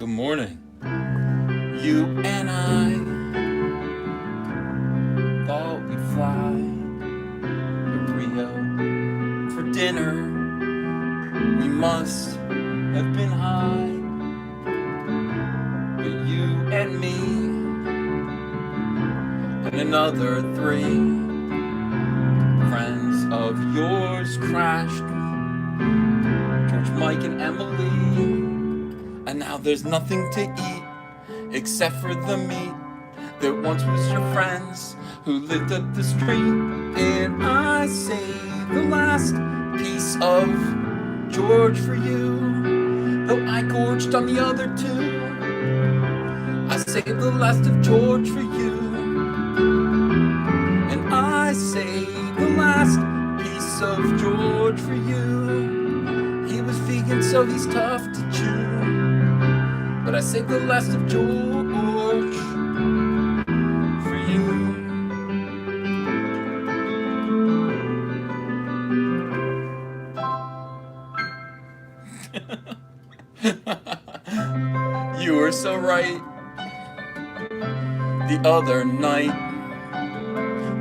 Good morning. You and I thought we'd fly to Rio for dinner. We must have been high, but you and me and another three friends of yours crashed. George, Mike, and Emily. And now there's nothing to eat except for the meat that once was your friends who lived up the street. And I saved the last piece of George for you, though I gorged on the other two. I saved the last of George for you, and I saved the last piece of George for you. He was vegan, so he's tough to chew, but I saved the last of George for you. You were so right the other night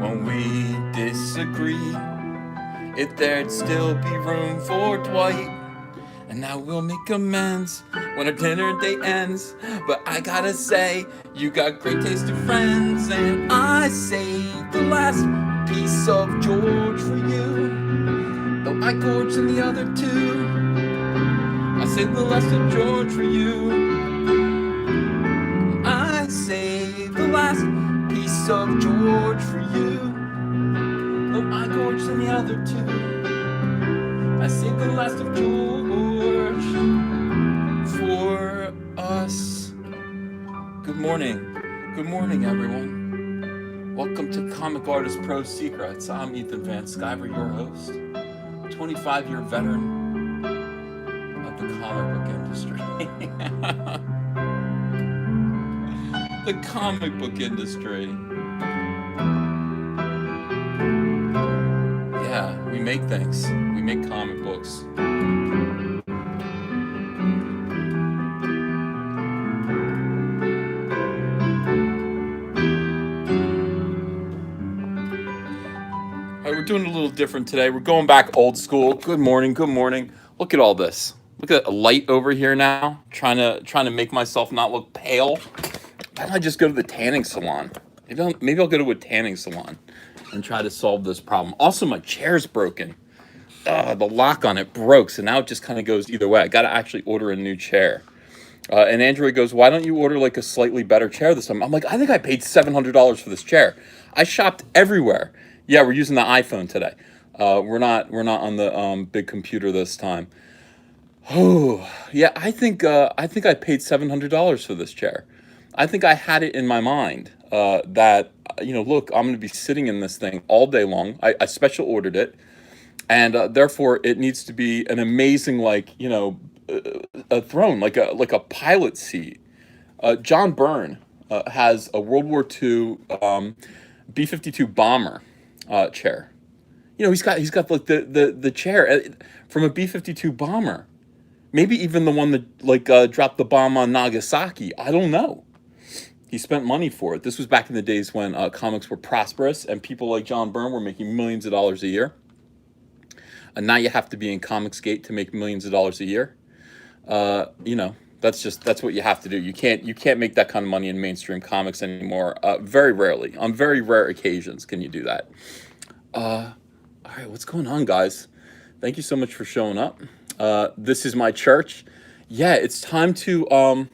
when we disagreed. If there'd still be room for Dwight. And now we'll make amends when our dinner date ends. But I gotta say, you got great taste in friends. And I saved the last piece of George for you, though I gorged on the other two. I saved the last of George for you. I saved the last piece of George for you, though I gorged on the other two. I saved the last of George for us. Good morning. Good morning, everyone. Welcome to Comic Artist Pro Secrets. I'm Ethan Van Sciver, your host, 25-year veteran of the comic book industry. The comic book industry. Yeah, we make things. We make comic books. All right, we're doing a little different today. We're going back old school. Good morning. Good morning. Look at all this. Look at a light over here now. Trying to make myself not look pale. Why don't I just go to the tanning salon? Maybe I'll go to a tanning salon and try to solve this problem. Also, my chair's broken. The lock on it broke, so now it just kind of goes either way. I got to actually order a new chair. And Android goes, why don't you order like a slightly better chair this time? I'm like, I think I paid $700 for this chair. I shopped everywhere. Yeah, we're using the iPhone today. We're not on the big computer this time. Oh, yeah, I think I paid $700 for this chair. I think I had it in my mind that look, I'm going to be sitting in this thing all day long. I special ordered it, and therefore it needs to be an amazing, a throne, like a pilot seat. John Byrne has a World War II B-52 bomber chair. He's got like the chair from a B-52 bomber. Maybe even the one that dropped the bomb on Nagasaki. I don't know. He spent money for it. This was back in the days when comics were prosperous and people like John Byrne were making millions of dollars a year. And now you have to be in Comicsgate to make millions of dollars a year. That's what you have to do. You can't make that kind of money in mainstream comics anymore. Very rarely, on very rare occasions, can you do that. All right, what's going on, guys? Thank you so much for showing up. This is my church. Yeah, it's time to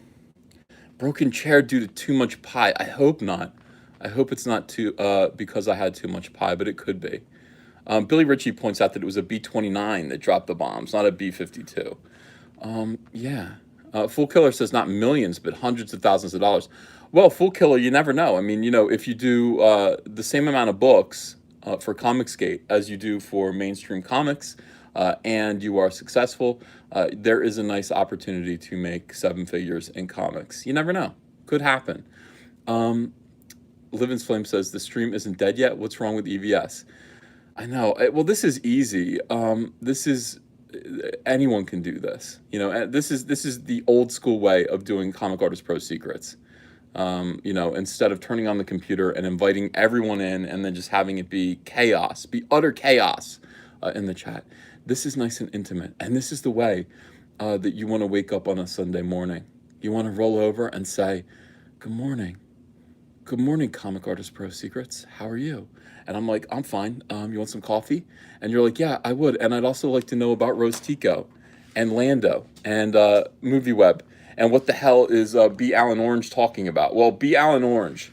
broken chair due to too much pie. I hope not. I hope it's not too because I had too much pie, but it could be. Billy Ritchie points out that it was a B-29 that dropped the bombs, not a B-52. Yeah. Fool Killer says not millions, but hundreds of thousands of dollars. Well, Fool Killer, you never know. I mean, if you do the same amount of books for Comicsgate as you do for mainstream comics, and you are successful, there is a nice opportunity to make seven figures in comics. You never know. Could happen. Livin's Flame says the stream isn't dead yet. What's wrong with EVS? I know. Well, this is easy. This is anyone can do this. You know, and this is the old school way of doing Comic Artist Pro Secrets. You know, instead of turning on the computer and inviting everyone in and then just having it be chaos, be utter chaos in the chat. This is nice and intimate, and this is the way that you want to wake up on a Sunday morning. You want to roll over and say, "Good morning, good morning, Comic Artist Pro Secrets. How are you?" And I'm like, "I'm fine. You want some coffee?" And you're like, "Yeah, I would." And I'd also like to know about Rose Tico and Lando and Movie Web. And what the hell is B. Alan Orange talking about? Well, B. Alan Orange,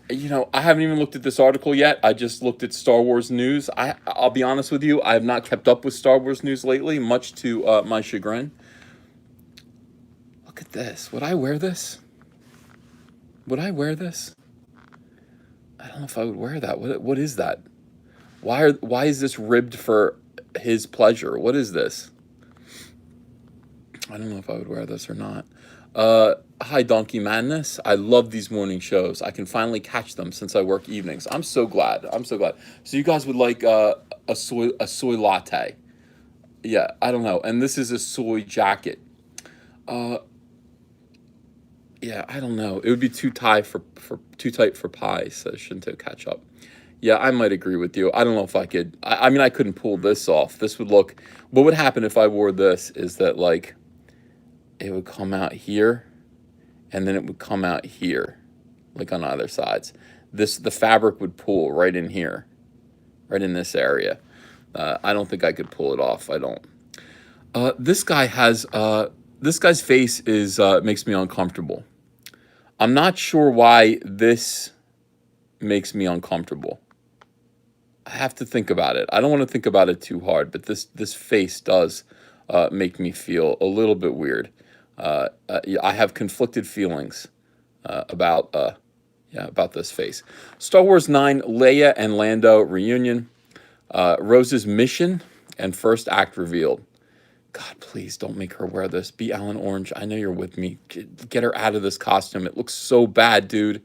you know, I haven't even looked at this article yet. I just looked at Star Wars news. I'll be honest with you, I have not kept up with Star Wars news lately, much to my chagrin. Look at this. Would I wear this? Would I wear this? I don't know if I would wear that. What is that? Why is this ribbed for his pleasure? What is this? I don't know if I would wear this or not. Hi, Donkey Madness. I love these morning shows. I can finally catch them since I work evenings. I'm so glad. I'm so glad. So you guys would like a soy latte? Yeah, I don't know. And this is a soy jacket. Uh, yeah, I don't know. It would be too tight for pie, says Shinto Catch Up. Yeah, I might agree with you. I don't know if I could. I mean, I couldn't pull this off. This would look. What would happen if I wore this is that, like, it would come out here, and then it would come out here, like on either sides. The fabric would pull right in here, right in this area. I don't think I could pull it off. I don't. This guy's face is makes me uncomfortable. I'm not sure why this makes me uncomfortable. I have to think about it. I don't want to think about it too hard, but this face does make me feel a little bit weird. Yeah, I have conflicted feelings about about this face. Star Wars 9, Leia and Lando reunion. Rose's mission and first act revealed. God, please don't make her wear this. Be Alan Orange. I know you're with me. Get her out of this costume. It looks so bad, dude.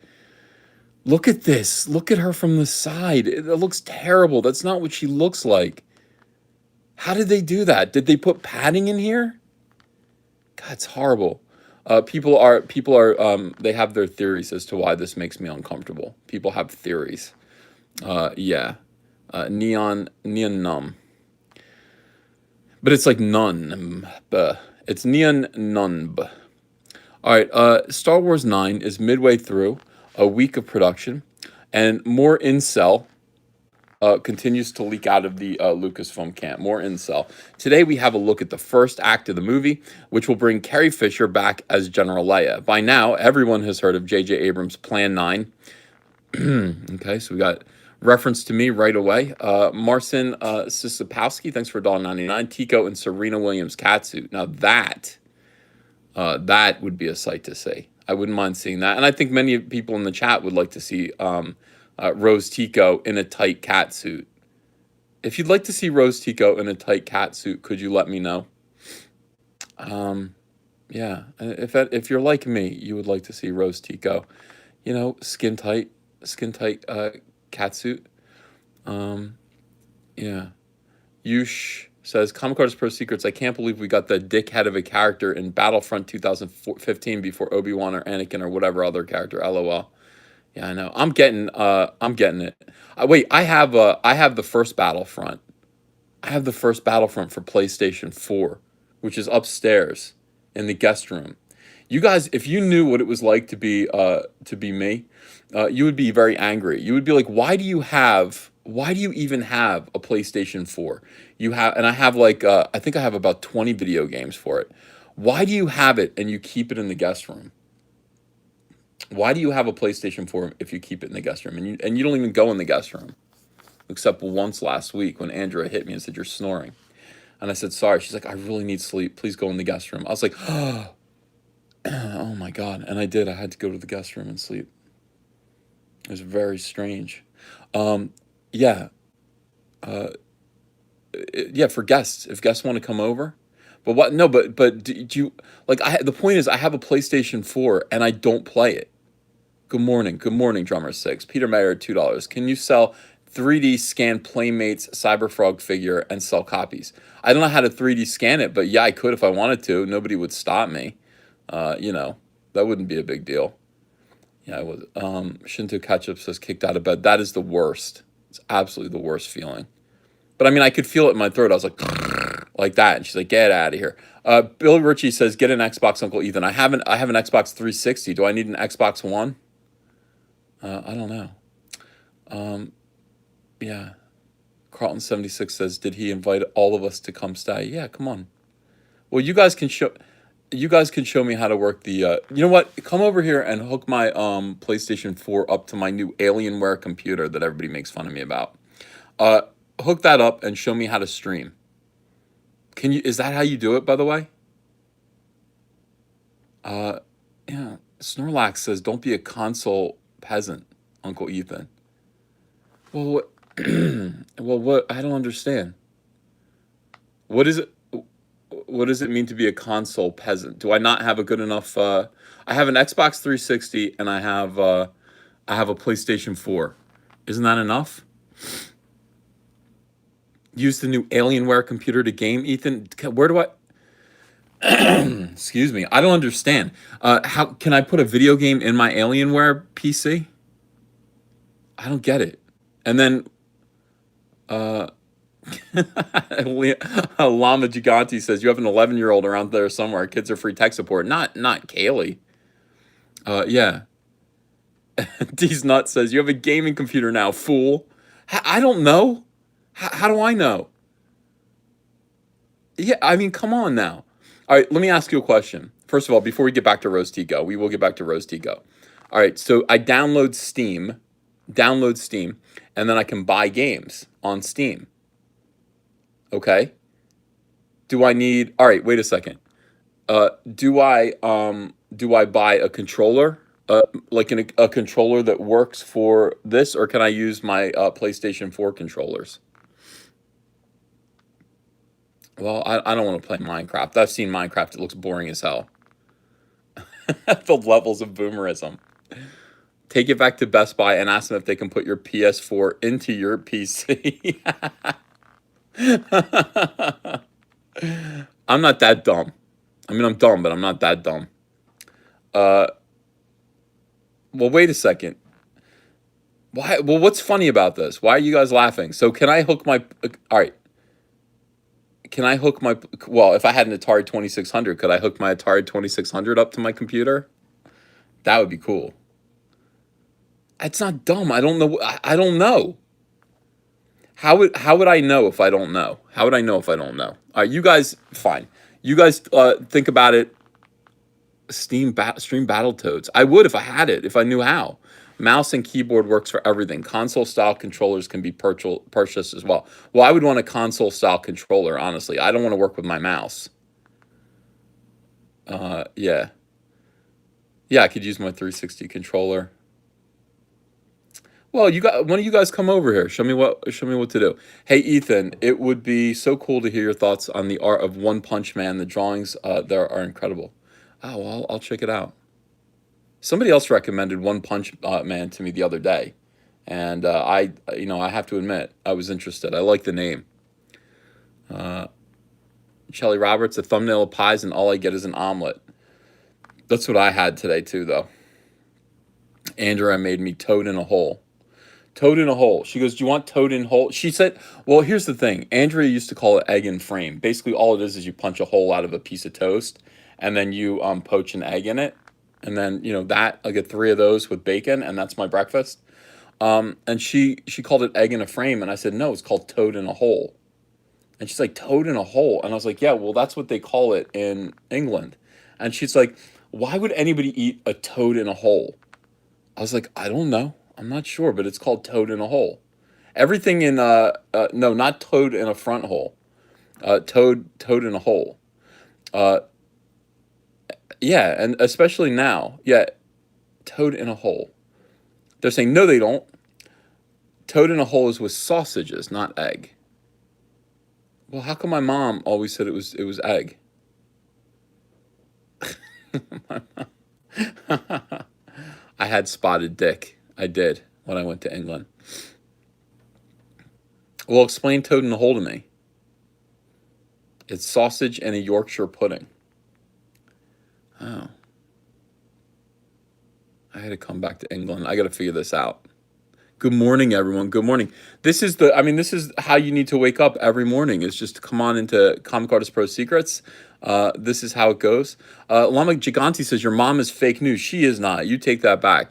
Look at this. Look at her from the side. It looks terrible. That's not what she looks like. How did they do that? Did they put padding in here? God, it's horrible. People are they have their theories as to why this makes me uncomfortable. People have theories. Yeah. Neon numb. But it's like none. It's neon numb. All right, Star Wars 9 is midway through a week of production, and more incel continues to leak out of the Lucasfilm camp. More incel. Today we have a look at the first act of the movie, which will bring Carrie Fisher back as General Leia. By now, everyone has heard of J.J. Abrams' Plan 9. Okay, so we got reference to me right away. Marcin Sisipowski, thanks for $1.99. Tico and Serena Williams catsuit. Now that would be a sight to see. I wouldn't mind seeing that. And I think many people in the chat would like to see Rose Tico in a tight catsuit. If you'd like to see Rose Tico in a tight catsuit, could you let me know? Yeah, if you're like me, you would like to see Rose Tico, you know, skin tight catsuit. Yeah. Yush says, Comic Artist Pro Secrets, I can't believe we got the dickhead of a character in Battlefront 2015 before Obi-Wan or Anakin or whatever other character. LOL. Yeah, I know. I'm getting it. Wait, I have the first Battlefront. I have the first Battlefront for PlayStation 4, which is upstairs in the guest room. You guys, if you knew what it was like to be me, you would be very angry. You would be like, why do you even have a PlayStation 4? And I have like, I think I have about 20 video games for it. Why do you have it and you keep it in the guest room? Why do you have a PlayStation 4 if you keep it in the guest room? And you don't even go in the guest room, except once last week when Andrea hit me and said, you're snoring. And I said, sorry. She's like, I really need sleep. Please go in the guest room. I was like, oh my God. And I did. I had to go to the guest room and sleep. It was very strange. Yeah. Yeah, for guests. If guests want to come over. But what? No, but do you, like, the point is I have a PlayStation 4 and I don't play it. Good morning, Drummer 6. Peter Mayer, $2. Can you sell 3D scan Playmates Cyberfrog figure and sell copies. I don't know how to 3D scan it, but yeah, I could if I wanted to. Nobody would stop me. You know, that wouldn't be a big deal. Yeah, I was. Shinto Ketchup says kicked out of bed. That is the worst. It's absolutely the worst feeling. But I mean, I could feel it in my throat. I was like that. And she's like, get out of here. Bill Ritchie says, get an Xbox, Uncle Ethan. I have an Xbox 360. Do I need an Xbox One? I don't know. Yeah. Carlton76 says, did he invite all of us to come stay? Yeah, come on. Well, you guys can show me how to work the you know what? Come over here and hook my PlayStation 4 up to my new Alienware computer that everybody makes fun of me about. Hook that up and show me how to stream. Can you, is that how you do it, by the way? Yeah. Snorlax says, don't be a console peasant, Uncle Ethan. Well, what, well, what, I don't understand. What is it? What does it mean to be a console peasant? Do I not have a good enough, I have an Xbox 360 and I have a PlayStation 4. Isn't that enough? Use the new Alienware computer to game, Ethan. Where do I, excuse me, I don't understand. How can I put a video game in my Alienware PC? I don't get it. And then Lama Gigante says you have an 11-year-old around there somewhere. Kids are free tech support. Not Kaylee. Yeah. D's Nut says you have a gaming computer now, fool. I don't know. How do I know? Yeah, I mean, come on now. All right, let me ask you a question. First of all, before we get back to Roast Go, we will get back to Roast Go. All right, so I download Steam, and then I can buy games on Steam. Okay. Do I need? All right, wait a second. Do I buy a controller, like a controller that works for this, or can I use my PlayStation 4 controllers? Well, I don't want to play Minecraft. I've seen Minecraft. It looks boring as hell. The levels of boomerism. Take it back to Best Buy and ask them if they can put your PS4 into your PC. I'm not that dumb. I mean, I'm dumb, but I'm not that dumb. Well, wait a second. Why? Well, what's funny about this? Why are you guys laughing? So can I hook my? All right. Can I hook my? Well, if I had an Atari 2600, could I hook my Atari 2600 up to my computer? That would be cool. It's not dumb. I don't know. I don't know. How would I know if I don't know? How would I know if I don't know? All right, you guys, fine. You guys think about it. Stream Battletoads. I would if I had it, if I knew how. Mouse and keyboard works for everything. Console style controllers can be purchased as well. Well, I would want a console style controller, honestly. I don't want to work with my mouse. Yeah. Yeah, I could use my 360 controller. Well, why don't you guys come over here? Show me what to do. Hey, Ethan, it would be so cool to hear your thoughts on the art of One Punch Man. The drawings there are incredible. Oh, well, I'll check it out. Somebody else recommended One Punch Man to me the other day, and I have to admit I was interested. I like the name. Shelly Roberts, a thumbnail of pies, and all I get is an omelet. That's what I had today too, though. Andrea made me toad in a hole. Toad in a hole. She goes, do you want toad in hole? She said, well, here's the thing. Andrea used to call it egg in frame. Basically, all it is you punch a hole out of a piece of toast, and then you poach an egg in it. And then, that, I get 3 of those with bacon, and that's my breakfast. And she called it egg in a frame, and I said, no, it's called toad in a hole. And she's like, toad in a hole? And I was like, yeah, well, that's what they call it in England. And she's like, why would anybody eat a toad in a hole? I was like, I don't know. I'm not sure, but it's called toad in a hole. Everything in, no, not toad in a front hole. Toad in a hole. Yeah, and especially now. Yeah, toad in a hole. They're saying, no, they don't. Toad in a hole is with sausages, not egg. Well, how come my mom always said it was egg? I had spotted dick. I did when I went to England. Well, explain Toad in the Hole to me. It's sausage and a Yorkshire pudding. Oh, I had to come back to England. I got to figure this out. Good morning, everyone. Good morning. This is how you need to wake up every morning, is just to come on into Comic Artist Pro Secrets. This is how it goes. Lama Giganti says, your mom is fake news. She is not. You take that back.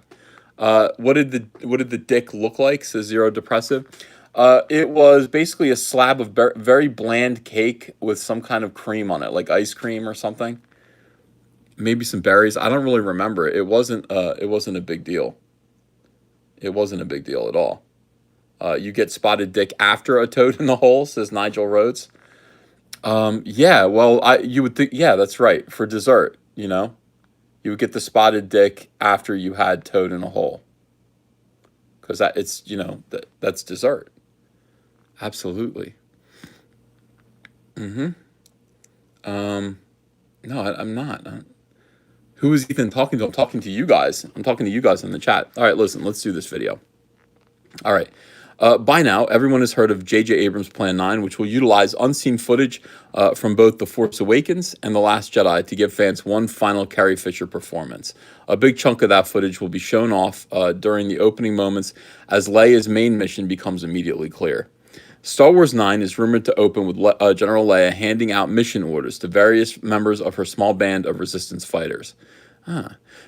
What did the dick look like? Says Zero Depressive. It was basically a slab of very bland cake with some kind of cream on it, like ice cream or something. Maybe some berries. I don't really remember. It wasn't. It wasn't a big deal. It wasn't a big deal at all. You get spotted dick after a Toad in the Hole, says Nigel Rhodes. Yeah. Well, you would think. Yeah, that's right. For dessert, you would get the spotted dick after you had Toad in a Hole, because that's dessert. Absolutely. Mm-hmm. No, I'm not. Who is Ethan talking to? I'm talking to you guys. I'm talking to you guys in the chat. All right, listen, let's do this video. All right. By now, everyone has heard of J.J. Abrams' Plan 9, which will utilize unseen footage from both The Force Awakens and The Last Jedi to give fans one final Carrie Fisher performance. A big chunk of that footage will be shown off during the opening moments as Leia's main mission becomes immediately clear. Star Wars 9 is rumored to open with General Leia handing out mission orders to various members of her small band of resistance fighters.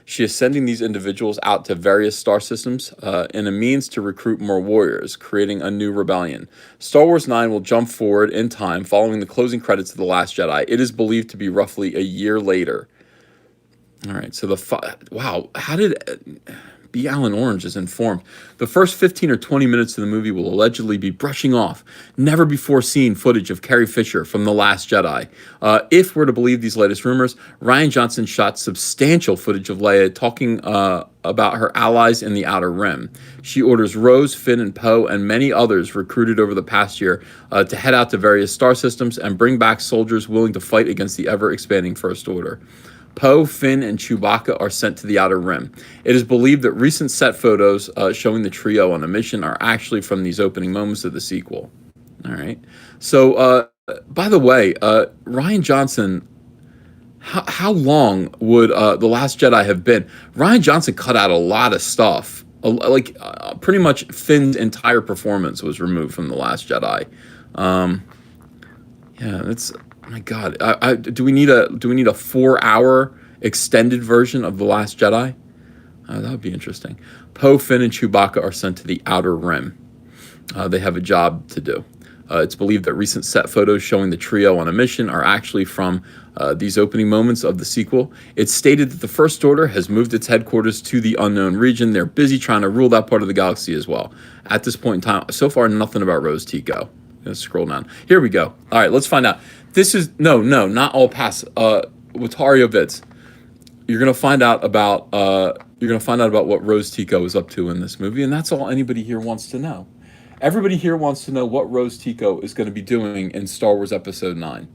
She is sending these individuals out to various star systems in a means to recruit more warriors, creating a new rebellion. Star Wars 9 will jump forward in time following the closing credits of The Last Jedi. It is believed to be roughly a year later. All right, so wow, how did... B. Alan Orange is informed. The first 15 or 20 minutes of the movie will allegedly be brushing off never before seen footage of Carrie Fisher from The Last Jedi. If we're to believe these latest rumors, Rian Johnson shot substantial footage of Leia talking about her allies in the Outer Rim. She orders Rose, Finn, and Poe, and many others recruited over the past year to head out to various star systems and bring back soldiers willing to fight against the ever-expanding First Order. Poe, Finn, and Chewbacca are sent to the Outer Rim. It is believed that recent set photos showing the trio on a mission are actually from these opening moments of the sequel. All right. So, by the way, Rian Johnson, how long would The Last Jedi have been? Rian Johnson cut out a lot of stuff. Pretty much Finn's entire performance was removed from The Last Jedi. Yeah, it's... My God, do we need a 4-hour extended version of The Last Jedi? That would be interesting. Poe, Finn, and Chewbacca are sent to the Outer Rim. They have a job to do. It's believed that recent set photos showing the trio on a mission are actually from these opening moments of the sequel. It's stated that the First Order has moved its headquarters to the unknown region. They're busy trying to rule that part of the galaxy as well. At this point in time, so far, nothing about Rose Tico. Let's scroll down. Here we go. All right, let's find out. This is not all pass. Watario Vids. You're gonna find out about what Rose Tico is up to in this movie, and that's all anybody here wants to know. Everybody here wants to know what Rose Tico is going to be doing in Star Wars Episode 9.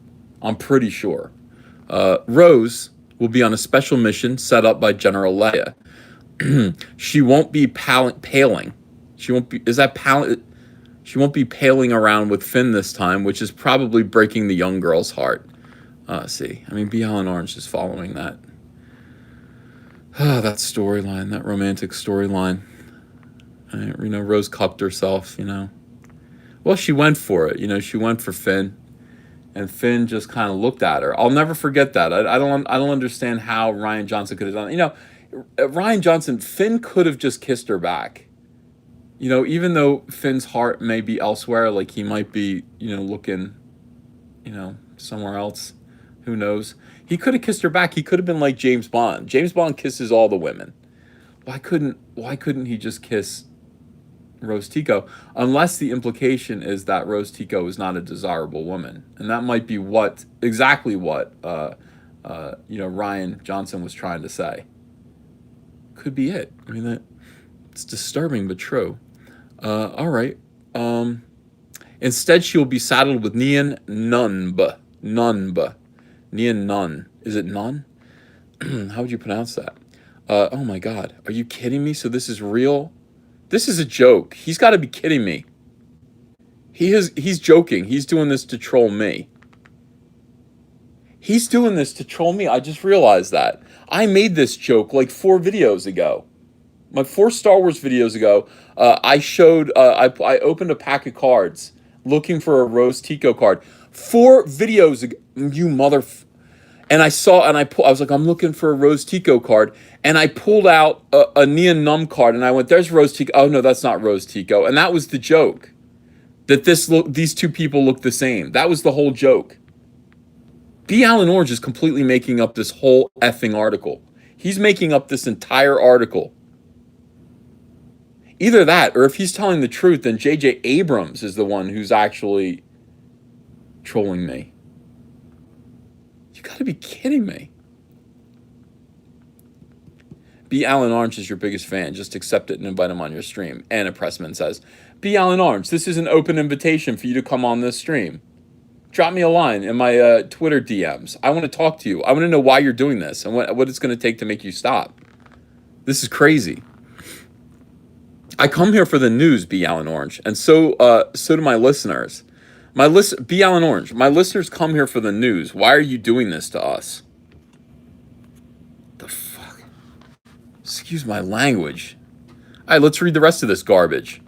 I'm pretty sure. Rose will be on a special mission set up by General Leia. She won't be paling. She won't be. Is that paling? She won't be paling around with Finn this time, which is probably breaking the young girl's heart. See, I mean, B. Alan Orange is following that. That storyline, that romantic storyline. Rose cupped herself, Well, she went for it, she went for Finn. And Finn just kind of looked at her. I'll never forget that. I don't understand how Rian Johnson could have done it. Rian Johnson, Finn could have just kissed her back. Even though Finn's heart may be elsewhere, like he might be, looking, somewhere else. Who knows? He could have kissed her back. He could have been like James Bond. James Bond kisses all the women. Why couldn't he just kiss Rose Tico? Unless the implication is that Rose Tico is not a desirable woman. And that might be exactly what Rian Johnson was trying to say. Could be it. I mean, it's disturbing but true. All right. Instead, she will be saddled with Nien Nunb. Nien Nun. Is it Nun? How would you pronounce that? Oh my God. Are you kidding me? So this is real? This is a joke. He's got to be kidding me. He's joking. He's doing this to troll me. He's doing this to troll me. I just realized that. I made this joke like 4 videos ago. My 4 Star Wars videos ago, I showed, I opened a pack of cards looking for a Rose Tico card. 4 videos ago, you mother. And I saw, and I was like, I'm looking for a Rose Tico card. And I pulled out a Nia Num card and I went, there's Rose Tico. Oh no, that's not Rose Tico. And that was the joke. That these two people look the same. That was the whole joke. B. Alan Orange is completely making up this whole effing article. He's making up this entire article. Either that, or if he's telling the truth, then J.J. Abrams is the one who's actually trolling me. You gotta be kidding me. B. Alan Orange is your biggest fan. Just accept it and invite him on your stream. Anna Pressman says, B. Alan Orange, this is an open invitation for you to come on this stream. Drop me a line in my Twitter DMs. I want to talk to you. I want to know why you're doing this and what it's going to take to make you stop. This is crazy. I come here for the news, B. Alan Orange, and so do my listeners. B. Alan Orange, my listeners come here for the news. Why are you doing this to us? The fuck? Excuse my language. All right, let's read the rest of this garbage.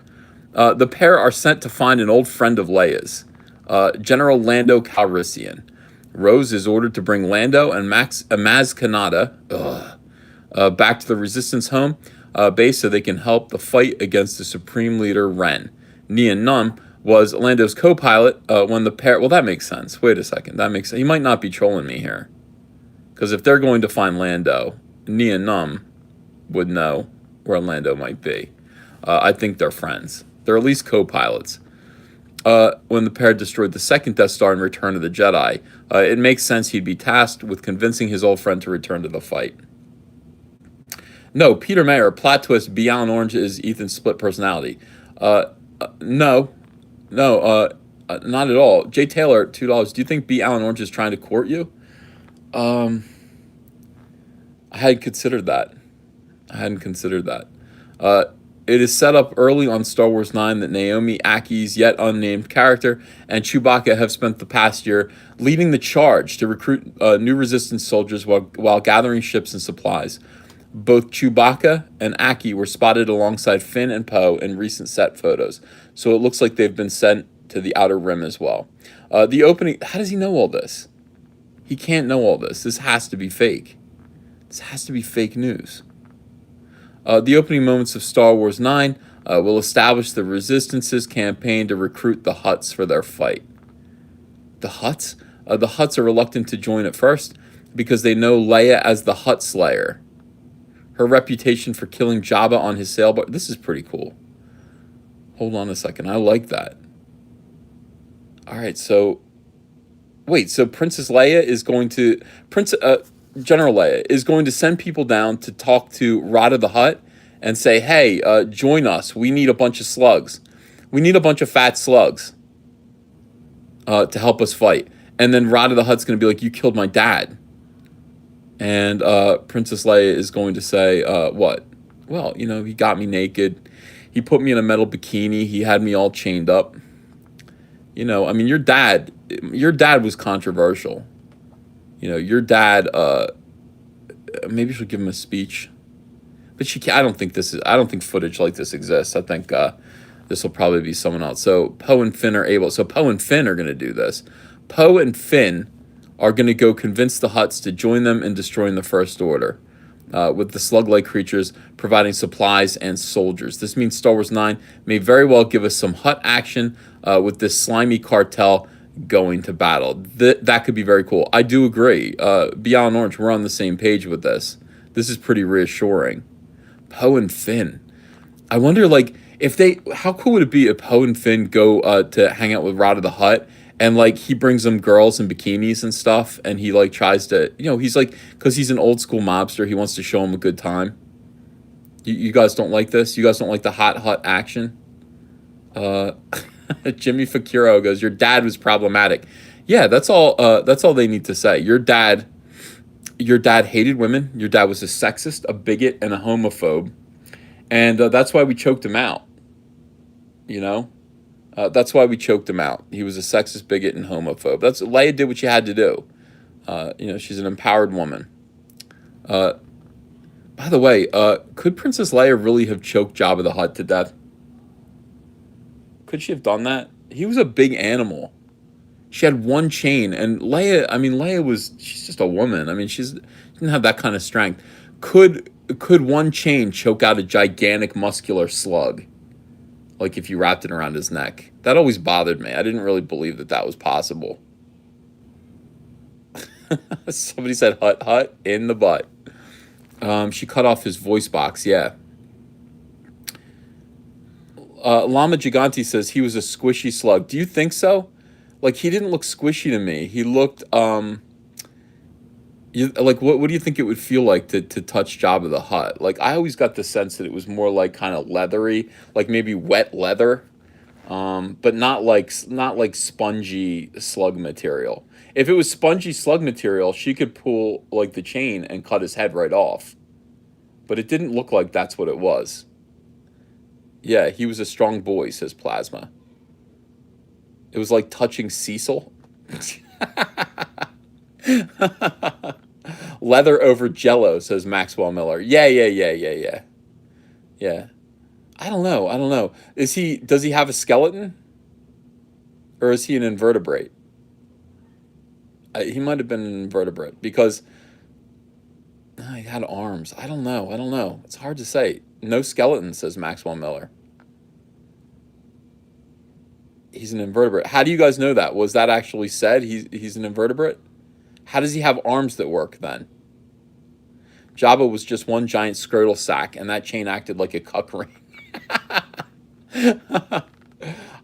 The pair are sent to find an old friend of Leia's, General Lando Calrissian. Rose is ordered to bring Lando and Maz Kanata back to the Resistance home base so they can help the fight against the Supreme Leader Ren. Nia Num was Lando's co-pilot when the pair... Well, that makes sense. Wait a second. That makes sense. He might not be trolling me here. Because if they're going to find Lando, Nia Num would know where Lando might be. I think they're friends. They're at least co-pilots. When the pair destroyed the second Death Star in Return of the Jedi, it makes sense he'd be tasked with convincing his old friend to return to the fight. No, Peter Mayer, plot twist, B. Alan Orange is Ethan's split personality. No, not at all. Jay Taylor, $2. Do you think B. Alan Orange is trying to court you? I hadn't considered that. It is set up early on Star Wars 9 that Naomi Ackie's yet unnamed character and Chewbacca have spent the past year leading the charge to recruit new Resistance soldiers while gathering ships and supplies. Both Chewbacca and Ackie were spotted alongside Finn and Poe in recent set photos, so it looks like they've been sent to the Outer Rim as well. The opening... How does he know all this? He can't know all this. This has to be fake. This has to be fake news. The opening moments of Star Wars 9 will establish the Resistance's campaign to recruit the Hutts for their fight. The Hutts? The Hutts are reluctant to join at first because they know Leia as the Hutt Slayer. Her reputation for killing Jabba on his sailboat. This is pretty cool. Hold on a second. I like that. All right, so... Wait, so Princess Leia is going to... General Leia is going to send people down to talk to Rada the Hutt and say, hey, join us. We need a bunch of slugs. We need a bunch of fat slugs to help us fight. And then Rada the Hutt's going to be like, you killed my dad. And Princess Leia is going to say, what? Well, you know, he got me naked. He put me in a metal bikini. He had me all chained up. You know, I mean, your dad was controversial. You know, your dad, maybe she'll give him a speech. But she can't, I don't think footage like this exists. I think this will probably be someone else. So Poe and Finn are able, so Poe and Finn are going to do this. Poe and Finn are going to go convince the Hutts to join them in destroying the First Order, with the slug-like creatures providing supplies and soldiers. This means Star Wars 9 may very well give us some Hutt action with this slimy cartel going to battle. That could be very cool. I do agree. Beyond Orange, we're on the same page with this. This is pretty reassuring. Poe and Finn. I wonder, like, how cool would it be if Poe and Finn go to hang out with Rada the Hutt, and, like, he brings them girls in bikinis and stuff, and he, like, tries to, you know, he's, like, because he's an old-school mobster, he wants to show them a good time. You guys don't like this? You guys don't like the hot Hutt action? Jimmy Fakiro goes, your dad was problematic. Yeah, that's all they need to say. Your dad hated women. Your dad was a sexist, a bigot, and a homophobe. And that's why we choked him out. You know? That's why we choked him out. He was a sexist bigot and homophobe. That's Leia did what she had to do. She's an empowered woman. Uh, by the way, could Princess Leia really have choked Jabba the Hutt to death? Could she have done that? He was a big animal. She had one chain, and she's just a woman. I mean, she didn't have that kind of strength. Could one chain choke out a gigantic muscular slug? Like if you wrapped it around his neck. That always bothered me. I didn't really believe that was possible. Somebody said hut hut in the butt. She cut off his voice box, yeah. Lama Gigante says he was a squishy slug. Do you think so? Like, he didn't look squishy to me. He looked, what do you think it would feel like to touch Jabba the Hutt? Like, I always got the sense that it was more like kind of leathery, like maybe wet leather, but not like spongy slug material. If it was spongy slug material, she could pull like the chain and cut his head right off. But it didn't look like that's what it was. Yeah, he was a strong boy, says Plasma. It was like touching Cecil. Leather over Jello, says Maxwell Miller. Yeah. Yeah. I don't know. Does he have a skeleton? Or is he an invertebrate? He might have been an invertebrate because he had arms. I don't know. It's hard to say. No skeleton, says Maxwell Miller. He's an invertebrate. How do you guys know that? Was that actually said? He's an invertebrate? How does he have arms that work then? Jabba was just one giant scrotal sack, and that chain acted like a cuck ring.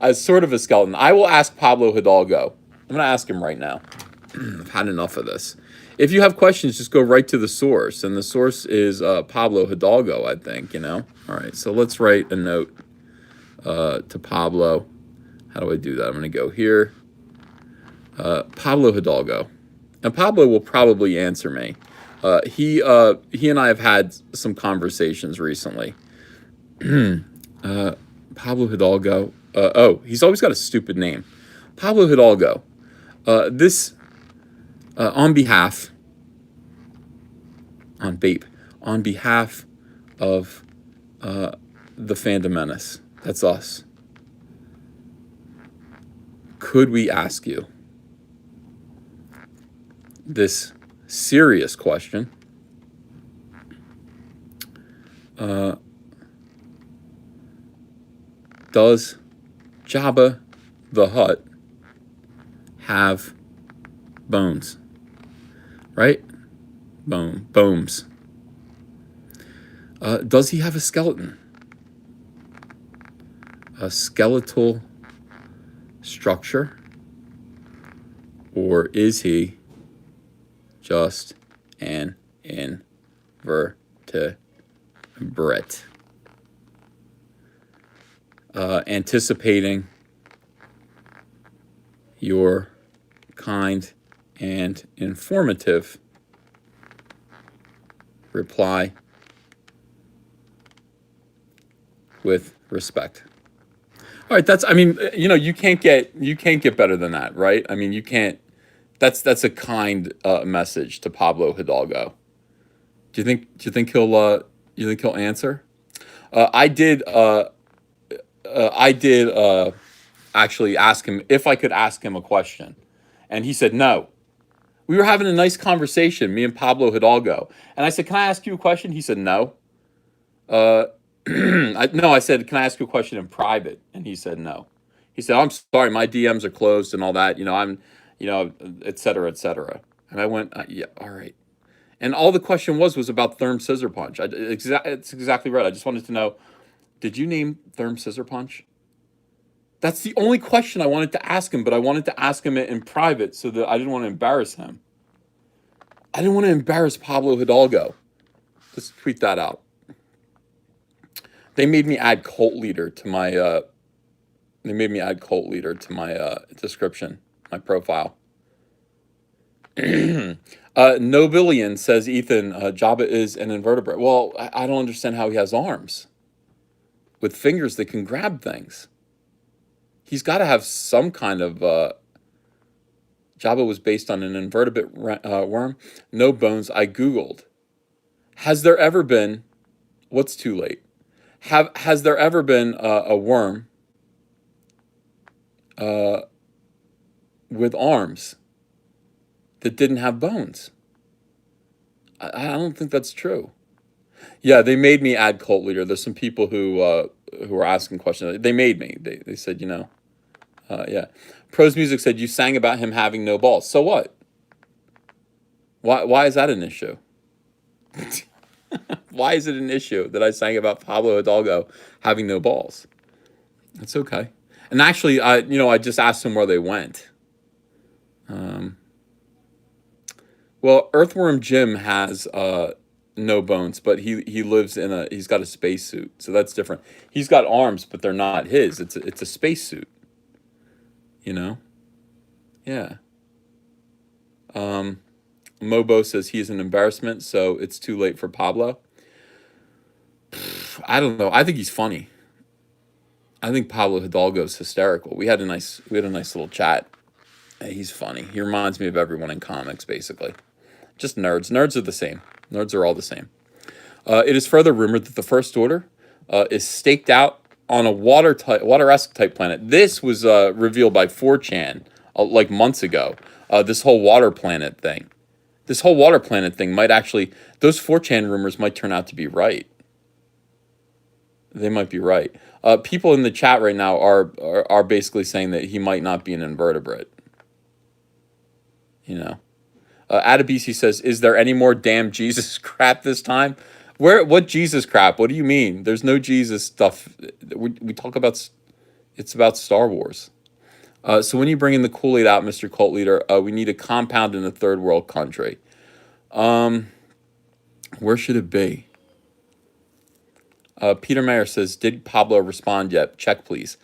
As sort of a skeleton. I will ask Pablo Hidalgo. I'm going to ask him right now. I've had enough of this. If you have questions, just go right to the source, and the source is Pablo Hidalgo, I think, All right, so let's write a note to Pablo. How do I do that? I'm going to go here. Pablo Hidalgo. And Pablo will probably answer me. He and I have had some conversations recently. Pablo Hidalgo. He's always got a stupid name. Pablo Hidalgo. On behalf of the Fandom Menace, that's us. Could we ask you this serious question? Does Jabba the Hutt have bones? Right? Bones. Does he have a skeleton? A skeletal structure? Or is he just an invertebrate? Anticipating your kind and informative reply with respect. All right, you can't get better than that, right? I mean, you can't. That's a kind message to Pablo Hidalgo. Do you think he'll answer? I did actually ask him if I could ask him a question, and he said no. We were having a nice conversation, me and Pablo Hidalgo, and I said, "Can I ask you a question?" He said no. I said, "Can I ask you a question in private?" And he said no. He said, "I'm sorry, my DMs are closed and all that. I'm, et cetera, et cetera." And I went, "Yeah, all right." And all the question was about Therm Scissor Punch. It's exactly right. I just wanted to know, did you name Therm Scissor Punch? That's the only question I wanted to ask him, but I wanted to ask him it in private so that I didn't want to embarrass him. I didn't want to embarrass Pablo Hidalgo. Let's tweet that out. They made me add cult leader to my description, my profile. Nobilian says, Ethan, Jabba is an invertebrate. Well, I don't understand how he has arms with fingers that can grab things. He's got to have some kind of. Jabba was based on an invertebrate worm. No bones. I googled. Has there ever been? What's too late? Has there ever been a worm uh, with arms that didn't have bones? I don't think that's true. Yeah, they made me add cult leader. There's some people who are asking questions. They made me. They said, yeah. Pros Music said you sang about him having no balls. So what? Why is that an issue? Why is it an issue that I sang about Pablo Hidalgo having no balls? That's okay. And actually, I just asked them where they went. Well, Earthworm Jim has no bones, but he lives in he's got a spacesuit, so that's different. He's got arms, but they're not his. It's a spacesuit, you know. Yeah. Mobo says he's an embarrassment, so it's too late for Pablo. I don't know. I think he's funny. I think Pablo Hidalgo's hysterical. We had a nice little chat. Hey, he's funny. He reminds me of everyone in comics, basically. Just nerds. Nerds are the same. Nerds are all the same. It is further rumored that the First Order is staked out on a water-esque type planet. This was revealed by 4chan like months ago. This whole water planet thing. This whole water planet thing might actually, those 4chan rumors might turn out to be right. They might be right. People in the chat right now are basically saying that he might not be an invertebrate. You know. Adabisi says, "Is there any more damn Jesus crap this time?" What Jesus crap? What do you mean? There's no Jesus stuff. We talk about. It's about Star Wars. So when you bring in the Kool-Aid out, Mr. Cult Leader, we need a compound in a third world country. Where should it be? Peter Mayer says, "Did Pablo respond yet? Check, please."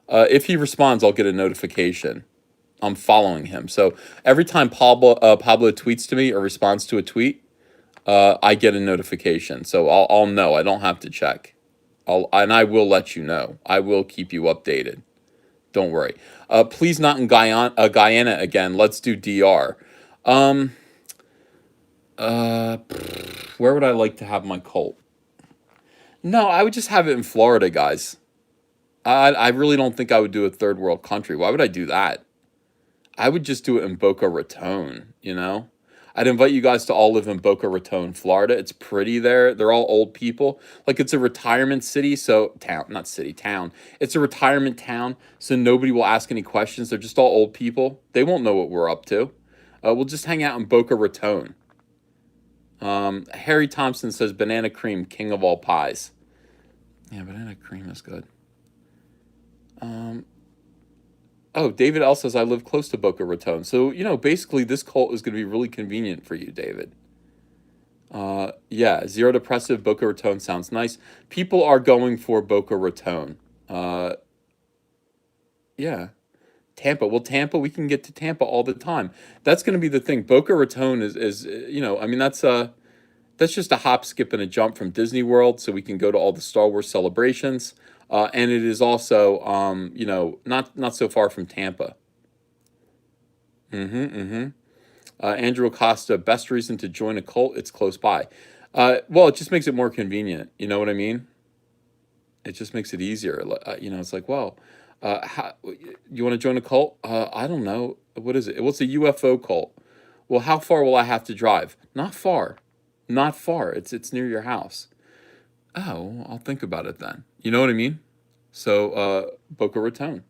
If he responds, I'll get a notification. I'm following him. So every time Pablo tweets to me or responds to a tweet, I get a notification. So I'll know. I don't have to check. I will let you know. I will keep you updated. Don't worry. Please not in Guyana again. Let's do DR. Where would I like to have my cult? No, I would just have it in Florida, guys. I really don't think I would do a third world country. Why would I do that? I would just do it in Boca Raton, you know? I'd invite you guys to all live in Boca Raton, Florida. It's pretty there. They're all old people. Like, it's a retirement city, so town, not city, town. It's a retirement town, so nobody will ask any questions. They're just all old people. They won't know what we're up to. We'll just hang out in Boca Raton. Harry Thompson says banana cream, king of all pies. Yeah, banana cream is good. Oh, David L says I live close to Boca Raton. So, basically this cult is going to be really convenient for you, David. Yeah, zero depressive, Boca Raton sounds nice. People are going for Boca Raton. Yeah. Tampa. Well, Tampa, we can get to Tampa all the time. That's going to be the thing. Boca Raton is I mean, that's just a hop, skip, and a jump from Disney World, so we can go to all the Star Wars celebrations. And it is also, not so far from Tampa. Andrew Acosta, best reason to join a cult, it's close by. Well, it just makes it more convenient. You know what I mean? It just makes it easier. It's like, well, you want to join a cult? I don't know. What is it? What's a UFO cult? Well, how far will I have to drive? Not far. Not far. It's near your house. Oh, I'll think about it then. You know what I mean? So, Boca Raton.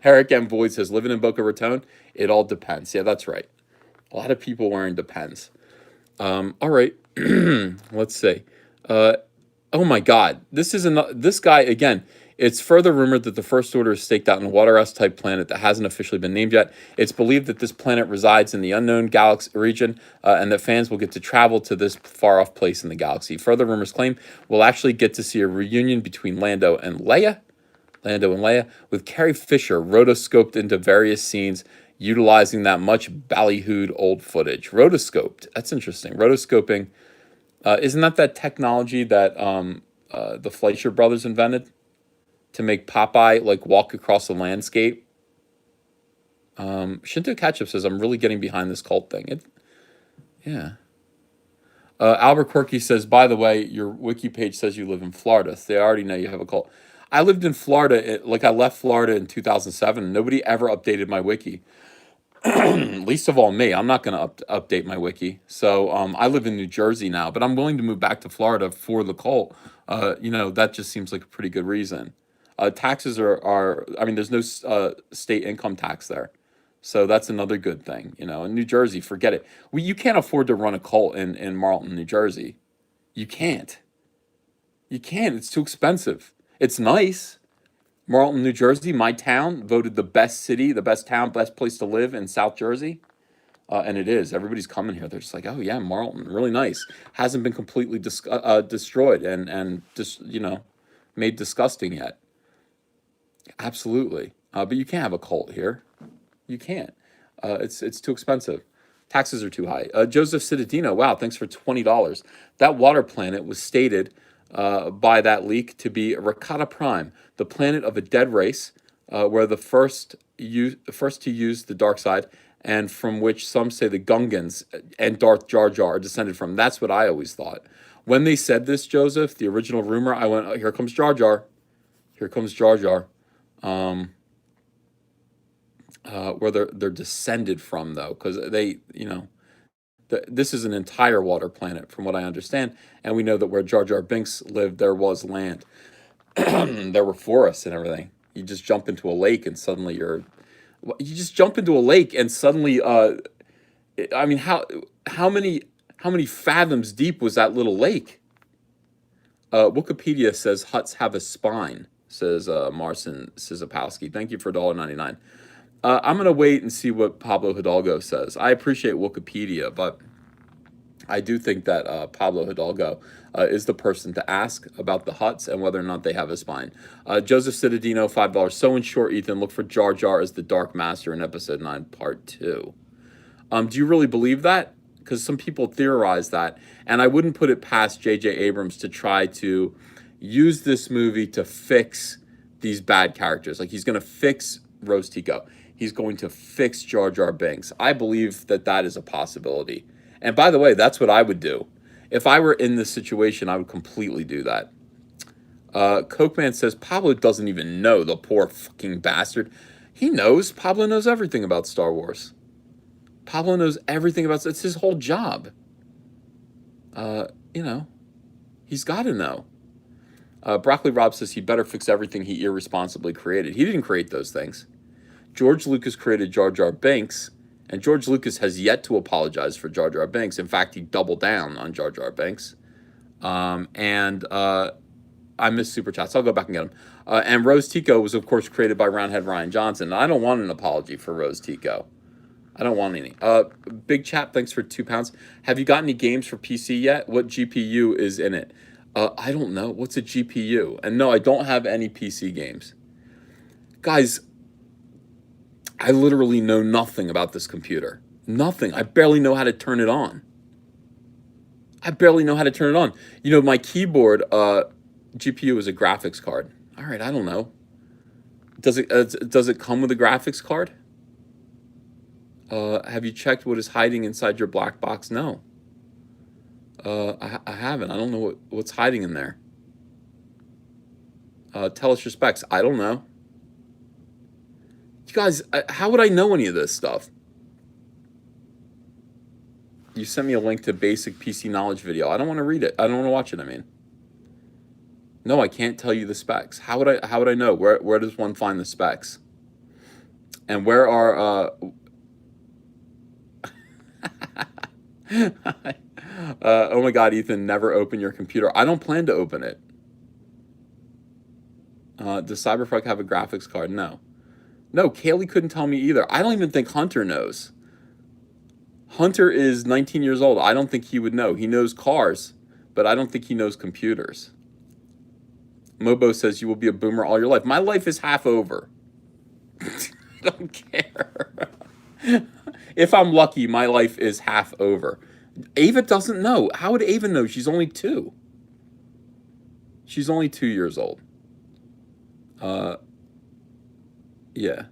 Eric M. Boyd says, living in Boca Raton, it all depends. Yeah, that's right. A lot of people wearing Depends. All right. Let's see. Oh my God. This guy, again, it's further rumored that the First Order is staked out in a water-esque type planet that hasn't officially been named yet. It's believed that this planet resides in the unknown galaxy region, and that fans will get to travel to this far-off place in the galaxy. Further rumors claim we'll actually get to see a reunion between Lando and Leia, with Carrie Fisher rotoscoped into various scenes, utilizing that much ballyhooed old footage. Rotoscoped. That's interesting. Rotoscoping. Isn't that technology that the Fleischer brothers invented? to make Popeye like walk across the landscape. Shinto Ketchup says, I'm really getting behind this cult thing. Yeah. Albert Quirky says, by the way, your wiki page says you live in Florida. So they already know you have a cult. I lived in Florida, like I left Florida in 2007. And nobody ever updated my wiki. Least of all me. I'm not going to update my wiki. So I live in New Jersey now, but I'm willing to move back to Florida for the cult. That just seems like a pretty good reason. Taxes are I mean, there's no state income tax there. So that's another good thing. In New Jersey, forget it. You can't afford to run a cult in Marlton, New Jersey. You can't. You can't. It's too expensive. It's nice. Marlton, New Jersey, my town, voted the best city, the best town, best place to live in South Jersey. And it is. Everybody's coming here. They're just like, oh yeah, Marlton, really nice. Hasn't been completely destroyed and just made disgusting yet. Absolutely. But you can't have a cult here. You can't. It's too expensive. Taxes are too high. Joseph Citadino, wow, thanks for $20. That water planet was stated by that leak to be Rakata Prime, the planet of a dead race, where the first to use the dark side, and from which some say the Gungans and Darth Jar Jar are descended from. That's what I always thought. When they said this, Joseph, the original rumor, I went, oh, here comes Jar Jar. Here comes Jar Jar. Where they're descended from, though, because this is an entire water planet, from what I understand, and we know that where Jar Jar Binks lived, there was land. There were forests and everything. You just jump into a lake, and suddenly I mean, how many fathoms deep was that little lake? Wikipedia says huts have a spine, says Marcin Sizapowski. Thank you for $1.99. I'm going to wait and see what Pablo Hidalgo says. I appreciate Wikipedia, but I do think that Pablo Hidalgo is the person to ask about the huts and whether or not they have a spine. Joseph Citadino, $5. So in short, Ethan, look for Jar Jar as the Dark Master in Episode 9, Part 2. Do you really believe that? Because some people theorize that, and I wouldn't put it past J.J. Abrams to try to use this movie to fix these bad characters. Like, he's going to fix Rose Tico. He's going to fix Jar Jar Binks. I believe that is a possibility. And by the way, that's what I would do. If I were in this situation, I would completely do that. Cokeman says, Pablo doesn't even know, the poor fucking bastard. He knows. Pablo knows everything about Star Wars. Pablo knows everything about... It's his whole job. He's got to know. Broccoli Rob says he better fix everything he irresponsibly created. He didn't create those things. George Lucas created Jar Jar Binks, and George Lucas has yet to apologize for Jar Jar Binks. In fact, he doubled down on Jar Jar Binks. I miss Super Chats. I'll go back and get them. And Rose Tico was, of course, created by Roundhead Ryan Johnson. I don't want an apology for Rose Tico. I don't want any. Big Chap, thanks for £2. Have you got any games for PC yet? What GPU is in it? I don't know. What's a GPU? And no, I don't have any PC games. Guys, I literally know nothing about this computer. Nothing. I barely know how to turn it on. My keyboard GPU is a graphics card. All right, I don't know. Does it come with a graphics card? Have you checked what is hiding inside your black box? No. I haven't. I don't know what's hiding in there. Tell us your specs. I don't know. You guys, how would I know any of this stuff? You sent me a link to basic PC knowledge video. I don't want to read it. I don't want to watch it, I mean. No, I can't tell you the specs. How would I know? Where does one find the specs? And where are oh my God, Ethan, never open your computer. I don't plan to open it. Does Cyberpunk have a graphics card? No. No, Kaylee couldn't tell me either. I don't even think Hunter knows. Hunter is 19 years old. I don't think he would know. He knows cars, but I don't think he knows computers. Mobo says you will be a boomer all your life. My life is half over. I don't care. If I'm lucky, my life is half over. Ava doesn't know. How would Ava know? She's only 2. She's only 2 years old. Uh, yeah.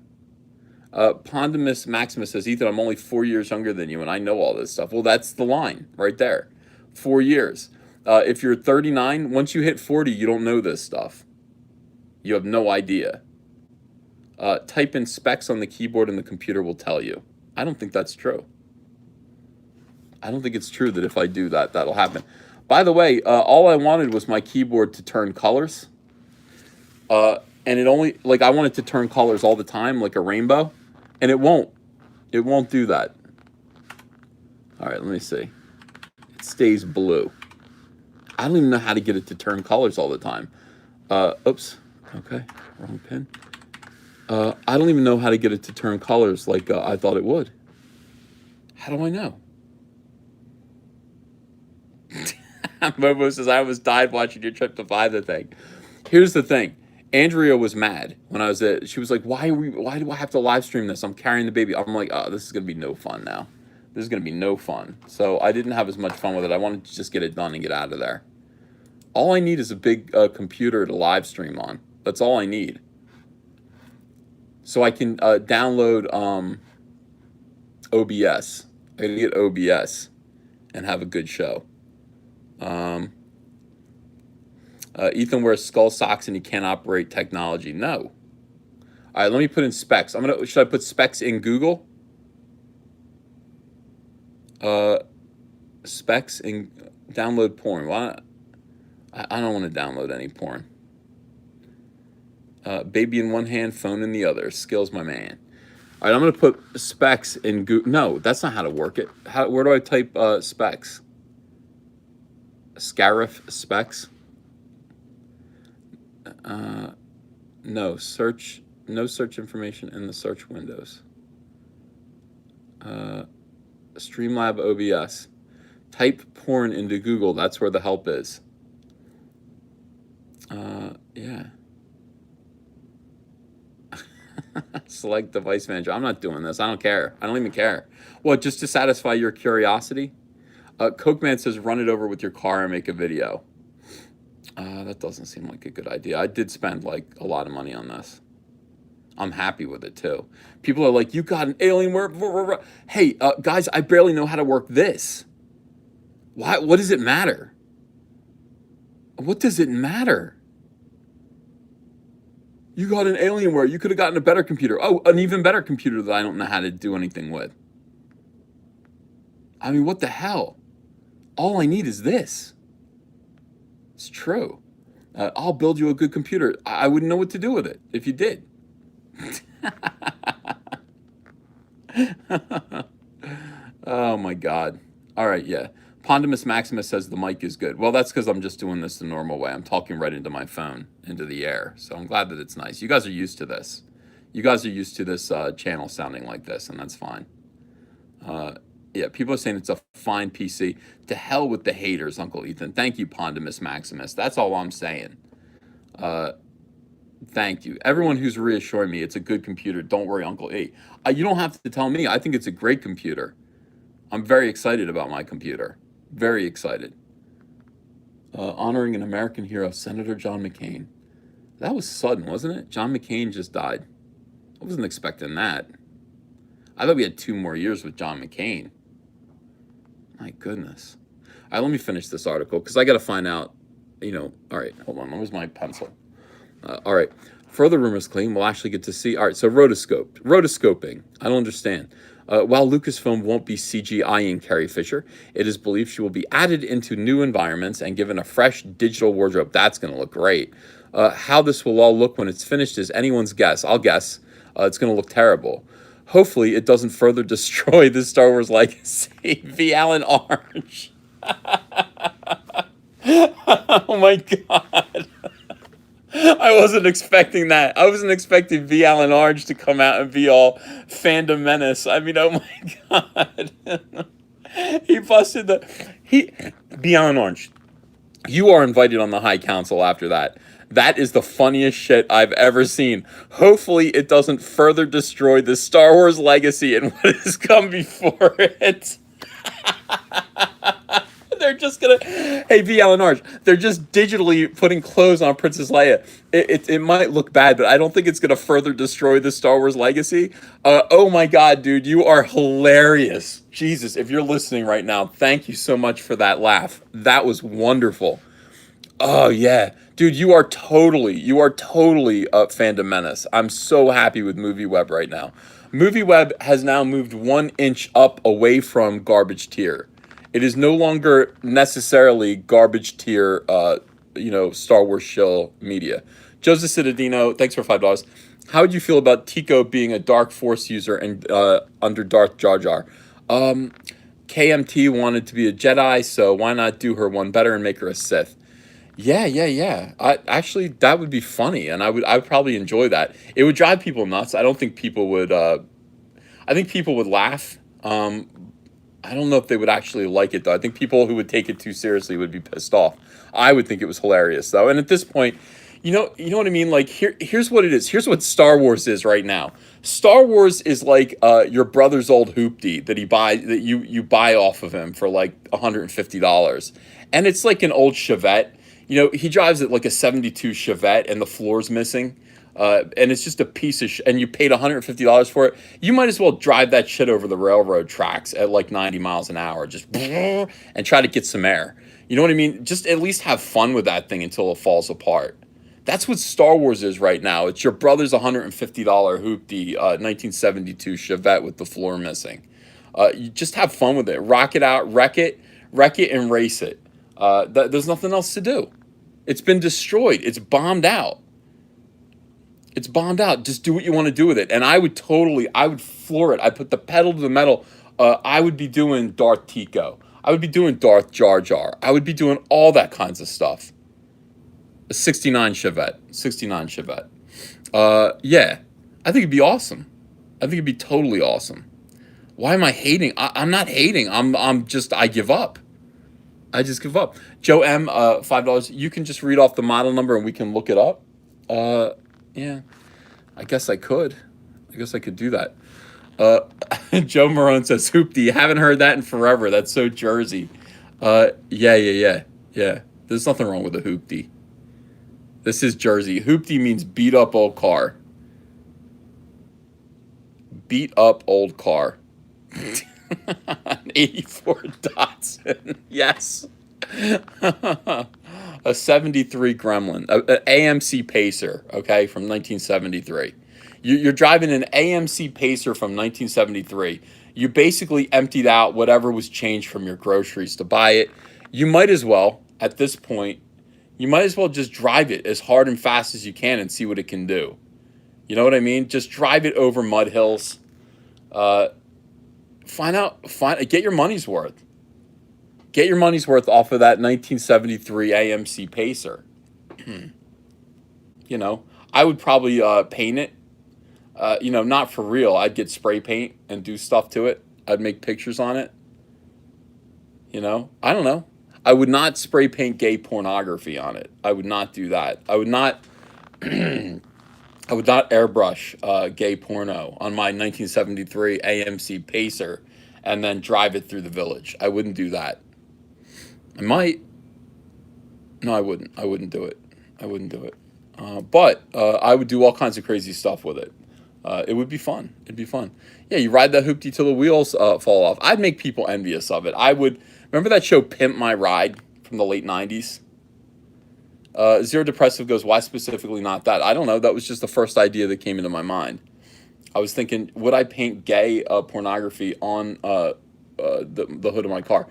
Pondimus Maximus says, Ethan, I'm only 4 years younger than you, and I know all this stuff. Well, that's the line right there. 4 years. If you're 39, once you hit 40, you don't know this stuff. You have no idea. Type in specs on the keyboard and the computer will tell you. I don't think that's true. I don't think it's true that if I do that, that'll happen. By the way, all I wanted was my keyboard to turn colors. And it only, like, I want it to turn colors all the time, like a rainbow. And it won't. It won't do that. All right, let me see. It stays blue. I don't even know how to get it to turn colors all the time. Oops. Okay, wrong pin. I don't even know how to get it to turn colors like I thought it would. How do I know? Momo says, I almost died watching your trip to buy the thing. Here's the thing. Andrea was mad when I was there. She was like, why do I have to live stream this? I'm carrying the baby. I'm like, oh, this is going to be no fun now. This is going to be no fun. So I didn't have as much fun with it. I wanted to just get it done and get out of there. All I need is a big computer to live stream on. That's all I need. So I can download OBS. I gotta get OBS and have a good show. Ethan wears skull socks and he can't operate technology. No. All right, let me put in specs. Should I put specs in Google? Specs in download porn. Why? I don't want to download any porn. Baby in one hand, phone in the other. Skills, my man. All right, I'm gonna put specs in Google. No, that's not how to work it. Where do I type specs? Scarif specs. No search information in the search windows. Streamlab OBS. Type porn into Google. That's where the help is. Yeah. Select device manager. I'm not doing this. I don't care. I don't even care. What, just to satisfy your curiosity? Coke Man says, run it over with your car and make a video. That doesn't seem like a good idea. I did spend like a lot of money on this. I'm happy with it too. People are like, you got an Alienware. Hey, guys, I barely know how to work this. Why? What does it matter? What does it matter? You got an Alienware. You could have gotten a better computer. Oh, an even better computer that I don't know how to do anything with. I mean, what the hell? All I need is this. It's true. I'll build you a good computer. I wouldn't know what to do with it if you did. Oh my God. All right, yeah. Pondimus Maximus says the mic is good. Well, that's because I'm just doing this the normal way. I'm talking right into my phone, into the air. So I'm glad that it's nice. You guys are used to this. You guys are used to this channel sounding like this, and that's fine. Yeah, people are saying it's a fine PC. To hell with the haters, Uncle Ethan. Thank you, Pondimus Maximus. That's all I'm saying. Thank you. Everyone who's reassuring me it's a good computer, don't worry, Uncle E. You don't have to tell me. I think it's a great computer. I'm very excited about my computer. Very excited. Honoring an American hero, Senator John McCain. That was sudden, wasn't it? John McCain just died. I wasn't expecting that. I thought we had 2 more years with John McCain. My goodness. All right, let me finish this article because I got to find out, all right, hold on. Where's my pencil? All right. Further rumors claim we'll actually get to see. All right, so rotoscoping. I don't understand. While Lucasfilm won't be CGI-ing Carrie Fisher, it is believed she will be added into new environments and given a fresh digital wardrobe. That's going to look great. How this will all look when it's finished is anyone's guess. I'll guess it's going to look terrible. Hopefully, it doesn't further destroy the Star Wars legacy. V. Allen Orange. Oh my God. I wasn't expecting that. I wasn't expecting V. Allen Orange to come out and be all fandom menace. I mean, oh my God. He busted V. Allen Orange. You are invited on the High Council after that. That is the funniest shit I've ever seen. Hopefully, it doesn't further destroy the Star Wars legacy and what has come before it. They're just gonna, hey, V. Alan Arch, they're just digitally putting clothes on Princess Leia. It might look bad, but I don't think it's gonna further destroy the Star Wars legacy. Oh my God, dude, you are hilarious. Jesus, if you're listening right now, thank you so much for that laugh. That was wonderful. Oh yeah, dude, you are totally a fandom menace. I'm so happy with MovieWeb right now. MovieWeb has now moved 1 inch up away from garbage tier. It is no longer necessarily garbage tier, Star Wars shill media. Joseph Citadino, thanks for $5. How would you feel about Tico being a Dark Force user and under Darth Jar Jar? Um, KMT wanted to be a Jedi, so why not do her one better and make her a Sith? Yeah, yeah, yeah. I actually that would be funny, and I would probably enjoy that. It would drive people nuts. I don't think people would. I think people would laugh. I don't know if they would actually like it though. I think people who would take it too seriously would be pissed off. I would think it was hilarious though. And at this point, you know what I mean? Like here's what it is. Here's what Star Wars is right now. Star Wars is like your brother's old hoopty that you buy off of him for like $150. And it's like an old Chevette. He drives it like a 72 Chevette and the floor's missing. And it's just a piece of and you paid $150 for it. You might as well drive that shit over the railroad tracks at like 90 miles an hour, just and try to get some air. You know what I mean? Just at least have fun with that thing until it falls apart. That's what Star Wars is right now. It's your brother's $150 hoopty 1972 Chevette with the floor missing. You just have fun with it. Rock it out, wreck it, and race it. There's nothing else to do. It's been destroyed. It's bombed out. It's bombed out. Just do what you want to do with it. And I would floor it. I put the pedal to the metal. I would be doing Darth Tico. I would be doing Darth Jar Jar. I would be doing all that kinds of stuff. A 69 Chevette. 69 Chevette. Yeah. I think it'd be awesome. I think it'd be totally awesome. Why am I hating? I'm not hating. I give up. I just give up. Joe M, $5. You can just read off the model number and we can look it up. Yeah, I guess I could. I guess I could do that. Joe Marone says, Hoopty, haven't heard that in forever. That's so Jersey. Yeah. There's nothing wrong with a Hoopty. This is Jersey. Hoopty means beat up old car. Beat up old car. An 84 Datsun. Yes. A 73 Gremlin, an AMC Pacer, okay, from 1973. You're driving an AMC Pacer from 1973. You basically emptied out whatever was changed from your groceries to buy it. You might as well, at this point, just drive it as hard and fast as you can and see what it can do. You know what I mean? Just drive it over mud hills. Get your money's worth. Get your money's worth off of that 1973 AMC Pacer. I would probably paint it. Not for real. I'd get spray paint and do stuff to it. I'd make pictures on it. I don't know. I would not spray paint gay pornography on it. I would not do that. I would not airbrush gay porno on my 1973 AMC Pacer and then drive it through the village. I wouldn't do that. I might. No, I wouldn't. I wouldn't do it. But I would do all kinds of crazy stuff with it. It would be fun. It'd be fun. Yeah, you ride that hoopty till the wheels fall off. I'd make people envious of it. I would. Remember that show Pimp My Ride from the late 90s? Zero Depressive goes, why specifically not that? I don't know. That was just the first idea that came into my mind. I was thinking, would I paint gay pornography on the hood of my car?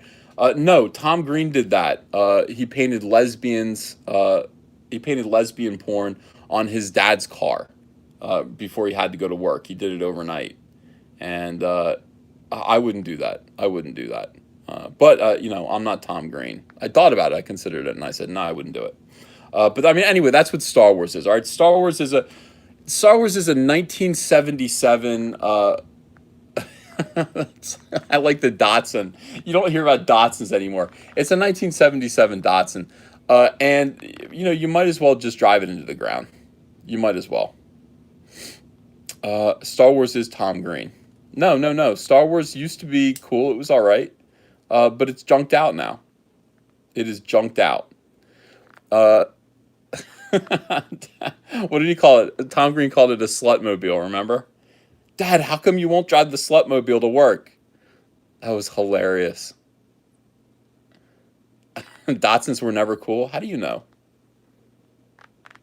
No, Tom Green did that. He painted lesbians. He painted lesbian porn on his dad's car before he had to go to work. He did it overnight, and I wouldn't do that. But I'm not Tom Green. I thought about it. I considered it, and I said, no, I wouldn't do it. But I mean, anyway, that's what Star Wars is. All right, Star Wars is a 1977. I like the Datsun. You don't hear about Datsuns anymore. It's a 1977 Datsun, and you might as well just drive it into the ground. You might as well. Star Wars is Tom Green. No. Star Wars used to be cool. It was all right, but it's junked out now. It is junked out. Uh, what did he call it? Tom Green called it a slutmobile, remember? Dad, how come you won't drive the slutmobile to work? That was hilarious. Datsuns were never cool. How do you know?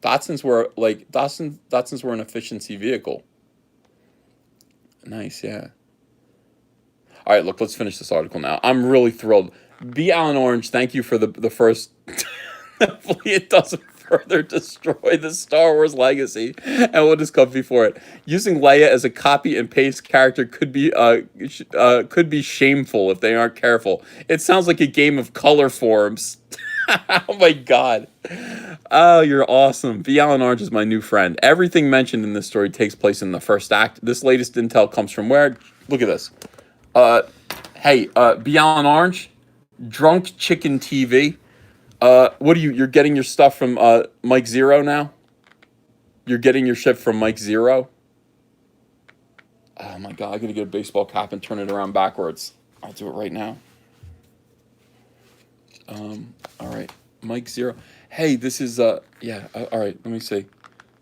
Datsuns were an efficiency vehicle. Nice, yeah. All right, look, let's finish this article now. I'm really thrilled. B. Allen Orange, thank you for the first. Hopefully, it doesn't further destroy the Star Wars legacy and what has come before it. Using Leia as a copy and paste character could be shameful if they aren't careful. It sounds like a game of color forms. Oh my god. Oh, you're awesome. B. Allen Orange is my new friend. Everything mentioned in this story takes place in the first act. This latest intel comes from where? Look at this. Hey, B. Allen Orange, Drunk Chicken TV. What are you're getting your stuff from Mike Zero now? You're getting your shit from Mike Zero? Oh my god, I gotta get a baseball cap and turn it around backwards. I'll do it right now. All right, Mike Zero. Hey, this is yeah. All right, let me see.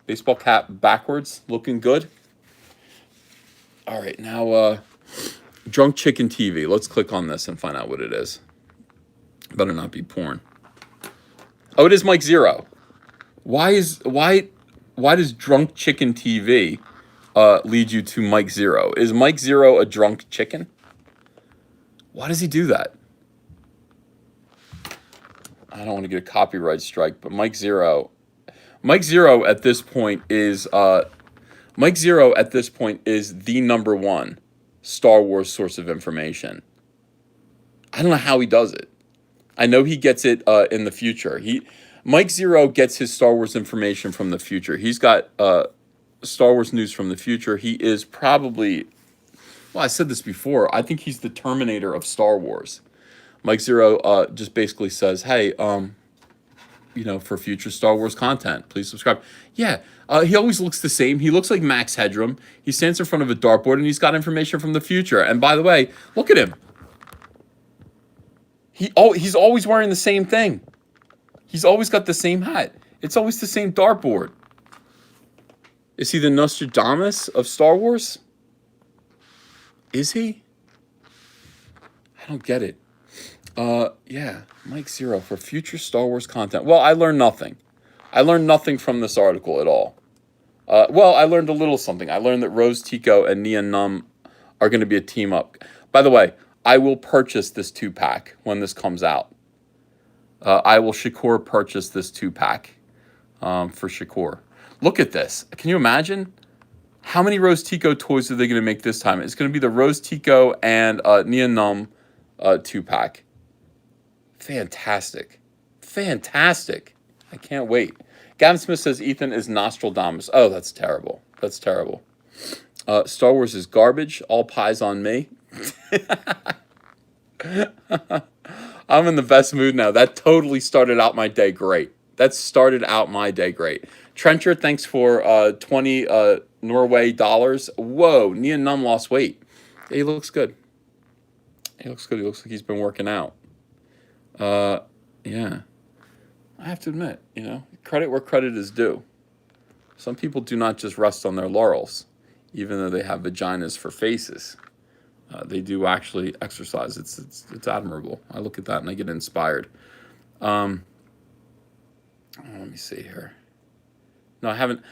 Baseball cap backwards, looking good. All right, now Drunk Chicken TV. Let's click on this and find out what it is. Better not be porn. Oh, it is Mike Zero. Why does Drunk Chicken TV lead you to Mike Zero? Is Mike Zero a drunk chicken? Why does he do that? I don't want to get a copyright strike, but Mike Zero at this point is the number one Star Wars source of information. I don't know how he does it. I know he gets it in the future. Mike Zero gets his Star Wars information from the future. He's got Star Wars news from the future. He is probably, well, I said this before, I think he's the Terminator of Star Wars. Mike Zero just basically says, hey, for future Star Wars content, please subscribe. Yeah, he always looks the same. He looks like Max Headroom. He stands in front of a dartboard and he's got information from the future. And by the way, look at him. He's always wearing the same thing. He's always got the same hat. It's always the same dartboard. Is he the Nostradamus of Star Wars? Is he? I don't get it. Yeah, Mike Zero for future Star Wars content. Well, I learned nothing. I learned nothing from this article at all. Well, I learned a little something. I learned that Rose Tico and Nia Num are going to be a team up. By the way, I will purchase this 2-pack when this comes out. I will Shakur purchase this 2-pack for Shakur. Look at this. Can you imagine? How many Rose Tico toys are they going to make this time? It's going to be the Rose Tico and Nia Num 2-pack. Fantastic. Fantastic. I can't wait. Gavin Smith says Ethan is Nostradamus. Oh, that's terrible. That's terrible. Star Wars is garbage. All pies on me. I'm in the best mood now. That totally started out my day great. Trencher, thanks for 20 Norway dollars. Whoa, Nia Num lost weight. Yeah, he looks good. He looks like he's been working out. Yeah. I have to admit, credit where credit is due. Some people do not just rest on their laurels, even though they have vaginas for faces. They do actually exercise. It's admirable. I look at that and I get inspired. Let me see here. No, I haven't.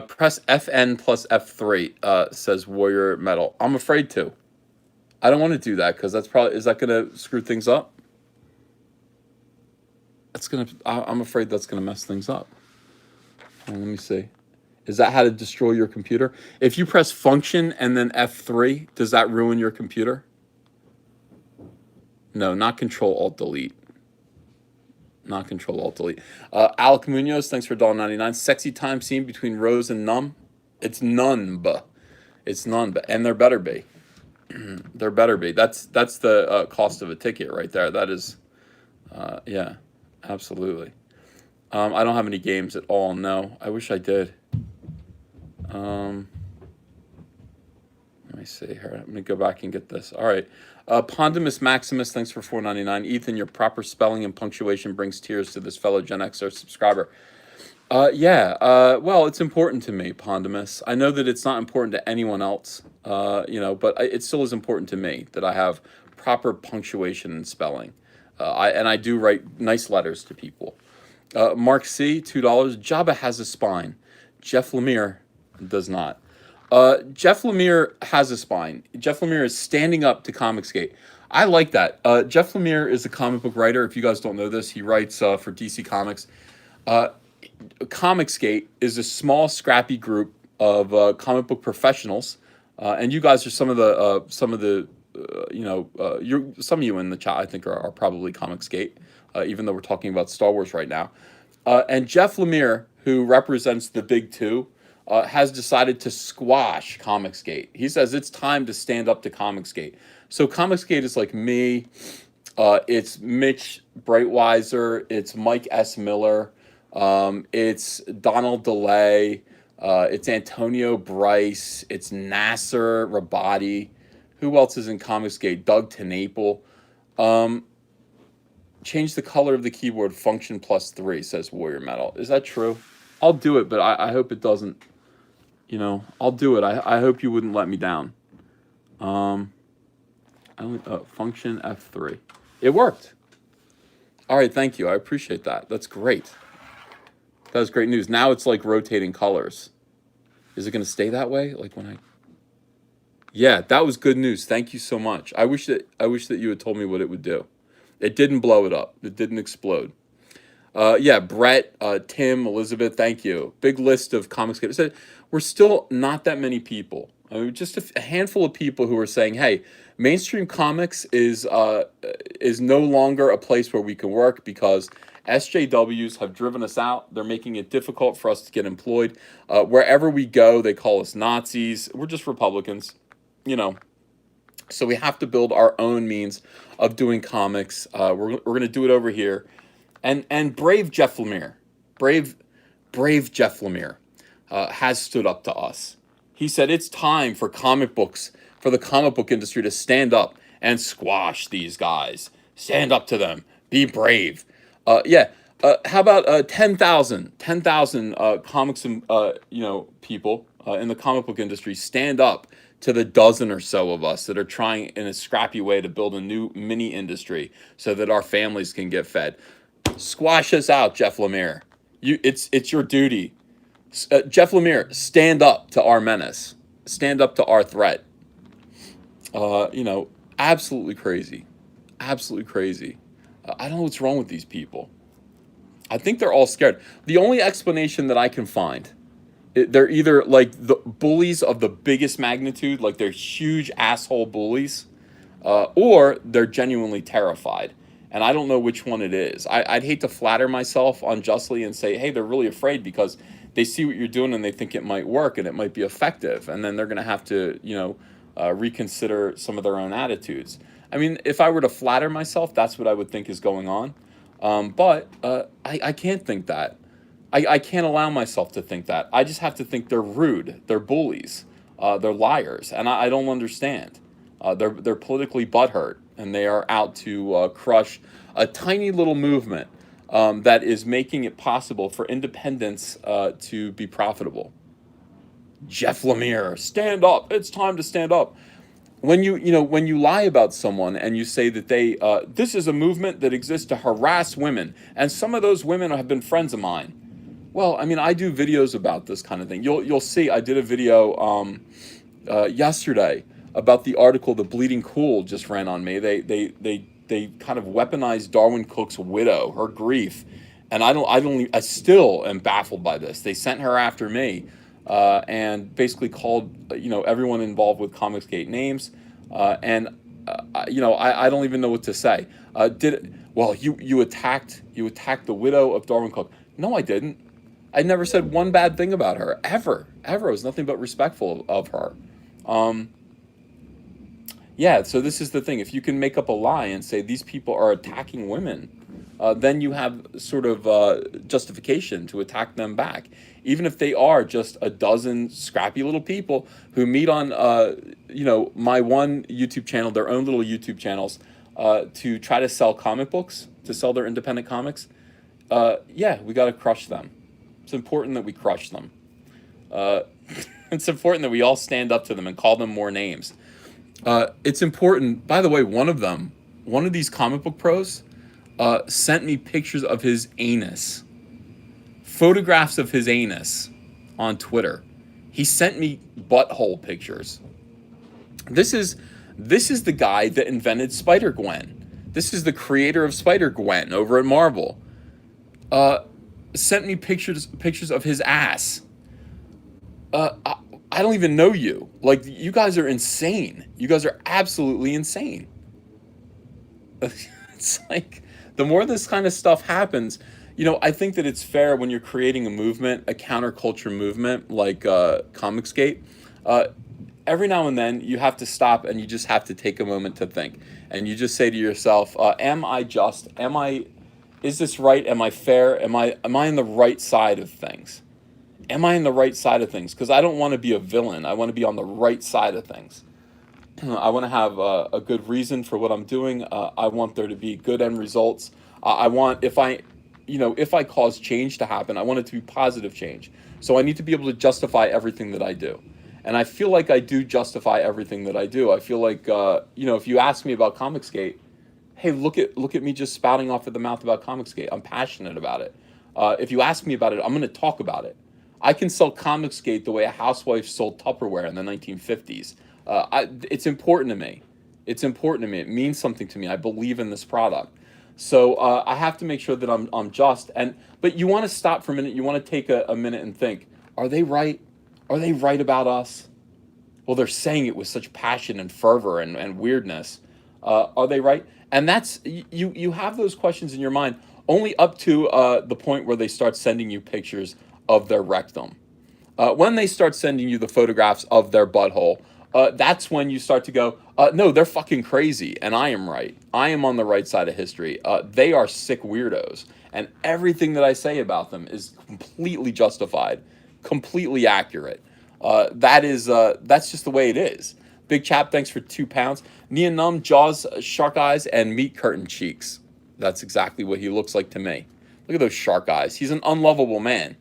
Press FN plus F3, says Warrior Metal. I'm afraid to. I don't want to do that because is that going to screw things up? I'm afraid that's going to mess things up. Let me see. Is that how to destroy your computer? If you press function and then F3, does that ruin your computer? No, not Control Alt Delete. Not Control Alt Delete. Alec Munoz, thanks for $1.99. Sexy time scene between Rose and Num. It's none, and there better be. There better be. That's the cost of a ticket right there. That is, yeah, absolutely. I don't have any games at all. No, I wish I did. Let me see here. I'm gonna go back and get this. All right. Pondimus Maximus, thanks for $4.99. Ethan, your proper spelling and punctuation brings tears to this fellow Gen Xer subscriber. Yeah, well, it's important to me, Pondimus. I know that it's not important to anyone else, but it still is important to me that I have proper punctuation and spelling. I do write nice letters to people. Mark C, $2. Jabba has a spine. Jeff Lemire does not. Jeff Lemire has a spine. Jeff Lemire is standing up to Comicsgate. I like that. Jeff Lemire is a comic book writer. If you guys don't know this, he writes for DC Comics. Comicsgate is a small, scrappy group of comic book professionals, and you guys are some of the some of you in the chat I think are probably Comicsgate, even though we're talking about Star Wars right now. And Jeff Lemire, who represents the big two, has decided to squash Comicsgate. He says it's time to stand up to Comicsgate. So Comicsgate is like me. It's Mitch Breitweiser. It's Mike S. Miller. It's Donald DeLay. It's Antonio Bryce. It's Nasser Rabadi. Who else is in Comicsgate? Doug TenNapel. Change the color of the keyboard. Function +3, says Warrior Metal. Is that true? I'll do it, but I hope it doesn't. I'll do it. I hope you wouldn't let me down. Function F3. It worked. All right, thank you. I appreciate that. That's great. That was great news. Now it's like rotating colors. Is it going to stay that way? Like when I... Yeah, that was good news. Thank you so much. I wish that you had told me what it would do. It didn't blow it up. It didn't explode. Yeah, Brett, Tim, Elizabeth, thank you. Big list of Comicsgate. So we're still not that many people. I mean, just a handful of people who are saying, "Hey, mainstream comics is no longer a place where we can work because SJWs have driven us out. They're making it difficult for us to get employed. Wherever we go, they call us Nazis. We're just Republicans, So we have to build our own means of doing comics. We're going to do it over here." And brave Jeff Lemire, brave Jeff Lemire, has stood up to us. He said it's time for the comic book industry to stand up and squash these guys. Stand up to them. Be brave. How about 10,000 comics and people in the comic book industry stand up to the dozen or so of us that are trying in a scrappy way to build a new mini industry so that our families can get fed. Squash us out, Jeff Lemire. It's your duty. Jeff Lemire, stand up to our menace. Stand up to our threat. Absolutely crazy. Absolutely crazy. I don't know what's wrong with these people. I think they're all scared. The only explanation that I can find, they're either like the bullies of the biggest magnitude, like they're huge asshole bullies, or they're genuinely terrified. And I don't know which one it is. I'd hate to flatter myself unjustly and say, hey, they're really afraid because they see what you're doing and they think it might work and it might be effective. And then they're going to have to, reconsider some of their own attitudes. I mean, if I were to flatter myself, that's what I would think is going on. But I can't think that. I can't allow myself to think that. I just have to think they're rude. They're bullies. They're liars. And I don't understand. They're politically butthurt. And they are out to crush a tiny little movement that is making it possible for independence to be profitable. Jeff Lemire, stand up! It's time to stand up. When you lie about someone and you say that this is a movement that exists to harass women, and some of those women have been friends of mine. Well, I mean, I do videos about this kind of thing. You'll see. I did a video yesterday about the article The Bleeding Cool just ran on me. They kind of weaponized Darwin Cook's widow, her grief, and I still am baffled by this. They sent her after me, and basically called everyone involved with Comicsgate names, and I don't even know what to say. You attacked the widow of Darwin Cook? No, I didn't. I never said one bad thing about her ever. I was nothing but respectful of her. Yeah, so this is the thing. If you can make up a lie and say these people are attacking women, then you have sort of justification to attack them back, even if they are just a dozen scrappy little people who meet on, my one YouTube channel, their own little YouTube channels, to try to sell comic books, to sell their independent comics. Yeah, we got to crush them. It's important that we crush them. Uh, it's important that we all stand up to them and call them more names. It's important, by the way, one of these comic book pros, sent me pictures of his anus, photographs of his anus on Twitter. He sent me butthole pictures. This is this is the guy that invented Spider Gwen. This is the creator of Spider Gwen over at Marvel. Uh, Sent me pictures of his ass. I don't even know you. Like, you guys are insane. You guys are absolutely insane. It's like, the more this kind of stuff happens, I think that it's fair when you're creating a movement, a counterculture movement like Comicsgate. Uh, every now and then you have to stop and you just have to take a moment to think. And you just say to yourself, am I just? Is this right? Am I fair? Am I on the right side of things? Am I in the right side of things? Because I don't want to be a villain. I want to be on the right side of things. I want to have a good reason for what I'm doing. I want there to be good end results. I want, if I cause change to happen, I want it to be positive change. So I need to be able to justify everything that I do. And I feel like I do justify everything that I do. I feel like, if you ask me about Comicsgate, hey, look at me just spouting off at the mouth about Comicsgate. I'm passionate about it. If you ask me about it, I'm going to talk about it. I can sell Comicsgate the way a housewife sold Tupperware in the 1950s. It's important to me. It's important to me. It means something to me. I believe in this product. So I have to make sure that I'm just. But you want to stop for a minute. You want to take a minute and think, are they right? Are they right about us? Well, they're saying it with such passion and fervor and weirdness. Are they right? And that's, you have those questions in your mind only up to the point where they start sending you pictures of their rectum. When they start sending you the photographs of their butthole, that's when you start to go, no, they're fucking crazy, and I am right. I am on the right side of history. They are sick weirdos, and everything that I say about them is completely justified, completely accurate. That's just the way it is. Big Chap, thanks for £2. Nia Num, jaws, shark eyes, and meat curtain cheeks. That's exactly what he looks like to me. Look at those shark eyes. He's an unlovable man.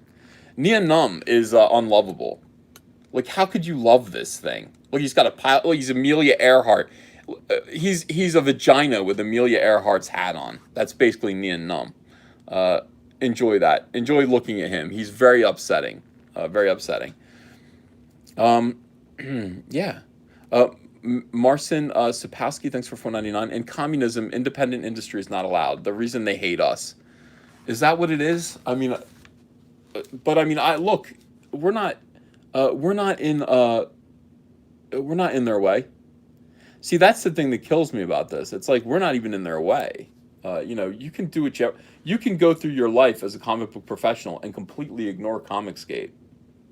Nia Num is unlovable. Like, how could you love this thing? Look, he's got a pile. Look, he's Amelia Earhart. He's a vagina with Amelia Earhart's hat on. That's basically Nia Num. Enjoy that. Enjoy looking at him. He's very upsetting. Very upsetting. Yeah. Marcin Sapowski, thanks for $4.99. In communism, independent industry is not allowed. The reason they hate us. Is that what it is? I mean, but I mean, look, we're not in their way. See, that's the thing that kills me about this. It's like, we're not even in their way. You can do what you can go through your life as a comic book professional and completely ignore Comicsgate.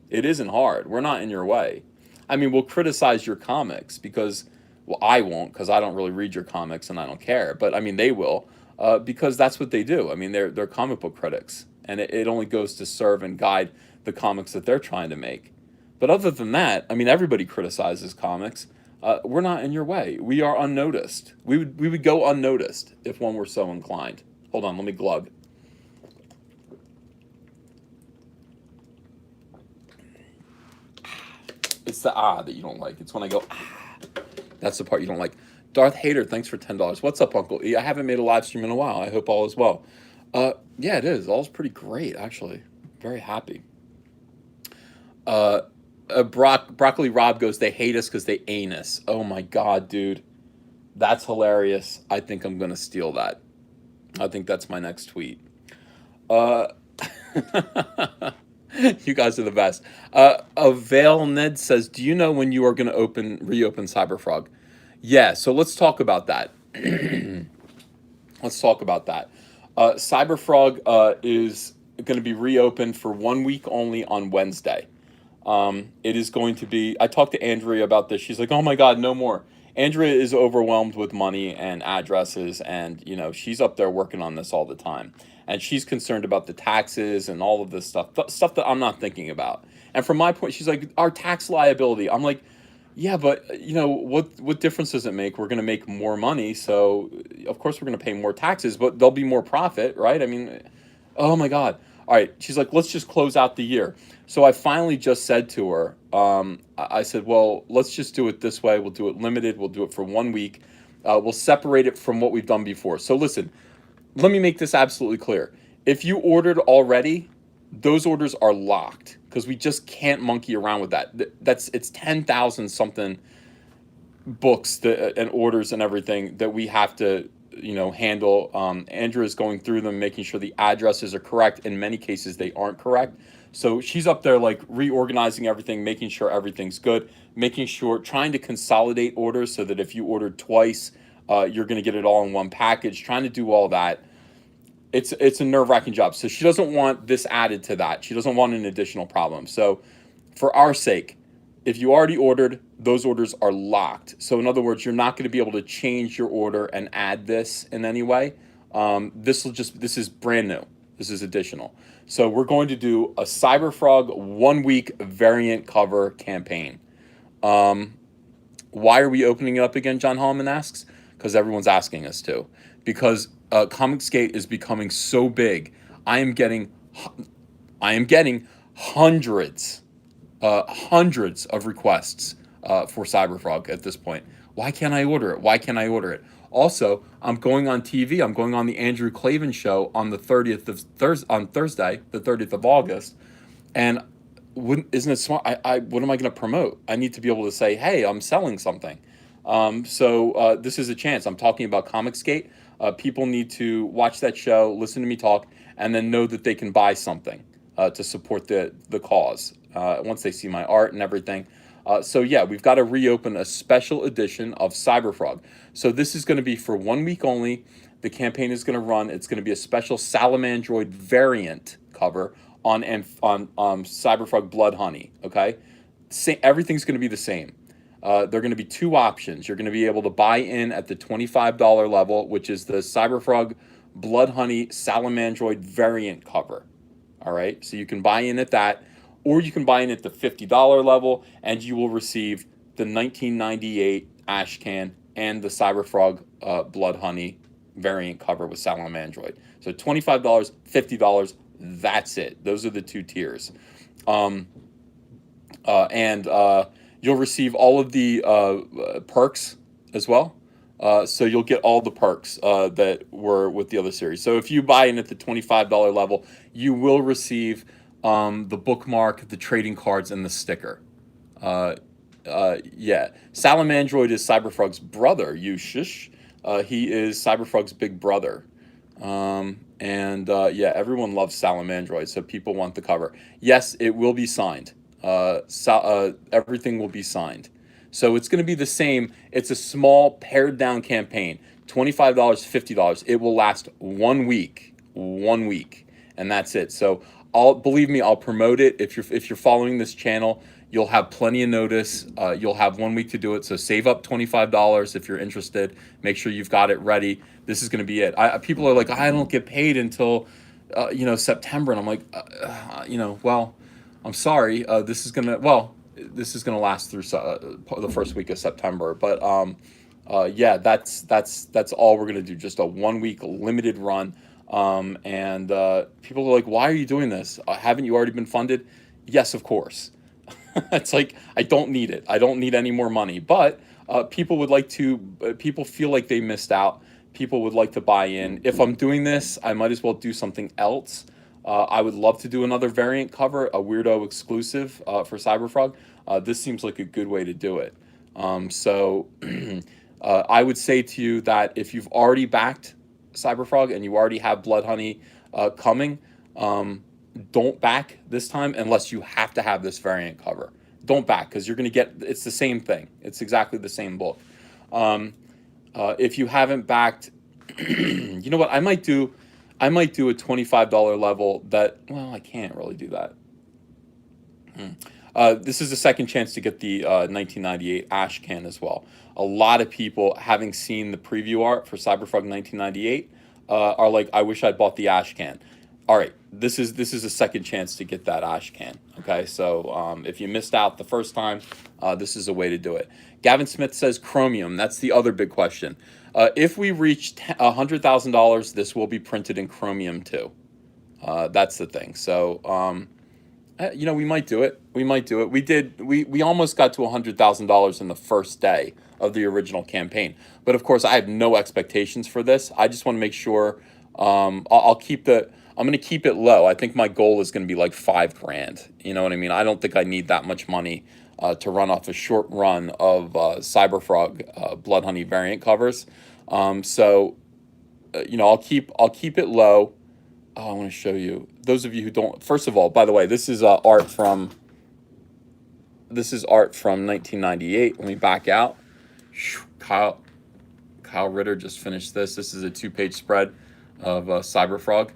It isn't hard. We're not in your way. I mean, we'll criticize your comics because, well, I won't, because I don't really read your comics and I don't care. But I mean, they will, because that's what they do. I mean, they're comic book critics, and it only goes to serve and guide the comics that they're trying to make. But other than that, I mean, everybody criticizes comics. We're not in your way. We are unnoticed. We would go unnoticed if one were so inclined. Hold on, let me glug. It's the that you don't like. It's when I go That's the part you don't like. Darth Hater, thanks for $10. What's up, Uncle E? I haven't made a live stream in a while. I hope all is well. Yeah, it is. All's pretty great, actually. Very happy. Broccoli Rob goes, they hate us because they anus. Oh my God, dude. That's hilarious. I think I'm going to steal that. I think that's my next tweet. You guys are the best. Avail Ned says, do you know when you are going to reopen Cyberfrog? Yeah, so let's talk about that. Let's talk about that. Cyberfrog is going to be reopened for 1 week only on Wednesday. It is going to be, I talked to Andrea about this. She's like, oh my God, no more. Andrea is overwhelmed with money and addresses, and she's up there working on this all the time, and she's concerned about the taxes and all of this stuff that I'm not thinking about. And from my point, she's like, our tax liability. I'm like, yeah, but what difference does it make? We're going to make more money, so of course we're going to pay more taxes, but there'll be more profit, right? I mean, oh my God. All right. She's like, let's just close out the year. So I finally just said to her, I said, well, let's just do it this way. We'll do it limited. We'll do it for 1 week. We'll separate it from what we've done before. So listen, let me make this absolutely clear. If you ordered already, those orders are locked because we just can't monkey around with that. It's 10,000 something books and orders and everything that we have to handle. Andrea is going through them, making sure the addresses are correct. In many cases they aren't correct, so she's up there like reorganizing everything, making sure everything's good, making sure, trying to consolidate orders so that if you ordered twice, you're going to get it all in one package, trying to do all that. It's a nerve-wracking job, so she doesn't want this added to that. She doesn't want an additional problem. So for our sake, if you already ordered, those orders are locked. So in other words, you're not going to be able to change your order and add this in any way. This is brand new. This is additional. So we're going to do a Cyberfrog 1 week variant cover campaign. Why are we opening it up again, John Holloman asks? Because everyone's asking us to. Because Comicsgate is becoming so big. I am getting hundreds of requests for Cyberfrog at this point. Why can't I order it? Why can't I order it? Also, I'm going on TV. I'm going on the Andrew Klavan show on the 30th of Thursday, the 30th of August. And isn't it smart? What am I going to promote? I need to be able to say, hey, I'm selling something. So this is a chance. I'm talking about Comicsgate. People need to watch that show, listen to me talk, and then know that they can buy something to support the cause once they see my art and everything. So yeah, we've got to reopen a special edition of Cyberfrog. So this is going to be for 1 week only. The campaign is going to run. It's going to be a special Salamandroid variant cover on Cyberfrog Blood Honey. Okay, everything's going to be the same. There are going to be two options. You're going to be able to buy in at the $25 level, which is the Cyberfrog Blood Honey Salamandroid variant cover. All right, so you can buy in at that, or you can buy in at the $50 level, and you will receive the 1998 Ashcan and the Cyberfrog Blood Honey variant cover with Salamandroid. So $25, $50, that's it. Those are the two tiers. You'll receive all of the perks as well. So you'll get all the perks that were with the other series. So if you buy in at the $25 level, you will receive the bookmark, the trading cards, and the sticker. Yeah. Salamandroid is Cyberfrog's brother, you shush. He is Cyberfrog's big brother. Yeah, everyone loves Salamandroid, so people want the cover. Yes, it will be signed. Everything will be signed. So it's going to be the same. It's a small pared down campaign. $25, $50. It will last 1 week. 1 week. And that's it. So believe me, I'll promote it. If you're following this channel, you'll have plenty of notice. You'll have 1 week to do it. So save up $25 if you're interested. Make sure you've got it ready. This is going to be it. People are like, I don't get paid until September, and I'm like, well, I'm sorry. This is gonna last through the first week of September. But yeah, that's all we're gonna do. Just a 1 week limited run. People are like, why are you doing this? Haven't you already been funded? Yes, of course. It's like, I don't need it. I don't need any more money. But people would like to. People feel like they missed out. People would like to buy in. If I'm doing this, I might as well do something else. I would love to do another variant cover, a weirdo exclusive for Cyberfrog. This seems like a good way to do it. I would say to you that if you've already backed Cyberfrog and you already have Blood Honey coming, don't back this time unless you have to have this variant cover. Don't back, because you're going to get, it's the same thing. It's exactly the same book. If you haven't backed, you know what, I might do a $25 level that, well, I can't really do that. This is the second chance to get the 1998 Ash Can as well. A lot of people, having seen the preview art for Cyberfrog 1998, are like, I wish I'd bought the Ash Can. All right, this is a second chance to get that Ash Can. Okay, so if you missed out the first time, this is a way to do it. Gavin Smith says Chromium. That's the other big question. If we reach $100,000, this will be printed in Chromium too. That's the thing. So, we might do it. We might do it. We almost got to $100,000 in the first day of the original campaign. But of course, I have no expectations for this. I just want to make sure. I'm going to keep it low. I think my goal is going to be like $5,000. You know what I mean? I don't think I need that much money to run off a short run of Cyberfrog Blood Honey variant covers. I'll keep it low. Oh, I want to show you. Those of you who don't. First of all, by the way, this is art from 1998. Let me back out. Kyle Ritter just finished this. This is a 2-page spread of Cyberfrog.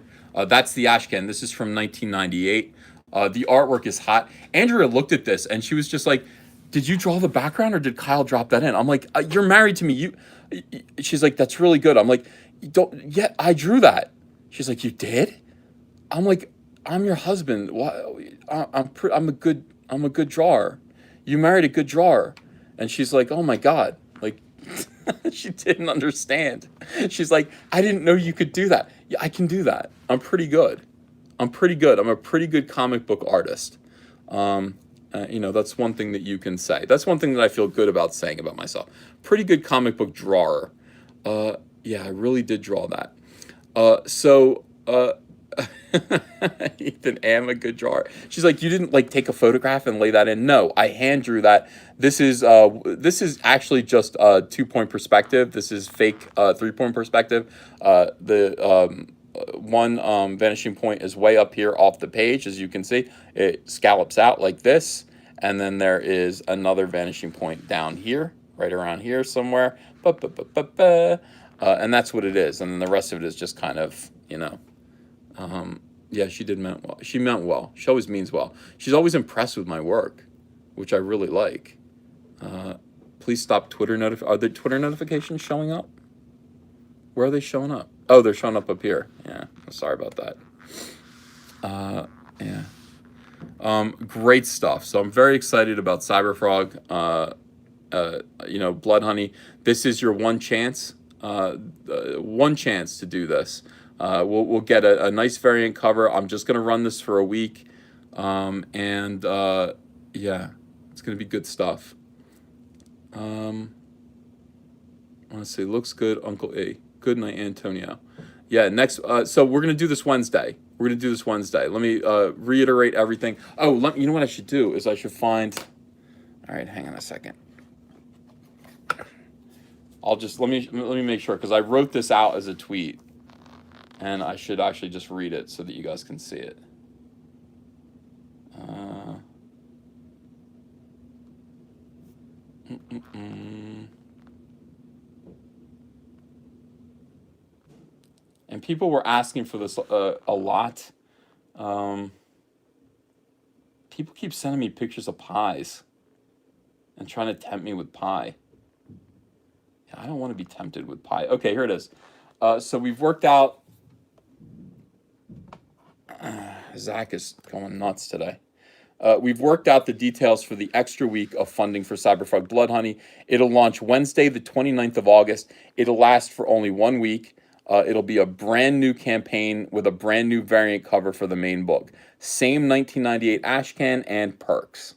That's the Ashcan. This is from 1998. The artwork is hot. Andrea looked at this and she was just like, "Did you draw the background or did Kyle drop that in?" I'm like, "You're married to me. She's like, "That's really good." I'm like, "Don't." Yeah, I drew that. She's like, "You did?" I'm like, "I'm your husband. I'm a good drawer. You married a good drawer." And she's like, "Oh my God." Like, she didn't understand. She's like, "I didn't know you could do that." Yeah, I can do that. I'm pretty good. I'm a pretty good comic book artist. That's one thing that you can say. That's one thing that I feel good about saying about myself. Pretty good comic book drawer. Yeah, I really did draw that. Ethan, am a good drawer. She's like, "You didn't like take a photograph and lay that in?" No, I hand drew that. This is actually just 2-point perspective. This is fake 3-point perspective. The one vanishing point is way up here off the page, as you can see. It scallops out like this, and then there is another vanishing point down here, right around here somewhere. And that's what it is. And then the rest of it is just kind of, yeah, she meant well. She meant well. She always means well. She's always impressed with my work, which I really like. Please stop Twitter Are the Twitter notifications showing up? Where are they showing up? Oh, they're showing up here. Yeah, sorry about that. Yeah. Great stuff. So I'm very excited about Cyberfrog. Blood Honey. This is your one chance. One chance to do this. We'll get a nice variant cover. I'm just gonna run this for a week, yeah, it's gonna be good stuff. Let's see. Looks good, Uncle A. Good night, Antonio. Yeah, next. So we're gonna do this Wednesday. Let me reiterate everything. Oh, you know what I should do is I should find. All right, hang on a second. I'll just let me make sure, because I wrote this out as a tweet, and I should actually just read it so that you guys can see it. And people were asking for this a lot. People keep sending me pictures of pies and trying to tempt me with pie. Yeah, I don't want to be tempted with pie. Okay, here it is. So we've worked out. Zach is going nuts today. We've worked out the details for the extra week of funding for Cyberfrog Blood Honey. It'll launch Wednesday, the 29th of August. It'll last for only 1 week. It'll be a brand new campaign with a brand new variant cover for the main book. Same 1998 Ashcan and perks.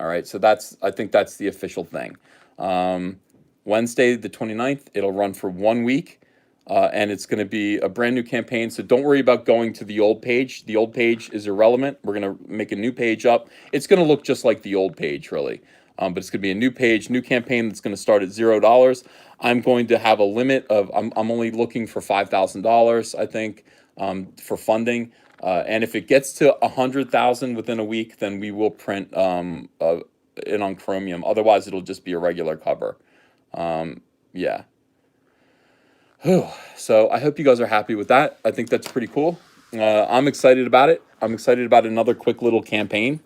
All right, so I think that's the official thing. Wednesday, the 29th, it'll run for 1 week. And it's going to be a brand new campaign. So don't worry about going to the old page. The old page is irrelevant. We're going to make a new page up. It's going to look just like the old page, really. But it's going to be a new page, new campaign that's going to start at $0. I'm going to have a limit of, I'm only looking for $5,000, I think, for funding. And if it gets to 100,000 within a week, then we will print it on Chromium. Otherwise, it'll just be a regular cover. Yeah. So I hope you guys are happy with that. I think that's pretty cool. I'm excited about it. I'm excited about another quick little campaign.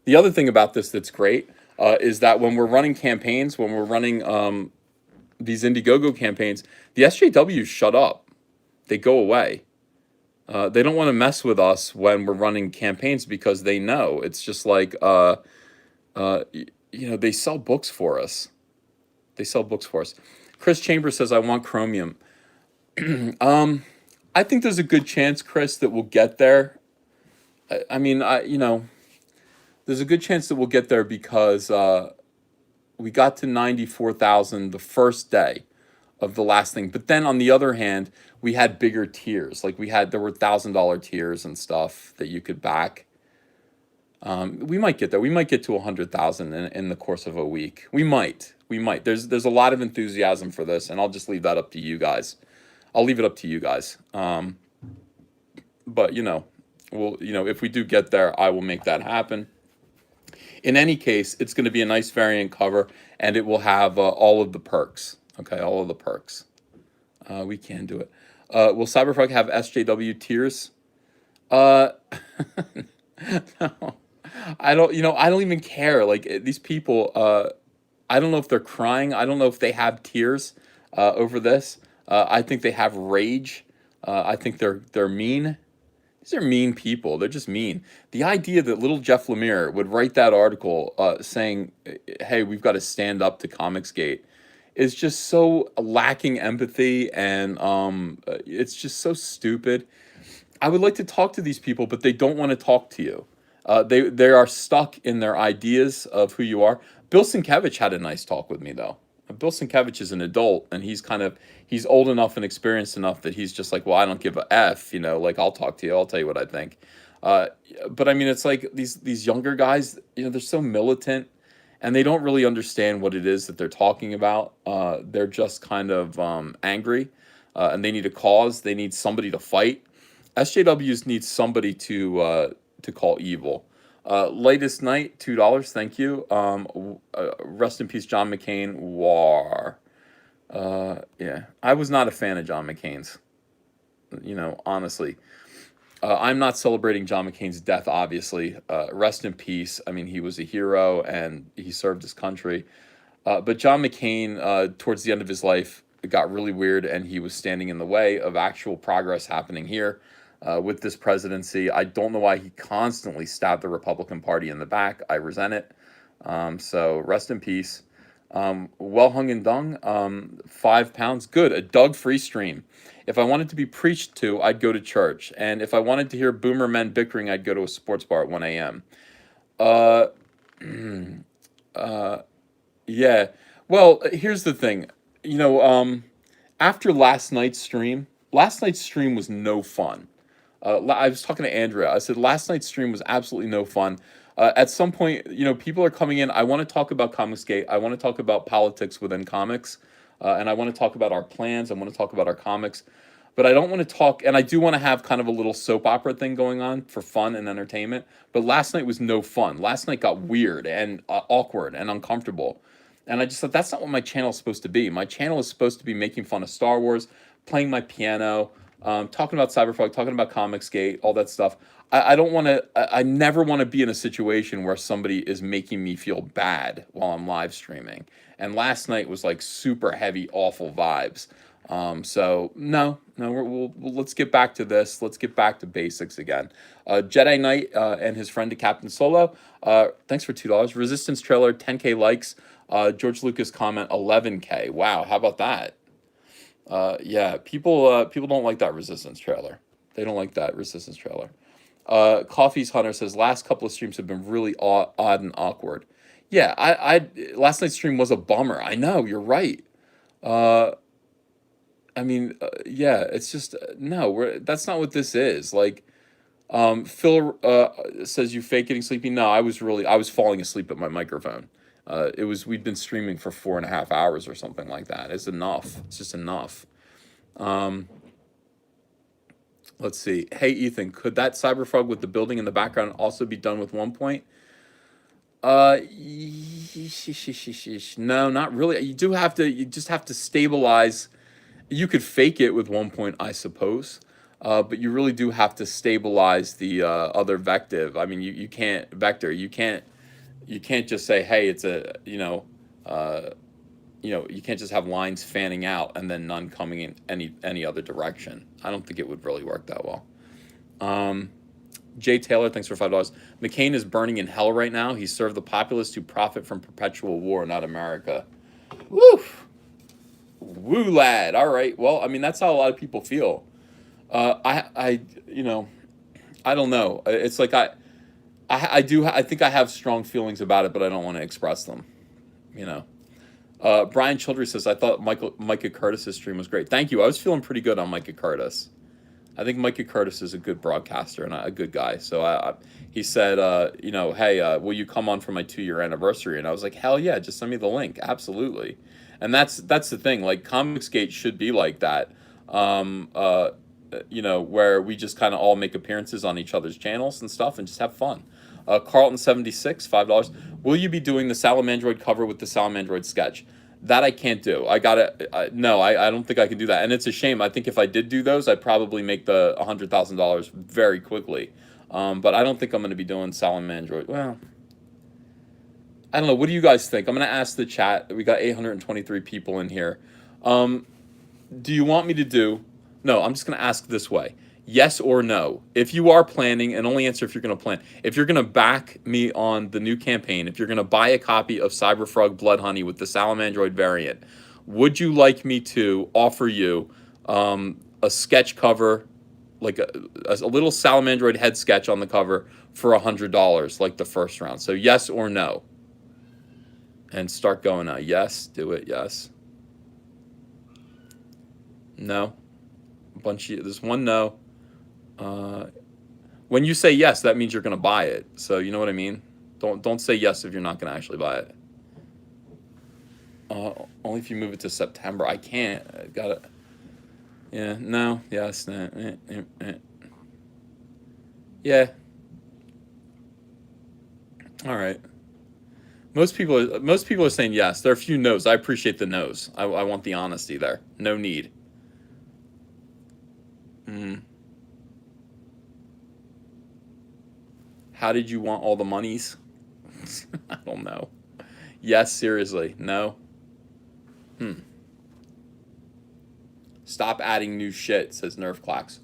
The other thing about this that's great is that when we're running campaigns, when we're running these Indiegogo campaigns, the SJWs shut up. They go away. They don't want to mess with us when we're running campaigns because they know it's just like they sell books for us. They sell books for us. Chris Chambers says, "I want Chromium." I think there's a good chance, Chris, that we'll get there. I mean, there's a good chance that we'll get there because we got to 94,000 the first day of the last thing. But then on the other hand, we had bigger tiers. Like there were $1,000 tiers and stuff that you could back. We might get there. We might get to 100,000 in the course of a week. We might. There's a lot of enthusiasm for this, and I'll just leave that up to you guys. I'll leave it up to you guys. But if we do get there, I will make that happen. In any case, it's going to be a nice variant cover, and it will have all of the perks. Okay, all of the perks. We can do it. Will Cyberfrog have SJW tiers? No. I don't. I don't even care. Like these people. I don't know if they're crying. I don't know if they have tears over this. I think they have rage. I think they're mean. These are mean people. They're just mean. The idea that little Jeff Lemire would write that article saying, "Hey, we've got to stand up to Comicsgate," is just so lacking empathy, and it's just so stupid. I would like to talk to these people, but they don't want to talk to you. They are stuck in their ideas of who you are. Bill Sienkiewicz had a nice talk with me though. Bill Sienkiewicz is an adult, and he's old enough and experienced enough that he's just like, well, I don't give a f, like I'll talk to you, I'll tell you what I think. But I mean, it's like these younger guys, they're so militant, and they don't really understand what it is that they're talking about. They're just kind of angry, and they need a cause. They need somebody to fight. SJWs need somebody to call evil. Latest Night, $2. Thank you. Rest in peace, John McCain. War. Yeah, I was not a fan of John McCain's. Honestly, I'm not celebrating John McCain's death. Obviously, rest in peace. I mean, he was a hero and he served his country. But John McCain, towards the end of his life, it got really weird, and he was standing in the way of actual progress happening here. With this presidency, I don't know why he constantly stabbed the Republican Party in the back. I resent it. So rest in peace. Well hung and dung. £5. Good. A Doug free stream. If I wanted to be preached to, I'd go to church. And if I wanted to hear boomer men bickering, I'd go to a sports bar at 1 a.m. Yeah. Well, here's the thing. After last night's stream was no fun. I was talking to Andrea. I said last night's stream was absolutely no fun. At some point, people are coming in. I want to talk about Comicsgate. I want to talk about politics within comics, and I want to talk about our plans. I want to talk about our comics, but I don't want to talk. And I do want to have kind of a little soap opera thing going on for fun and entertainment. But last night was no fun. Last night got weird and awkward and uncomfortable. And I just thought that's not what my channel is supposed to be. My channel is supposed to be making fun of Star Wars, playing my piano, talking about Cyberpunk, talking about Comicsgate, all that stuff. I don't want to. I never want to be in a situation where somebody is making me feel bad while I'm live streaming. And last night was like super heavy, awful vibes. So no, let's get back to this. Let's get back to basics again. Jedi Knight and his friend to Captain Solo. Thanks for $2. Resistance trailer, 10K likes. George Lucas comment, 11K. Wow, how about that? Yeah, people don't like that Resistance trailer. They don't like that Resistance trailer. Coffee's Hunter says last couple of streams have been really odd and awkward. Yeah, I last night's stream was a bummer. I know, you're right. I mean, yeah, it's just no. That's not what this is. Like, Phil says you fake getting sleepy. No, I was falling asleep at my microphone. We'd been streaming for 4.5 hours or something like that. It's enough. It's just enough. Let's see. Hey, Ethan, could that Cyberfrog with the building in the background also be done with 1 point? No, not really. You just have to stabilize. You could fake it with 1 point, I suppose. But you really do have to stabilize the other vective. I mean, you can't vector. You can't you can't just say, hey, it's a, you can't just have lines fanning out and then none coming in any other direction. I don't think it would really work that well. Um, Jay Taylor, thanks for $5. McCain is burning in hell right now. He served the populists who profit from perpetual war, not America. Woo, woo, lad. All right. Well, I mean, that's how a lot of people feel. I don't know. It's like I think I have strong feelings about it, but I don't want to express them. You know. Brian Childress says, I thought Micah Curtis's stream was great. Thank you. I was feeling pretty good on Micah Curtis. I think Micah Curtis is a good broadcaster and a good guy. So he said, hey, will you come on for my 2-year anniversary? And I was like, hell yeah, just send me the link. Absolutely. And that's the thing. Like, Comicsgate should be like that. Where we just kind of all make appearances on each other's channels and stuff and just have fun. Carlton76, $5. Will you be doing the Salamandroid cover with the Salamandroid sketch? That I can't do. I don't think I can do that. And it's a shame. I think if I did do those, I'd probably make the $100,000 very quickly. But I don't think I'm going to be doing Salamandroid. Well, I don't know. What do you guys think? I'm going to ask the chat. We got 823 people in here. Do you want me to do... No, I'm just going to ask this way. Yes or no? If you are planning, and only answer if you're going to plan. If you're going to back me on the new campaign, if you're going to buy a copy of Cyberfrog Blood Honey with the Salamandroid variant, would you like me to offer you a sketch cover, like a little Salamandroid head sketch on the cover for $100, like the first round? So yes or no? And start going now. Yes, do it. Yes. No. There's one no. When you say yes, that means you're going to buy it. So you know what I mean? Don't say yes if you're not going to actually buy it. Only if you move it to September. I can't. I got it. Yeah. No. Yes. Yeah. All right. Most people are saying yes. There are a few no's. I appreciate the no's. I want the honesty there. No need. How did you want all the monies? I don't know. Yes, seriously. No. Stop adding new shit, says Nerf Clacks.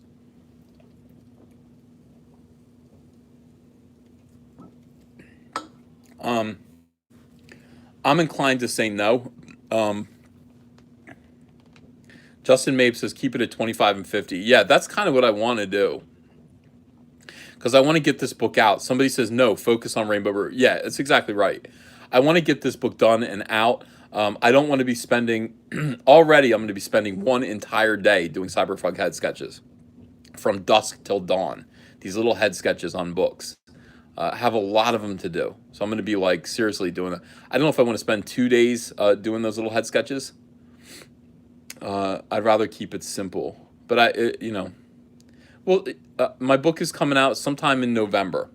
I'm inclined to say no. Justin Mabe says keep it at 25 and 50. Yeah, that's kind of what I want to do. Because I want to get this book out. Somebody says, no, focus on Rainbow Brew. Yeah, it's exactly right. I want to get this book done and out. I don't want to be spending... already, I'm going to be spending one entire day doing Cyberfrog head sketches. From dusk till dawn. These little head sketches on books. Have a lot of them to do. So I'm going to be, like, seriously doing it. I don't know if I want to spend 2 days doing those little head sketches. I'd rather keep it simple. But Well, my book is coming out sometime in November.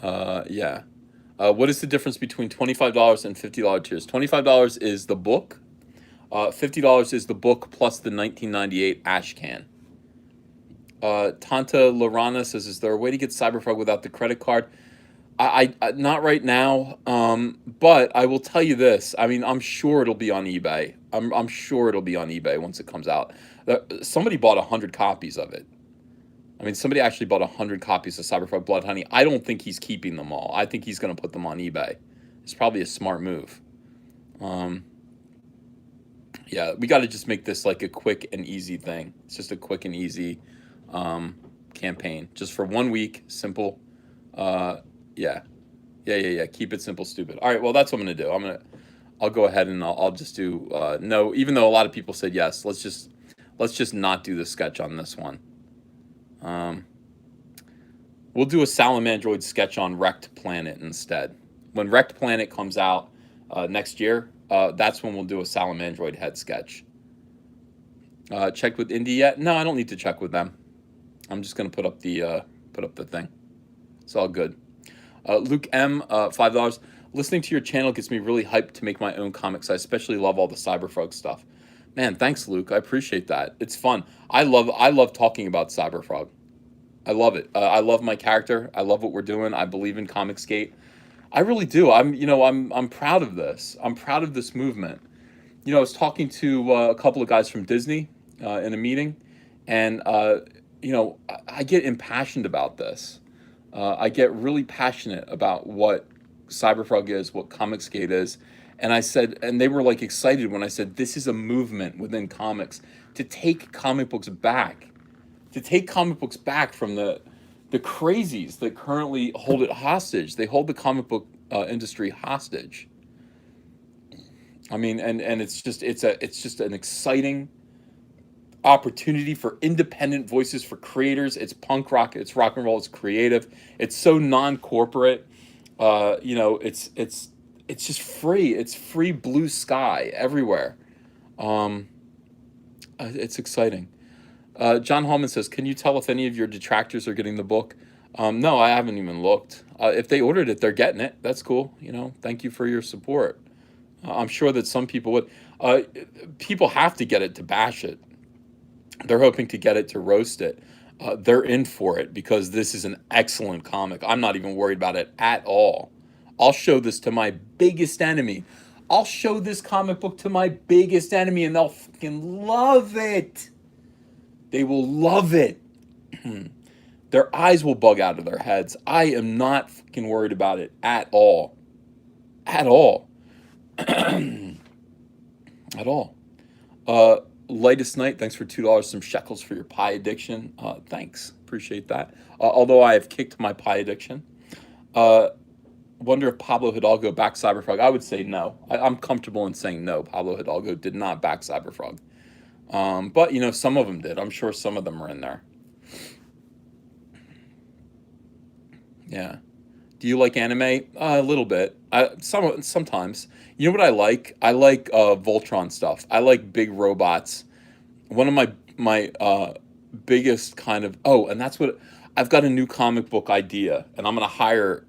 Yeah. What is the difference between $25 and $50 tiers? $25 is the book. $50 is the book plus the 1998 ash can. Tanta Lorana says, is there a way to get Cyberfrog without the credit card? I not right now, but I will tell you this. I mean, I'm sure it'll be on eBay. I'm sure it'll be on eBay once it comes out. Somebody bought 100 copies of it. I mean, somebody actually bought 100 copies of Cyberfrog Blood Honey. I don't think he's keeping them all. I think he's going to put them on eBay. It's probably a smart move. Yeah, we got to just make this like a quick and easy thing. It's just a quick and easy campaign. Just for 1 week, simple. Yeah. Keep it simple, stupid. All right, well, that's what I'm going to do. I'll go ahead and I'll just do no, even though a lot of people said yes. Let's just not do the sketch on this one. We'll do a Salamandroid sketch on Wrecked Planet instead. When Wrecked Planet comes out next year, that's when we'll do a Salamandroid head sketch. Checked with Indie yet? No, I don't need to check with them. I'm just gonna put up the thing. It's all good. Luke M, $5. Listening to your channel gets me really hyped to make my own comics. I especially love all the Cyberfrog stuff. Man, thanks, Luke. I appreciate that. It's fun. I love talking about Cyberfrog. I love it. I love my character. I love what we're doing. I believe in Comicsgate. I really do. I'm proud of this. I'm proud of this movement. I was talking to a couple of guys from Disney in a meeting, and I get impassioned about this. I get really passionate about what Cyberfrog is, what Comicsgate is, and I said, and they were like excited when I said, this is a movement within comics to take comic books back from the crazies that currently hold it hostage. They hold the comic book industry hostage. I mean, and it's just an exciting opportunity for independent voices, for creators. It's punk rock, it's rock and roll, it's creative, it's so non-corporate. It's just free. It's free blue sky everywhere. It's exciting. John Hallman says, "Can you tell if any of your detractors are getting the book?" No, I haven't even looked. If they ordered it, they're getting it. That's cool. Thank you for your support. I'm sure that some people would. People have to get it to bash it. They're hoping to get it to roast it. They're in for it because this is an excellent comic. I'm not even worried about it at all. I'll show this to my biggest enemy. I'll show this comic book to my biggest enemy and they'll fucking love it. They will love it. Their eyes will bug out of their heads. I am not fucking worried about it at all. At all. At all. Lightest Night, thanks for $2, some shekels for your pie addiction. Thanks. Appreciate that. Although I have kicked my pie addiction. Wonder if Pablo Hidalgo backed Cyberfrog. I would say no. I'm comfortable in saying no. Pablo Hidalgo did not back Cyberfrog. But, some of them did. I'm sure some of them are in there. Yeah. Do you like anime? A little bit. Sometimes. You know what I like? I like Voltron stuff. I like big robots. One of my biggest kind of and that's what I've got a new comic book idea, and I'm gonna hire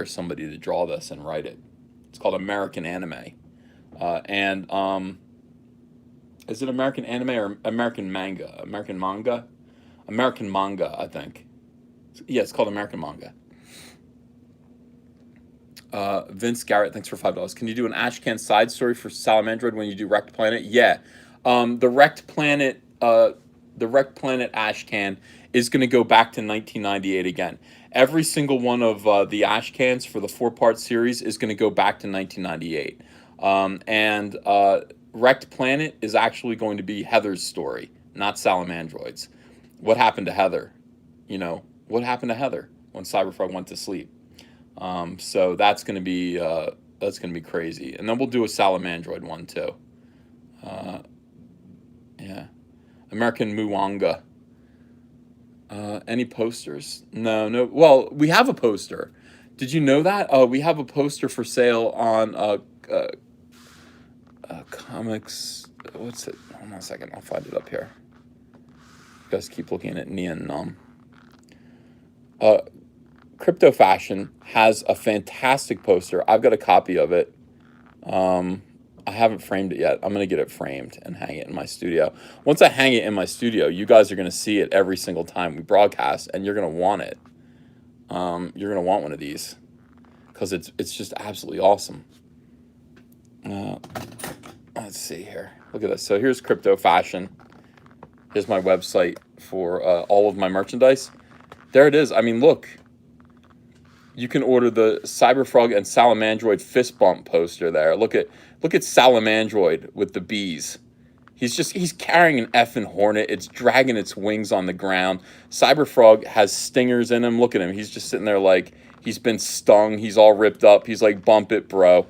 somebody to draw this and write it. It's called American Anime, and is it American Anime or American Manga? American Manga, American Manga, I think. Yeah, it's called American Manga. Vince Garrett, thanks for $5. Can you do an Ashcan side story for Salamandroid when you do Wrecked Planet? Yeah, the Wrecked Planet Ashcan is going to go back to 1998 again. Every single one of the Ashcans for the 4-part series is going to go back to 1998. And Wrecked Planet is actually going to be Heather's story, not Salamandroid's. What happened to Heather? What happened to Heather when Cyberfrog went to sleep? So that's going to be crazy. And then we'll do a Salamandroid one too. Yeah. American Muwanga. Any posters? No. Well, we have a poster. Did you know that? We have a poster for sale on comics. What's it? Hold on a second. I'll find it up here. You guys keep looking at Neon Numb. Crypto Fashion has a fantastic poster. I've got a copy of it. I haven't framed it yet. I'm going to get it framed and hang it in my studio. Once I hang it in my studio, you guys are going to see it every single time we broadcast, and you're going to want it. You're going to want one of these because it's just absolutely awesome. Let's see here. Look at this. So here's Crypto Fashion. Here's my website for all of my merchandise. There it is. I mean, look. You can order the Cyberfrog and Salamandroid fist bump poster there. Look at Salamandroid with the bees. He's carrying an effing hornet. It's dragging its wings on the ground. Cyberfrog has stingers in him. Look at him. He's just sitting there like he's been stung. He's all ripped up. He's like, bump it, bro.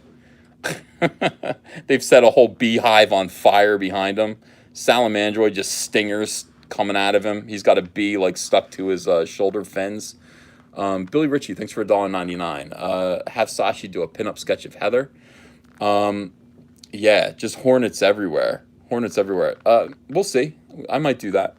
They've set a whole beehive on fire behind him. Salamandroid just stingers coming out of him. He's got a bee like stuck to his shoulder fins. Billy Ritchie, thanks for $1.99. Have Sashi do a pinup sketch of Heather. Yeah, just hornets everywhere. Hornets everywhere. We'll see. I might do that.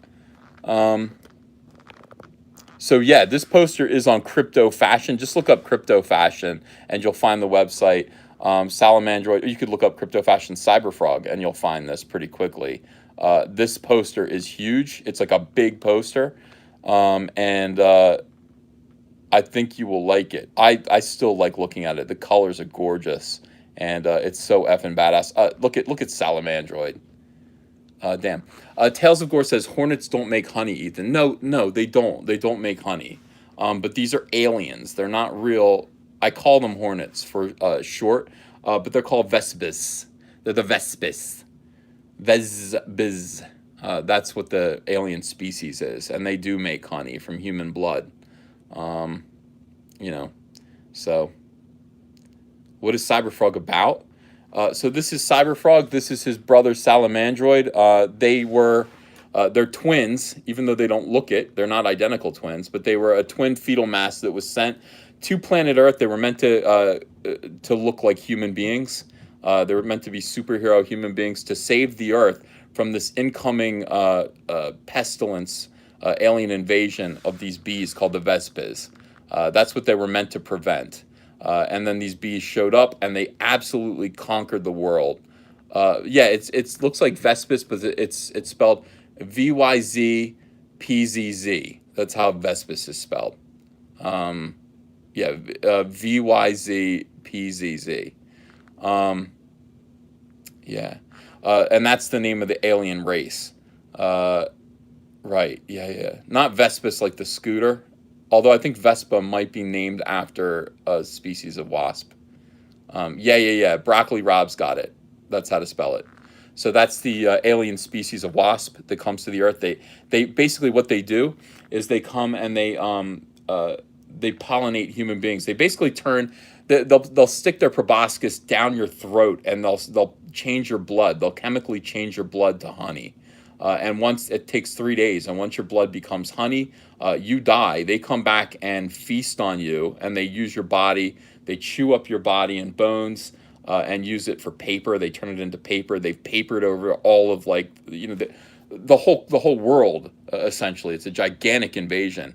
So yeah, this poster is on Crypto Fashion. Just look up Crypto Fashion and you'll find the website. Salamandroid, you could look up Crypto Fashion Cyberfrog and you'll find this pretty quickly. This poster is huge. It's like a big poster. And I think you will like it. I still like looking at it. The colors are gorgeous, and it's so effing badass. Look at Salamandroid. Damn. Tales of Gore says hornets don't make honey, Ethan. No, no, they don't. They don't make honey. But these are aliens. They're not real. I call them hornets for short, but they're called vespis. They're the vespis. Vesbiz. That's what the alien species is, and they do make honey from human blood. Um, you know, so what is Cyberfrog about? So this is Cyberfrog. This is his brother Salamandroid. They're twins, even though they don't look it. They're not identical twins, but they were a twin fetal mass that was sent to planet Earth. They were meant to look like human beings. They were meant to be superhero human beings to save the Earth from this incoming pestilence, alien invasion of these bees called the Vespes. That's what they were meant to prevent. And then these bees showed up, and they absolutely conquered the world. Yeah, it looks like Vespis, but it's spelled Vyzpzz. That's how Vespis is spelled. Yeah, Vyzpzz. Yeah, and that's the name of the alien race. Right. Yeah, yeah. Not Vespis like the scooter, although I think Vespa might be named after a species of wasp. Yeah, yeah, yeah. Broccoli Rob's got it. That's how to spell it. So that's the alien species of wasp that comes to the Earth. They basically what they do is they come and they pollinate human beings. They basically they'll stick their proboscis down your throat, and they'll change your blood. They'll chemically change your blood to honey. And once it takes 3 days, and once your blood becomes honey, you die. They come back and feast on you, and they use your body. They chew up your body and bones, and use it for paper. They turn it into paper. They've papered over all of the whole world. Essentially, it's a gigantic invasion,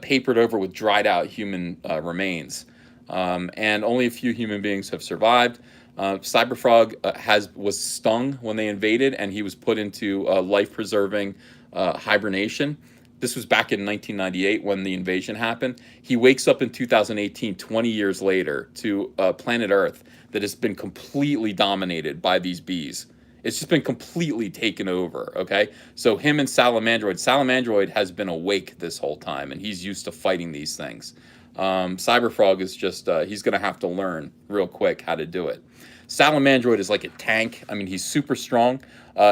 papered over with dried out human remains, and only a few human beings have survived. Cyberfrog was stung when they invaded, and he was put into life-preserving hibernation. This was back in 1998 when the invasion happened. He wakes up in 2018, 20 years later, to planet Earth that has been completely dominated by these bees. It's just been completely taken over, okay? So him and Salamandroid has been awake this whole time, and he's used to fighting these things. Cyberfrog is just, he's going to have to learn real quick how to do it. Salamandroid is like a tank. I mean, he's super strong.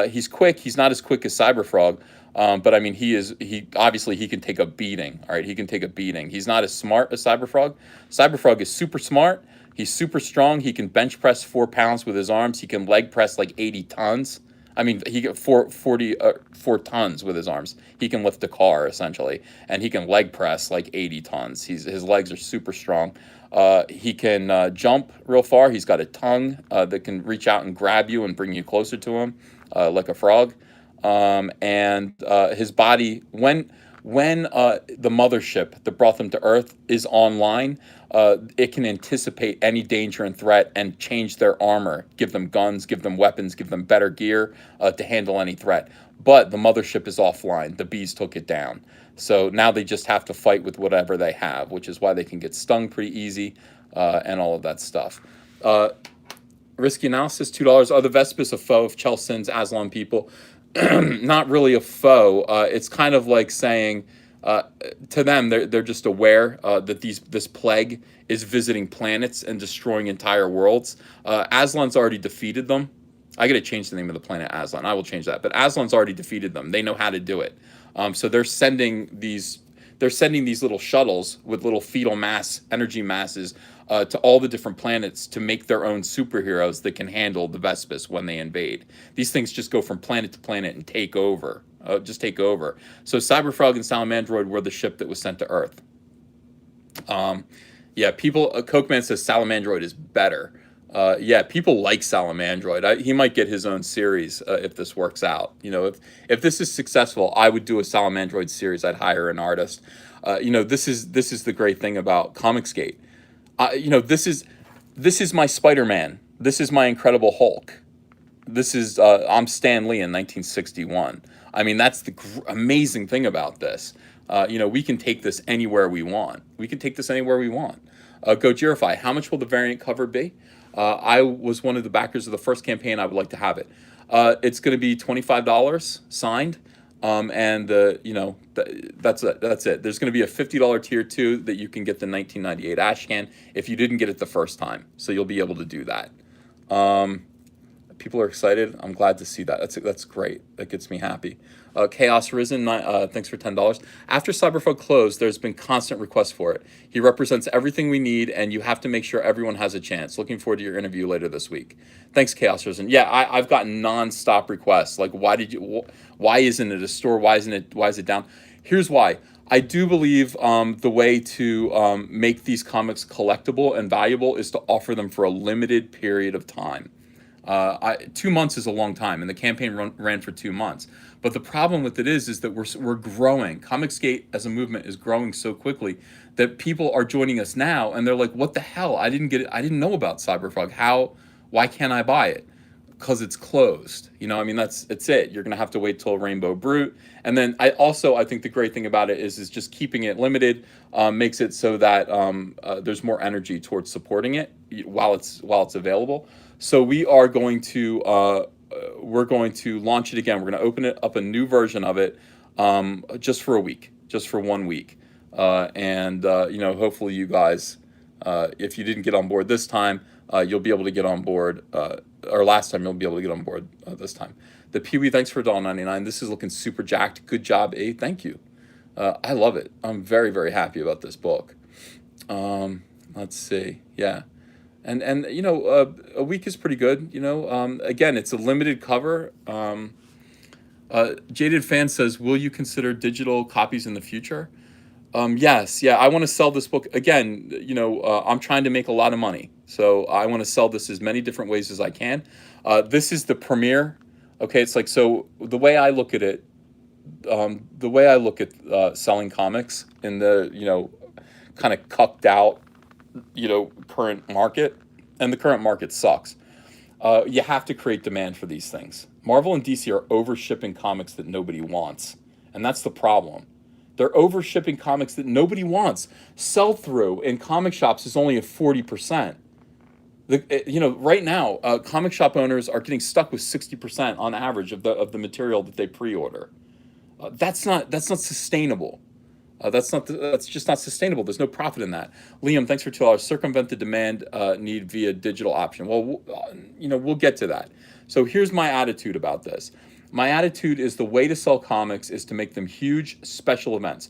He's quick. He's not as quick as Cyberfrog, but I mean, he obviously he can take a beating. All right, he can take a beating. He's not as smart as Cyberfrog. Cyberfrog is super smart. He's super strong. He can bench press 4 pounds with his arms. He can leg press like 80 tons. I mean, he get 4 tons with his arms. He can lift a car essentially, and he can leg press like 80 tons. His legs are super strong. He can jump real far. He's got a tongue that can reach out and grab you and bring you closer to him, like a frog. And his body, when the mothership that brought them to Earth is online, it can anticipate any danger and threat and change their armor, give them guns, give them weapons, give them better gear to handle any threat. But the mothership is offline. The bees took it down. So now they just have to fight with whatever they have, which is why they can get stung pretty easy and all of that stuff. Risky analysis, $2. Are the Vespis a foe of Chelsin's Aslan people? Not really a foe. It's kind of like saying to them, they're just aware that this plague is visiting planets and destroying entire worlds. Aslan's already defeated them. I got to change the name of the planet Aslan. I will change that. But Aslan's already defeated them. They know how to do it. So they're sending these little shuttles with little fetal mass, energy masses, to all the different planets to make their own superheroes that can handle the Vespis when they invade. These things just go from planet to planet and take over. Just take over. So Cyberfrog and Salamandroid were the ship that was sent to Earth. Yeah, people. Cokeman says Salamandroid is better. Yeah, people like Salamandroid. He might get his own series if this works out. You know, if this is successful, I would do a Salamandroid series. I'd hire an artist. You know, this is the great thing about Comicsgate. You know, this is my Spider-Man. This is my Incredible Hulk. This is I'm Stan Lee in 1961. I mean, that's the amazing thing about this. We can take this anywhere we want. We can take this anywhere we want. Gojirify, how much will the variant cover be? I was one of the backers of the first campaign. I would like to have it. It's going to be $25 signed. And that's it. That's it. There's going to be a $50 tier 2 that you can get the 1998 Ashcan if you didn't get it the first time. So you'll be able to do that. People are excited. I'm glad to see that. That's great. That gets me happy. Chaos Risen, thanks for $10. After Cyberfog closed, there's been constant requests for it. He represents everything we need, and you have to make sure everyone has a chance. Looking forward to your interview later this week. Thanks, Chaos Risen. Yeah, I've gotten nonstop requests. Like, why isn't it a store? Why is it down? Here's why. I do believe the way to make these comics collectible and valuable is to offer them for a limited period of time. 2 months is a long time, and the campaign ran for 2 months. But the problem with it is that we're growing. Comicsgate as a movement is growing so quickly that people are joining us now, and they're like, "What the hell? I didn't get it. I didn't know about Cyberfrog. Why can't I buy it? Because it's closed." I mean, it's it. You're gonna have to wait till Rainbow Brute, and then I think the great thing about it is just keeping it limited makes it so that there's more energy towards supporting it while it's available. So we are going to we're going to launch it again. We're going to open it up a new version of it just for a week, just for 1 week, and hopefully you guys, if you didn't get on board this time, you'll be able to get on board. Or last time you'll be able to get on board this time. The Pee-wee, thanks for $1.99. This is looking super jacked. Good job, A. Thank you. I love it. I'm very, very happy about this book. Let's see. Yeah. And a week is pretty good. Again, it's a limited cover. Jaded Fan says, will you consider digital copies in the future? Yes. Yeah, I want to sell this book. Again, I'm trying to make a lot of money. So I want to sell this as many different ways as I can. This is the premiere. Okay, it's like, so the way I look at it, selling comics in the, kind of cucked out, current market, and the current market sucks. You have to create demand for these things. Marvel and DC are over shipping comics that nobody wants, and that's the problem. They're over shipping comics that nobody wants. Sell through in comic shops is only at 40%. Right now, comic shop owners are getting stuck with 60% on average of the material that they pre-order. That's not sustainable. That's just not sustainable. There's no profit in that. Liam, thanks for $2. Circumvent the demand need via digital option. Well, we'll get to that. So here's my attitude about this. My attitude is the way to sell comics is to make them huge special events.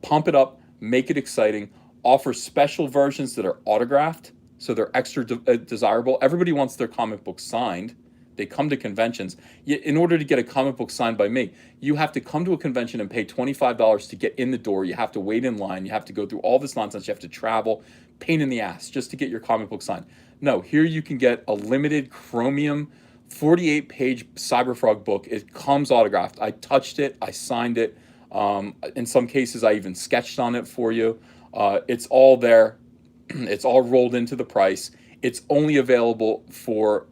Pump it up, make it exciting, offer special versions that are autographed, so they're extra desirable. Everybody wants their comic book signed. They come to conventions. In order to get a comic book signed by me, you have to come to a convention and pay $25 to get in the door. You have to wait in line. You have to go through all this nonsense. You have to travel. Pain in the ass just to get your comic book signed. No, here you can get a limited chromium 48-page Cyberfrog book. It comes autographed. I touched it. I signed it. In some cases, I even sketched on it for you. It's all there. It's all rolled into the price. It's only available for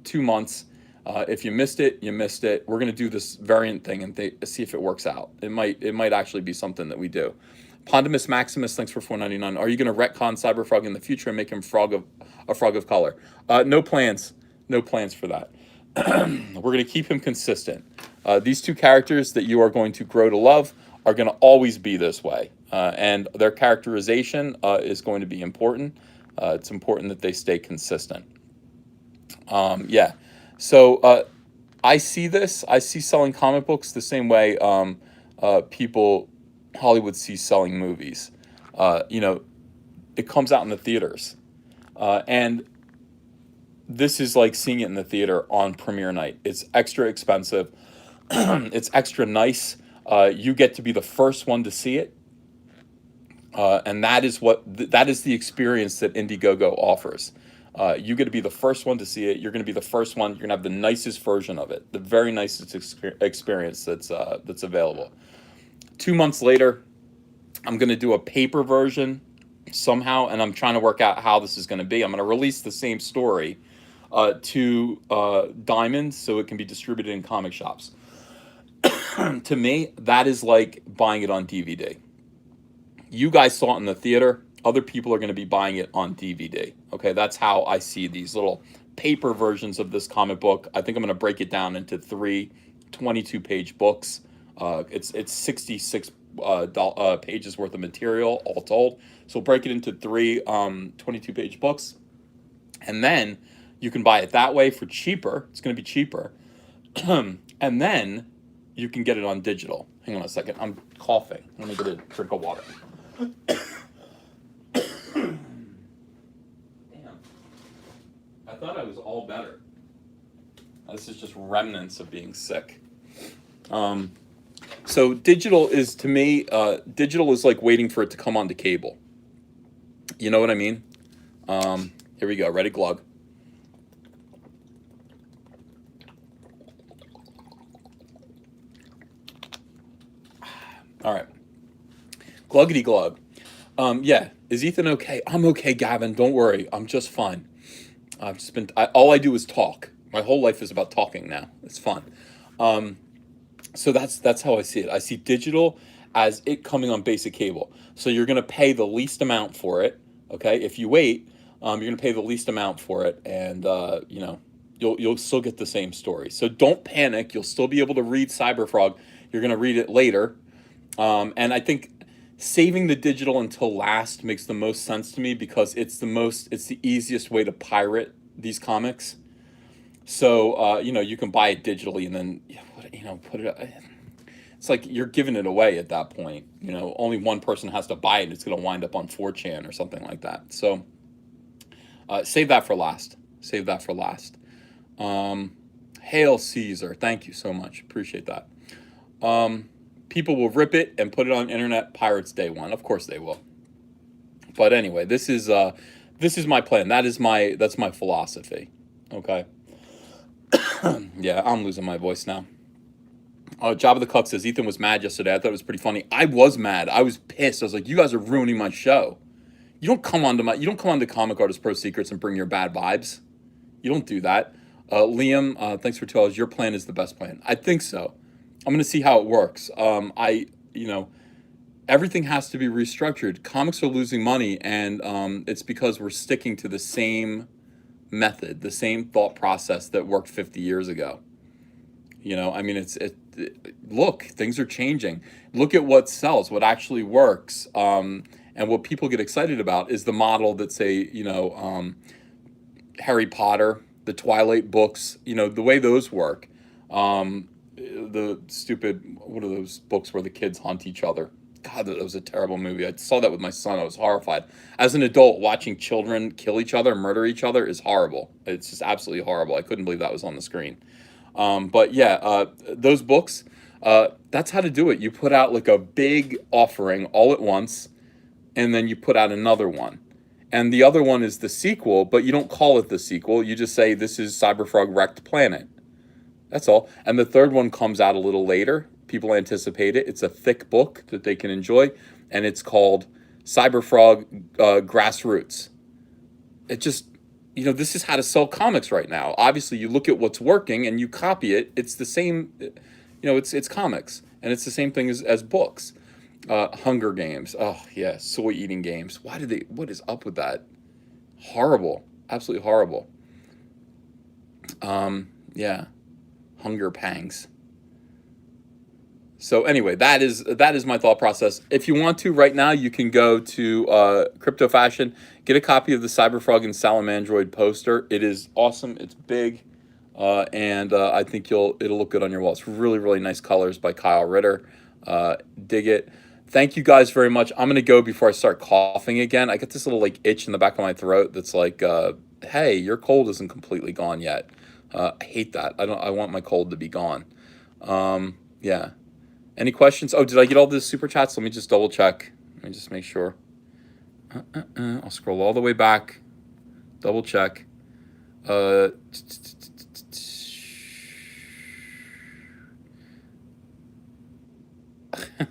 2 months. If you missed it, you missed it. We're going to do this variant thing and see if it works out. It might actually be something that we do. Pondimus Maximus, thanks for $4.99. Are you going to retcon Cyberfrog in the future and make him a frog of color? No plans. No plans for that. We're going to keep him consistent. These two characters that you are going to grow to love are going to always be this way. And their characterization is going to be important. It's important that they stay consistent. Yeah. So I see selling comic books the same way Hollywood sees selling movies. It comes out in the theaters. And this is like seeing it in the theater on premiere night. It's extra expensive. It's extra nice. You get to be the first one to see it. And that is the experience that Indiegogo offers. You get to be the first one to see it. You're going to be the first one. You're going to have the nicest version of it, the very nicest experience that's available. 2 months later, I'm going to do a paper version somehow, and I'm trying to work out how this is going to be. I'm going to release the same story to Diamond so it can be distributed in comic shops. To me, that is like buying it on DVD. You guys saw it in the theater. Other people are going to be buying it on DVD. Okay, that's how I see these little paper versions of this comic book. I think I'm going to break it down into three 22-page books. It's 66 pages worth of material all told. So we'll break it into three 22-page books, and then you can buy it that way for cheaper. It's going to be cheaper, and then you can get it on digital. Hang on a second. I'm coughing. Let me get a drink of water. Damn. I thought I was all better. This is just remnants of being sick. So digital is, to me, digital is like waiting for it to come onto cable. You know what I mean? Here we go. Ready, glug. All right. Gluggity glug. Yeah. Is Ethan okay? I'm okay, Gavin. Don't worry. I'm just fine. I've just been. All I do is talk. My whole life is about talking now. It's fun. So that's how I see it. I see digital as it coming on basic cable. So you're going to pay the least amount for it. Okay. If you wait, you're going to pay the least amount for it, and you know, you'll still get the same story. So don't panic. You'll still be able to read Cyberfrog. You're going to read it later. And I think saving the digital until last makes the most sense to me, because it's the easiest way to pirate these comics. So you know, you can buy it digitally and then, you know, put it. It's like you're giving it away at that point. You know, only one person has to buy it. It's going to wind up on 4chan or something like that. So save that for last. Save that for last. Hail Caesar. Thank you so much. Appreciate that. People will rip it and put it on internet pirates day one. Of course they will. But anyway, this is my plan. That's my philosophy. Okay. Yeah, I'm losing my voice now. Jabba the Cuck says Ethan was mad yesterday. I thought it was pretty funny. I was mad. I was pissed. I was like, you guys are ruining my show. You don't come on to Comic Artist Pro Secrets and bring your bad vibes. You don't do that. Liam, thanks for telling us your plan is the best plan. I think so. I'm going to see how it works. You know, everything has to be restructured. Comics are losing money, and it's because we're sticking to the same method, the same thought process that worked 50 years ago. You know, I mean, look, things are changing. Look at what sells, what actually works, and what people get excited about is the model that, say, you know, Harry Potter, the Twilight books, you know, the way those work. The stupid, what are those books where the kids hunt each other? God, that was a terrible movie. I saw that with my son. I was horrified. As an adult, watching children kill each other, murder each other is horrible. It's just absolutely horrible. I couldn't believe that was on the screen. But yeah, those books, that's how to do it. You put out like a big offering all at once, and then you put out another one. And the other one is the sequel, but you don't call it the sequel. You just say, this is Cyberfrog Wrecked Planet. That's all. And the third one comes out a little later. People anticipate it. It's a thick book that they can enjoy, and it's called Cyberfrog Grassroots. It just, you know, this is how to sell comics right now. Obviously, you look at what's working and you copy it. It's the same, you know, it's comics, and it's the same thing as books. Hunger Games. Oh, yeah, soy eating games. What is up with that? Horrible. Absolutely horrible. Yeah. Hunger pangs. So anyway, that is my thought process. If you want to, right now, you can go to Crypto Fashion, get a copy of the Cyberfrog and Salamandroid poster. It is awesome. It's big, and I think it'll look good on your wall. It's really, really nice colors by Kyle Ritter. Dig it. Thank you guys very much. I'm gonna go before I start coughing again. I get this little like itch in the back of my throat that's like, hey, your cold isn't completely gone yet. I hate that. I want my cold to be gone. Yeah. Any questions? Oh, did I get all the super chats? Let me just double check. Let me just make sure. I'll scroll all the way back. Double check.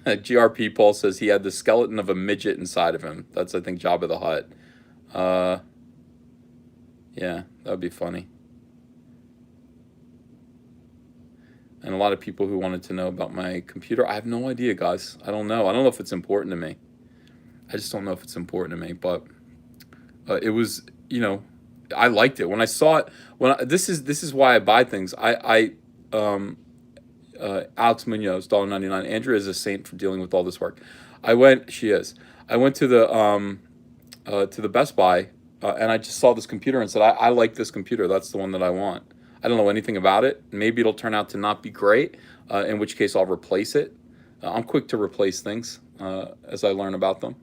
GRP Paul says he had the skeleton of a midget inside of him. That's, I think, Jabba the Hutt. Yeah, that would be funny. and a lot of people who wanted to know about my computer. I have no idea, guys. I don't know. I don't know if it's important to me. I just don't know if it's important to me. But it was, I liked it when I saw it. This is why I buy things. Alex Munoz, $1.99. Andrea is a saint for dealing with all this work. She is. I went to the Best Buy, and I just saw this computer and said, I like this computer. That's the one that I want. I don't know anything about it. Maybe it'll turn out to not be great, in which case I'll replace it. I'm quick to replace things as I learn about them.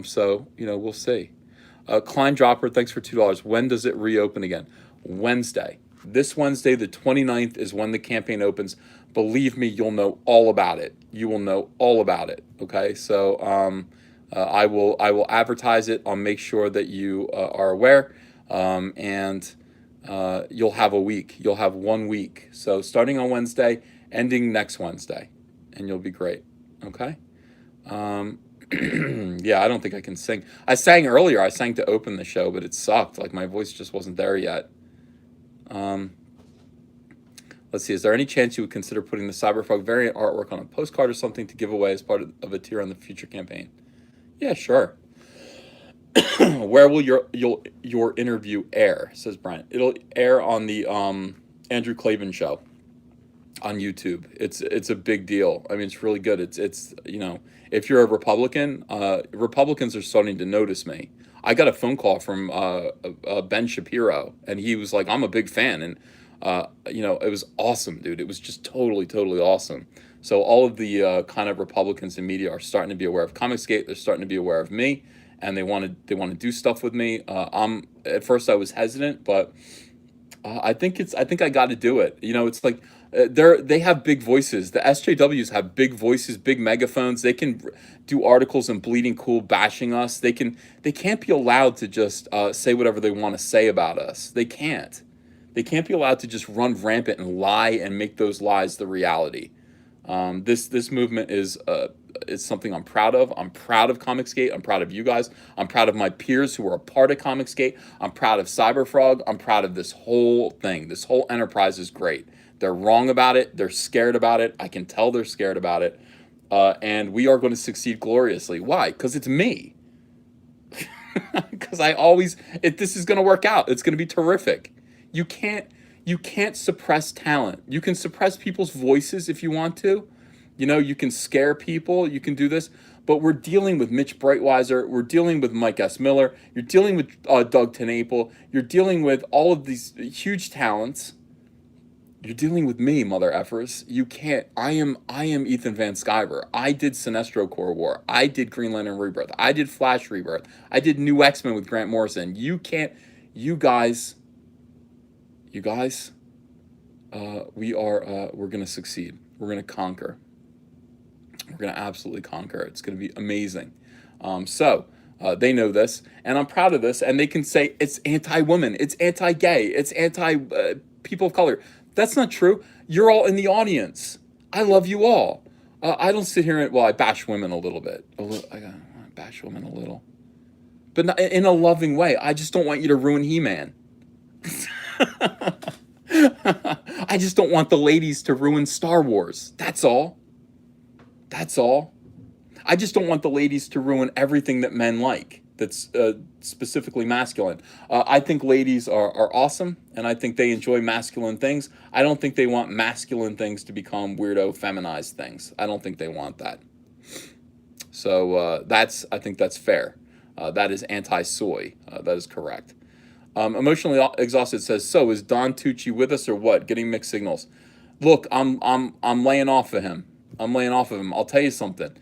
So, we'll see. Klein Dropper, thanks for $2. When does it reopen again? Wednesday. This Wednesday, the 29th, is when the campaign opens. Believe me, you'll know all about it. You will know all about it. Okay, so I will advertise it. I'll make sure that you are aware, and you'll have a week. You'll have 1 week. So starting on Wednesday, ending next Wednesday, and you'll be great. Okay. Yeah, I don't think I can sing. I sang earlier. I sang to open the show, but it sucked. Like my voice just wasn't there yet. Let's see. Is there any chance you would consider putting the Cyberfrog variant artwork on a postcard or something to give away as part of a tier on the future campaign? Yeah, sure. Where will your interview air? Says Brent. It'll air on the Andrew Klavan show on YouTube. It's a big deal. I mean, it's really good. It's if you're a Republican, Republicans are starting to notice me. I got a phone call from Ben Shapiro, and he was like, "I'm a big fan," and it was awesome, dude. It was just totally awesome. So all of the kind of Republicans in media are starting to be aware of Comicsgate. They're starting to be aware of me, and they want to do stuff with me. At first I was hesitant, but I think I got to do it. It's like they have big voices. The SJWs have big voices, big megaphones. They can do articles in Bleeding Cool bashing us. They can't be allowed to just say whatever they want to say about us. They can't. They can't be allowed to just run rampant and lie and make those lies the reality. This movement is something I'm proud of. I'm proud of Comicsgate. I'm proud of you guys. I'm proud of my peers who are a part of Comicsgate. I'm proud of Cyberfrog. I'm proud of this whole thing. This whole enterprise is great. They're wrong about it. They're scared about it. I can tell they're scared about it. And we are going to succeed gloriously. Why? Because it's me. Because this is going to work out. It's going to be terrific. You can't suppress talent. You can suppress people's voices if you want to. You can scare people. You can do this. But we're dealing with Mitch Breitweiser. We're dealing with Mike S. Miller. You're dealing with Doug TenNapel. You're dealing with all of these huge talents. You're dealing with me, mother effers. You can't. I am Ethan Van Sciver. I did Sinestro Corps War. I did Green Lantern Rebirth. I did Flash Rebirth. I did New X-Men with Grant Morrison. You can't. You guys, we're going to succeed. We're going to conquer. We're going to absolutely conquer. It's going to be amazing. They know this, and I'm proud of this, and they can say it's anti-woman, it's anti-gay, it's anti-people of color. That's not true. You're all in the audience. I love you all. I don't sit here I bash women a little bit. I bash women a little. But not in a loving way. I just don't want you to ruin He-Man. I just don't want the ladies to ruin Star Wars. That's all. That's all. I just don't want the ladies to ruin everything that men like that's specifically masculine. I think ladies are awesome, and I think they enjoy masculine things. I don't think they want masculine things to become weirdo feminized things. I don't think they want that. So I think that's fair. That is anti-soy. That is correct. Emotionally exhausted says, so is Don Tucci with us or what? Getting mixed signals. Look, I'm laying off of him. I'll tell you something.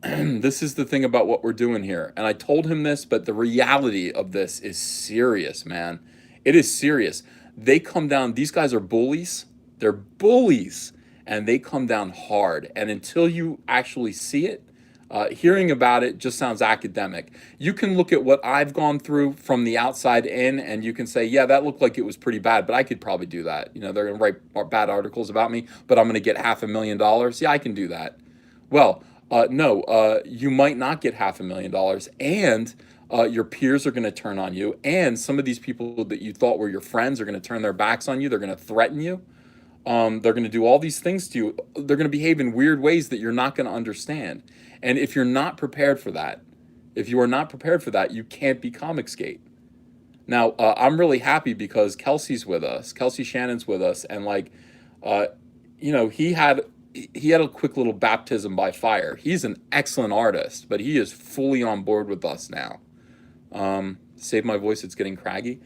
This is the thing about what we're doing here. And I told him this, but the reality of this is serious, man. It is serious. They come down. These guys are bullies. They're bullies. And they come down hard. And until you actually see it, hearing about it just sounds academic. You can look at what I've gone through from the outside in, and you can say, yeah, that looked like it was pretty bad, but I could probably do that. They're going to write bad articles about me, but I'm going to get $500,000. Yeah, I can do that. Well, no, you might not get $500,000, and your peers are going to turn on you, and some of these people that you thought were your friends are going to turn their backs on you. They're going to threaten you. They're going to do all these things to you. They're going to behave in weird ways that you're not going to understand. And if you're not prepared for that, if you are not prepared for that, you can't be Comicsgate. Now, I'm really happy because Kelsey's with us. Kelsey Shannon's with us, and like, uh, he had a quick little baptism by fire. He's an excellent artist, but he is fully on board with us now. Save my voice; it's getting craggy.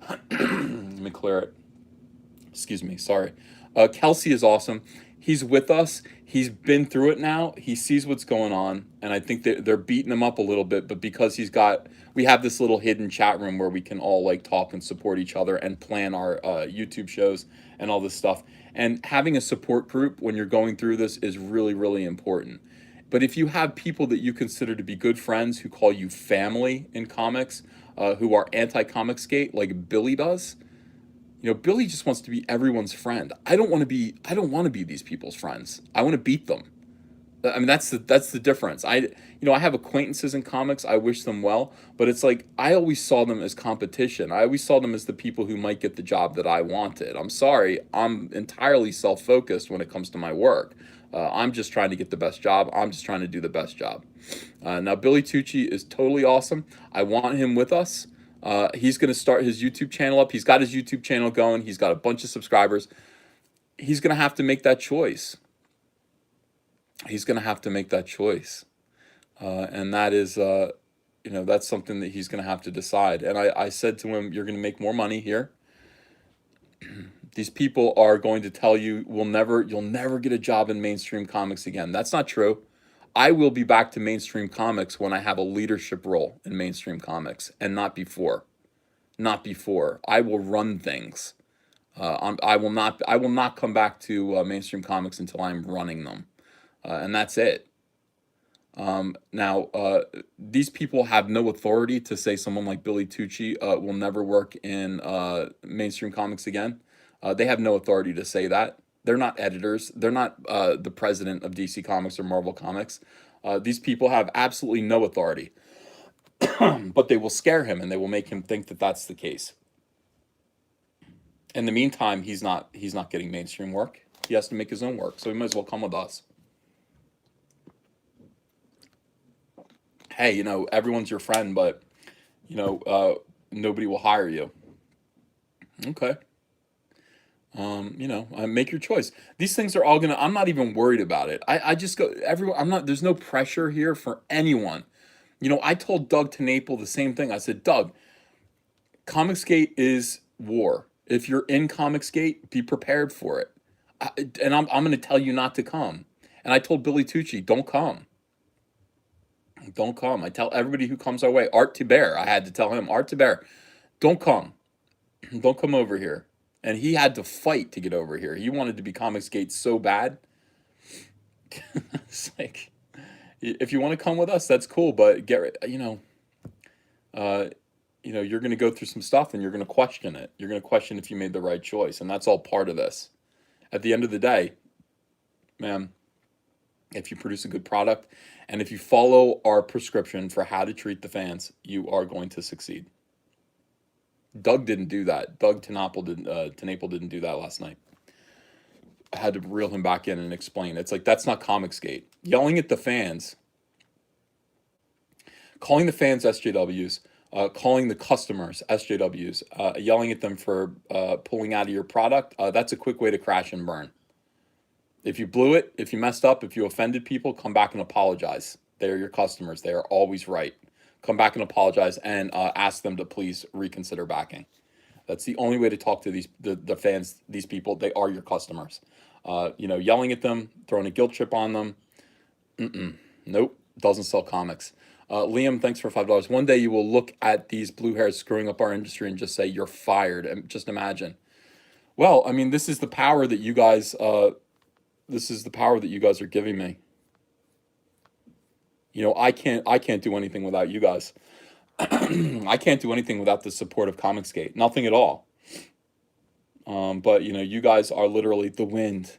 Let me clear it. Excuse me, sorry. Kelsey is awesome. He's with us. He's been through it now. He sees what's going on, and I think that they're beating him up a little bit. But because we have this little hidden chat room where we can all like talk and support each other and plan our YouTube shows and all this stuff. And having a support group when you're going through this is really, really important. But if you have people that you consider to be good friends who call you family in comics, who are anti-Comicsgate like Billy does, Billy just wants to be everyone's friend. I don't want to be these people's friends. I want to beat them. I mean, that's the difference. I have acquaintances in comics. I wish them well, but it's like I always saw them as competition. I always saw them as the people who might get the job that I wanted. I'm sorry, I'm entirely self-focused when it comes to my work. I'm just trying to get the best job. I'm just trying to do the best job. Now, Billy Tucci is totally awesome. I want him with us. He's going to start his YouTube channel up. He's got his YouTube channel going. He's got a bunch of subscribers. He's going to have to make that choice. He's going to have to make that choice. And that is, that's something that he's going to have to decide. And I said to him, you're going to make more money here. These people are going to tell you, you'll never get a job in mainstream comics again. That's not true. I will be back to mainstream comics when I have a leadership role in mainstream comics, and not before. Not before. I will run things. I will not. I will not come back to mainstream comics until I'm running them, and that's it. Now, these people have no authority to say someone like Billy Tucci will never work in mainstream comics again. They have no authority to say that. They're not editors. They're not the president of DC Comics or Marvel Comics. These people have absolutely no authority, but they will scare him and they will make him think that that's the case. In the meantime, he's not getting mainstream work. He has to make his own work, so he might as well come with us. Hey, everyone's your friend, but nobody will hire you. Okay. Make your choice. These things are all gonna. I'm not even worried about it. I just go everyone. I'm not. There's no pressure here for anyone. I told Doug TenNapel the same thing. I said, Doug, Comicsgate is war. If you're in Comicsgate, be prepared for it. And I'm going to tell you not to come. And I told Billy Tucci, don't come. Don't come. I tell everybody who comes our way. Art Thibert, I had to tell him, Art Thibert, don't come. Don't come over here. And he had to fight to get over here. He wanted to be Comicsgate so bad. It's like, if you want to come with us, that's cool. But you're going to go through some stuff and you're going to question it. You're going to question if you made the right choice. And that's all part of this. At the end of the day, man, if you produce a good product and if you follow our prescription for how to treat the fans, you are going to succeed. Doug didn't do that. Doug TenNapel didn't do that last night. I had to reel him back in and explain. It's like, that's not Comicsgate. Yelling at the fans, calling the fans SJWs, calling the customers SJWs, yelling at them for pulling out of your product, that's a quick way to crash and burn. If you blew it, if you messed up, if you offended people, come back and apologize. They are your customers. They are always right. Come back and apologize and ask them to please reconsider backing. That's the only way to talk to the fans, these people. They are your customers. Yelling at them, throwing a guilt trip on them. Nope, doesn't sell comics. Liam, thanks for $5. One day you will look at these blue hairs screwing up our industry and just say, you're fired. And just imagine. Well, I mean, this is the power that you guys are giving me. I can't do anything without you guys. I can't do anything without the support of Comicsgate. Nothing at all. But you guys are literally the wind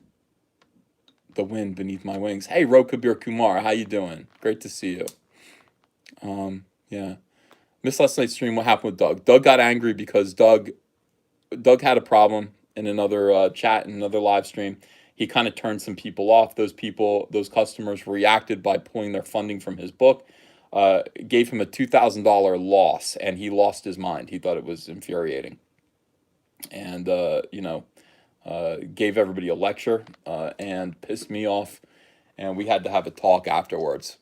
beneath my wings. Hey, Rokabir Kumar, how you doing? Great to see you. Yeah. Missed last night's stream. What happened with Doug? Doug got angry because Doug had a problem. in another chat, in another live stream. He kind of turned some people off. Those customers reacted by pulling their funding from his book, gave him a $2,000 loss, and he lost his mind. He thought it was infuriating. And, gave everybody a lecture and pissed me off. And we had to have a talk afterwards.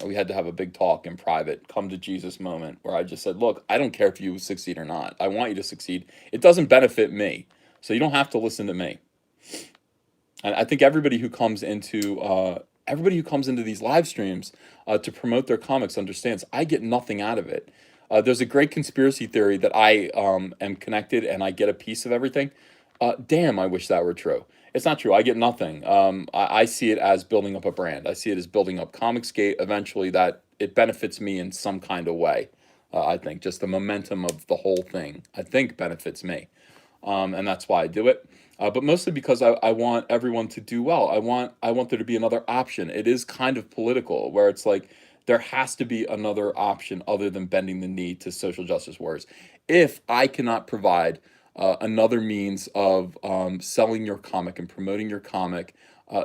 We had to have a big talk in private, come to Jesus moment, where I just said, look, I don't care if you succeed or not. I want you to succeed. It doesn't benefit me. So you don't have to listen to me. And I think everybody who comes into these live streams to promote their comics understands I get nothing out of it. There's a great conspiracy theory that I am connected and I get a piece of everything. Damn, I wish that were true. It's not true. I get nothing. I see it as building up a brand. I see it as building up Comicsgate. Eventually, that it benefits me in some kind of way. I think just the momentum of the whole thing, I think, benefits me. And that's why I do it. But mostly because I want everyone to do well. I want there to be another option. It is kind of political, where it's like there has to be another option other than bending the knee to social justice warriors. If I cannot provide another means of selling your comic and promoting your comic,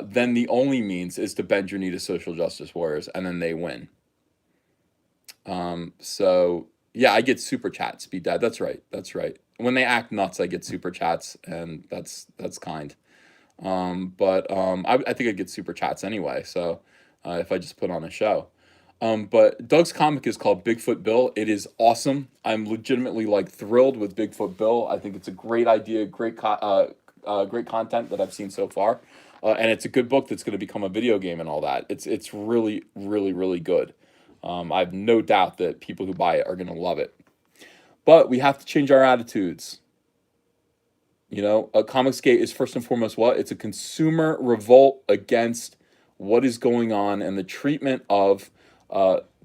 then the only means is to bend your knee to social justice warriors, and then they win. So yeah, I get super chats, Speed Dad. That's right. That's right. When they act nuts, I get super chats, and that's kind. I think I'd get super chats anyway. So if I just put on a show. But Doug's comic is called Bigfoot Bill. It is awesome. I'm legitimately like thrilled with Bigfoot Bill. I think it's a great idea, great content that I've seen so far, and it's a good book that's going to become a video game and all that. It's really, really, really good. I have no doubt that people who buy it are going to love it. But we have to change our attitudes. Comicsgate is first and foremost what? It's a consumer revolt against what is going on and the treatment of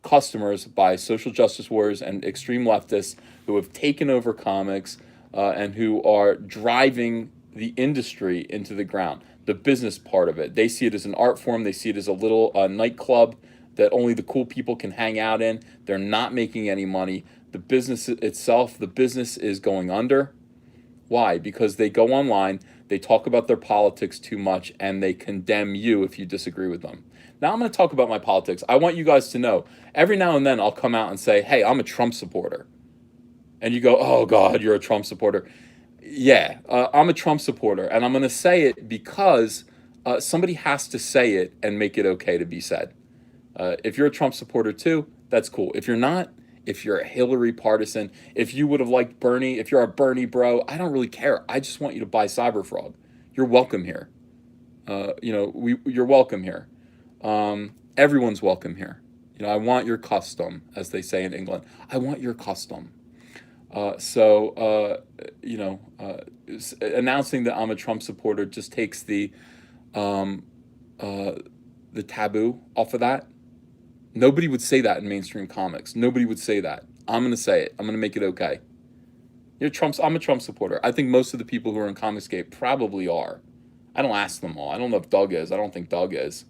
customers by social justice warriors and extreme leftists who have taken over comics and who are driving the industry into the ground, the business part of it. They see it as an art form. They see it as a little nightclub that only the cool people can hang out in. They're not making any money. The business itself, the business is going under. Why? Because they go online, they talk about their politics too much, and they condemn you if you disagree with them. Now I'm going to talk about my politics. I want you guys to know, every now and then I'll come out and say, hey, I'm a Trump supporter. And you go, oh God, you're a Trump supporter. Yeah, I'm a Trump supporter. And I'm going to say it because somebody has to say it and make it okay to be said. If you're a Trump supporter too, that's cool. If you're not, if you're a Hillary partisan, if you would have liked Bernie, if you're a Bernie bro, I don't really care. I just want you to buy Cyberfrog. You're welcome here. You're welcome here. Everyone's welcome here. I want your custom, as they say in England. I want your custom. Announcing that I'm a Trump supporter just takes the taboo off of that. Nobody would say that in mainstream comics. Nobody would say that. I'm going to say it. I'm going to make it okay. I'm a Trump supporter. I think most of the people who are in Comicsgate probably are. I don't ask them all. I don't know if Doug is. I don't think Doug is.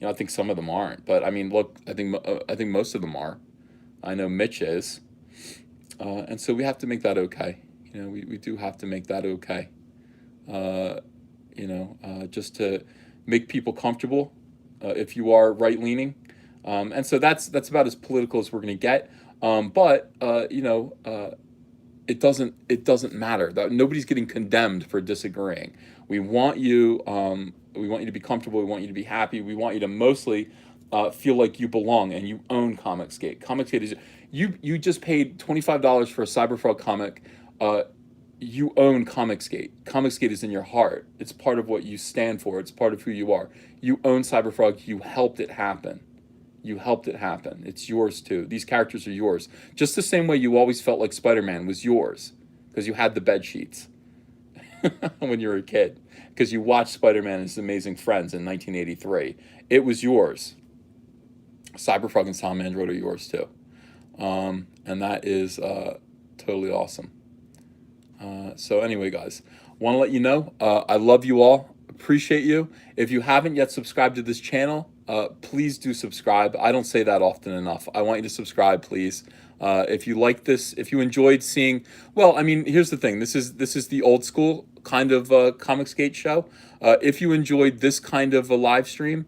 I think some of them aren't. But I mean, look, I think most of them are. I know Mitch is. And so we have to make that okay. We do have to make that okay. Just to make people comfortable if you are right-leaning. And so that's about as political as we're going to get. It doesn't matter. Nobody's getting condemned for disagreeing. We want you to be comfortable. We want you to be happy. We want you to mostly feel like you belong and you own Comicsgate. Comicsgate is you just paid $25 for a Cyberfrog comic. You own Comicsgate. Comicsgate is in your heart. It's part of what you stand for. It's part of who you are. You own Cyberfrog. You helped it happen. You helped it happen. It's yours too. These characters are yours. Just the same way you always felt like Spider-Man was yours because you had the bed sheets when you were a kid. Because you watched Spider-Man and His Amazing Friends in 1983. It was yours. Cyberfrog and Tom Android are yours too. And that is totally awesome. So anyway, guys, want to let you know, I love you all. Appreciate you. If you haven't yet subscribed to this channel, please do subscribe. I don't say that often enough. I want you to subscribe, please. If you like this, if you enjoyed seeing, well, I mean, here's the thing. This is the old school kind of Comicsgate show. If you enjoyed this kind of a live stream,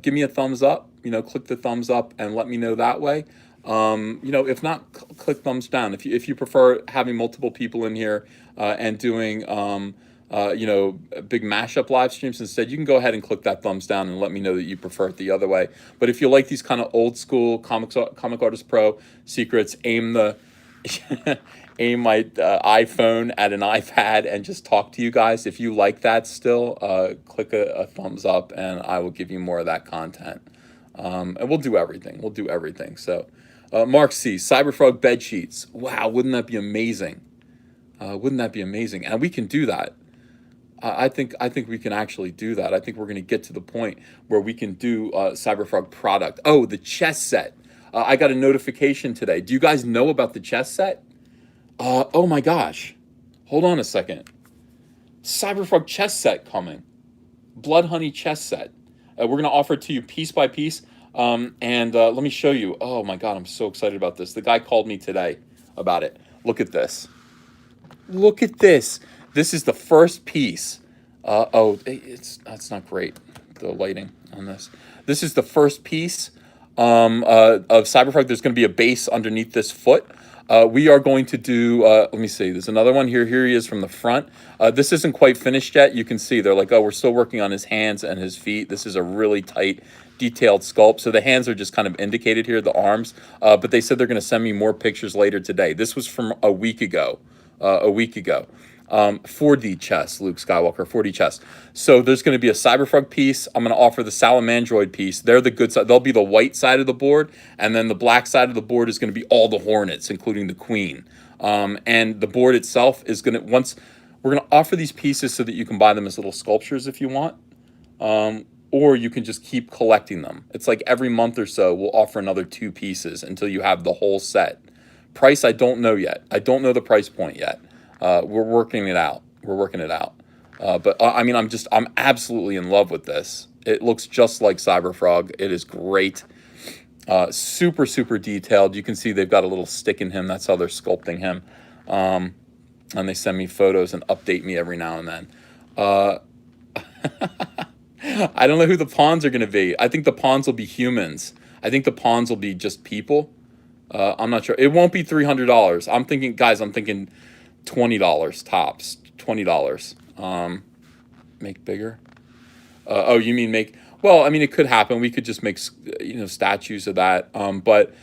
give me a thumbs up. Click the thumbs up and let me know that way. If not, click thumbs down. If you prefer having multiple people in here and doing big mashup live streams instead, you can go ahead and click that thumbs down and let me know that you prefer it the other way. But if you like these kind of old school Comic Artist Pro secrets, aim my iPhone at an iPad and just talk to you guys. If you like that still, click a thumbs up and I will give you more of that content. And we'll do everything. We'll do everything. So, Mark C, Cyberfrog bed sheets. Wow, wouldn't that be amazing? Wouldn't that be amazing? And we can do that. I think we can actually do that. I think we're going to get to the point where we can do Cyberfrog product. Oh, the chess set. I got a notification today. Do you guys know about the chess set? Oh my gosh. Hold on a second. Cyberfrog chess set coming. Blood Honey chess set. We're going to offer it to you piece by piece. And let me show you. Oh my God, I'm so excited about this. The guy called me today about it. Look at this. Look at this. This is the first piece. That's not great, the lighting on this. This is the first piece of Cyberfrog. There's going to be a base underneath this foot. We are going to do, let me see, there's another one here. Here he is from the front. This isn't quite finished yet. You can see they're like, oh, we're still working on his hands and his feet. This is a really tight, detailed sculpt. So the hands are just kind of indicated here, the arms. But they said they're going to send me more pictures later today. This was from a week ago. 4D chess, Luke Skywalker, 4D chess. So there's going to be a Cyberfrog piece. I'm going to offer the Salamandroid piece. They're the good side. They'll be the white side of the board, and then the black side of the board is going to be all the Hornets, including the Queen. And the board itself is going to, we're going to offer these pieces so that you can buy them as little sculptures if you want, or you can just keep collecting them. It's like every month or so we'll offer another 2 pieces until you have the whole set. Price, I don't know yet. I don't know the price point yet. We're working it out. But I mean, I'm absolutely in love with this. It looks just like Cyberfrog. It is great. Super, super detailed. You can see they've got a little stick in him. That's how they're sculpting him. And they send me photos and update me every now and then. I don't know who the pawns are going to be. I think the pawns will be humans. I think the pawns will be just people. I'm not sure. It won't be $300. I'm thinking $20 tops. $20. Make bigger. Oh, you mean make? Well, I mean, it could happen. We could just make statues of that. But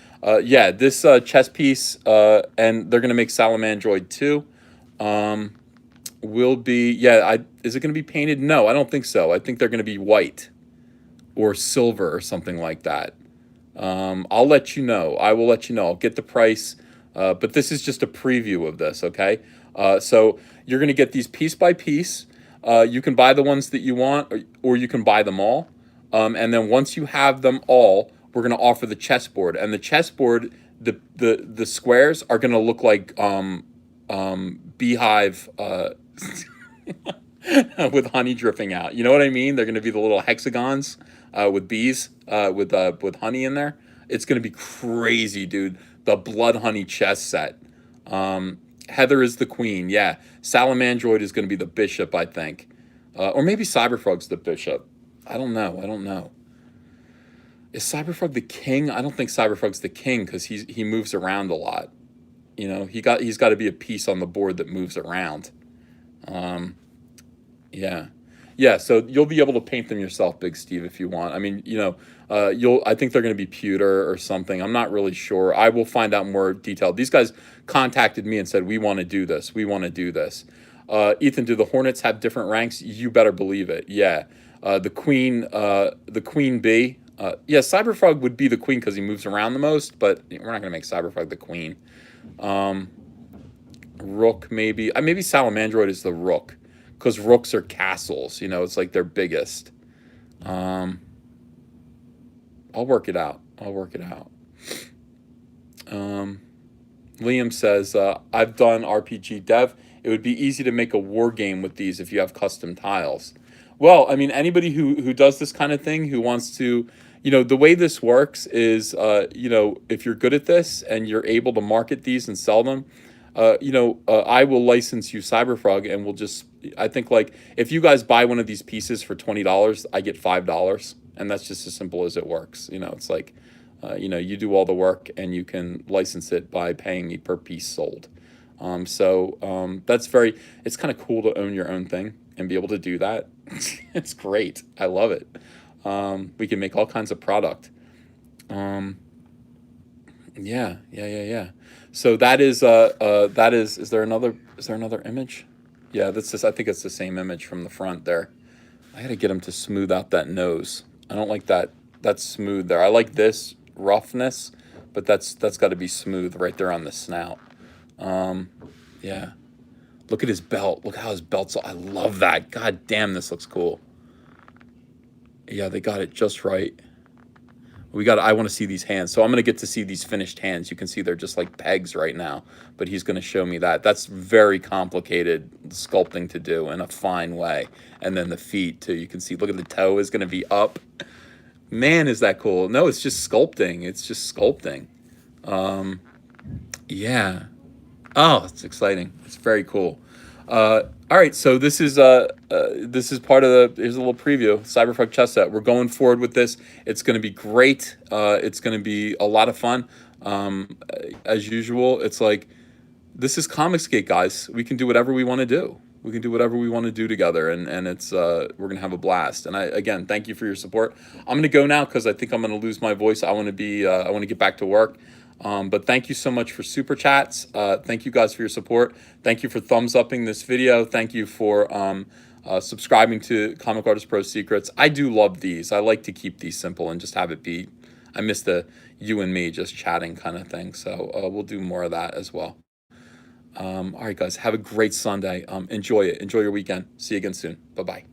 yeah, this chess piece, and they're gonna make Salamandroid too. Will be is it gonna be painted? No, I don't think so. I think they're gonna be white or silver or something like that. I'll let you know. I will let you know. I'll get the price. But this is just a preview of this, okay? So you're going to get these piece by piece. You can buy the ones that you want, or you can buy them all. And then once you have them all, we're going to offer the chessboard. And the chessboard, the squares are going to look like beehive with honey dripping out. You know what I mean? They're going to be the little hexagons with bees with honey in there. It's going to be crazy, dude. The Blood Honey chess set. Heather is the queen. Yeah. Salamandroid is going to be the bishop, I think. Or maybe Cyberfrog's the bishop. I don't know. Is Cyberfrog the king? I don't think Cyberfrog's the king because he moves around a lot. He's got to be a piece on the board that moves around. Yeah, so you'll be able to paint them yourself, Big Steve, if you want. I mean, I think they're going to be pewter or something. I'm not really sure. I will find out more detail. These guys contacted me and said, we want to do this. Ethan, do the Hornets have different ranks? You better believe it. Yeah. The queen bee. Yeah, Cyberfrog would be the queen because he moves around the most, but we're not going to make Cyberfrog the queen. Rook, maybe. Maybe Salamandroid is the rook. Because rooks are castles, it's like their biggest. I'll work it out. Liam says, I've done RPG dev. It would be easy to make a war game with these if you have custom tiles. Well, I mean, anybody who does this kind of thing, who wants to, you know, the way this works is, you know, if you're good at this and you're able to market these and sell them, I will license you Cyberfrog, and we'll just, I think, like, if you guys buy one of these pieces for $20, I get $5. And that's just as simple as it works. You know, it's like, you do all the work and you can license it by paying me per piece sold. That's it's kind of cool to own your own thing and be able to do that. It's great. I love it. We can make all kinds of product. Um, yeah. So is there another image? Yeah, that's just, I think it's the same image from the front there. I gotta get him to smooth out that nose. I don't like that. That's smooth there. I like this roughness, but that's got to be smooth right there on the snout. Um, yeah. Look at his belt. Look how his belt's. I love that. God damn, this looks cool. Yeah, they got it just right. I want to see these hands. So I'm going to get to see these finished hands. You can see they're just like pegs right now, but he's going to show me that. That's very complicated sculpting to do in a fine way. And then the feet too. You can see, look at the toe is going to be up. Man, is that cool. No, it's just sculpting. It's just sculpting. Yeah. Oh, it's exciting. It's very cool. All right, so this is part of the. Here's a little preview. Cyberpunk chess set. We're going forward with this. It's going to be great. It's going to be a lot of fun. As usual, it's like this is Comicsgate, guys. We can do whatever we want to do. We can do whatever we want to do together, and it's we're gonna have a blast. And again, thank you for your support. I'm gonna go now because I think I'm gonna lose my voice. I want to get back to work. But thank you so much for super chats. Thank you guys for your support. Thank you for thumbs upping this video. Thank you for subscribing to Comic Artist Pro Secrets. I do love these. I like to keep these simple and just have it be. I miss the you and me just chatting kind of thing. So we'll do more of that as well. All right, guys, have a great Sunday. Enjoy it. Enjoy your weekend. See you again soon. Bye-bye.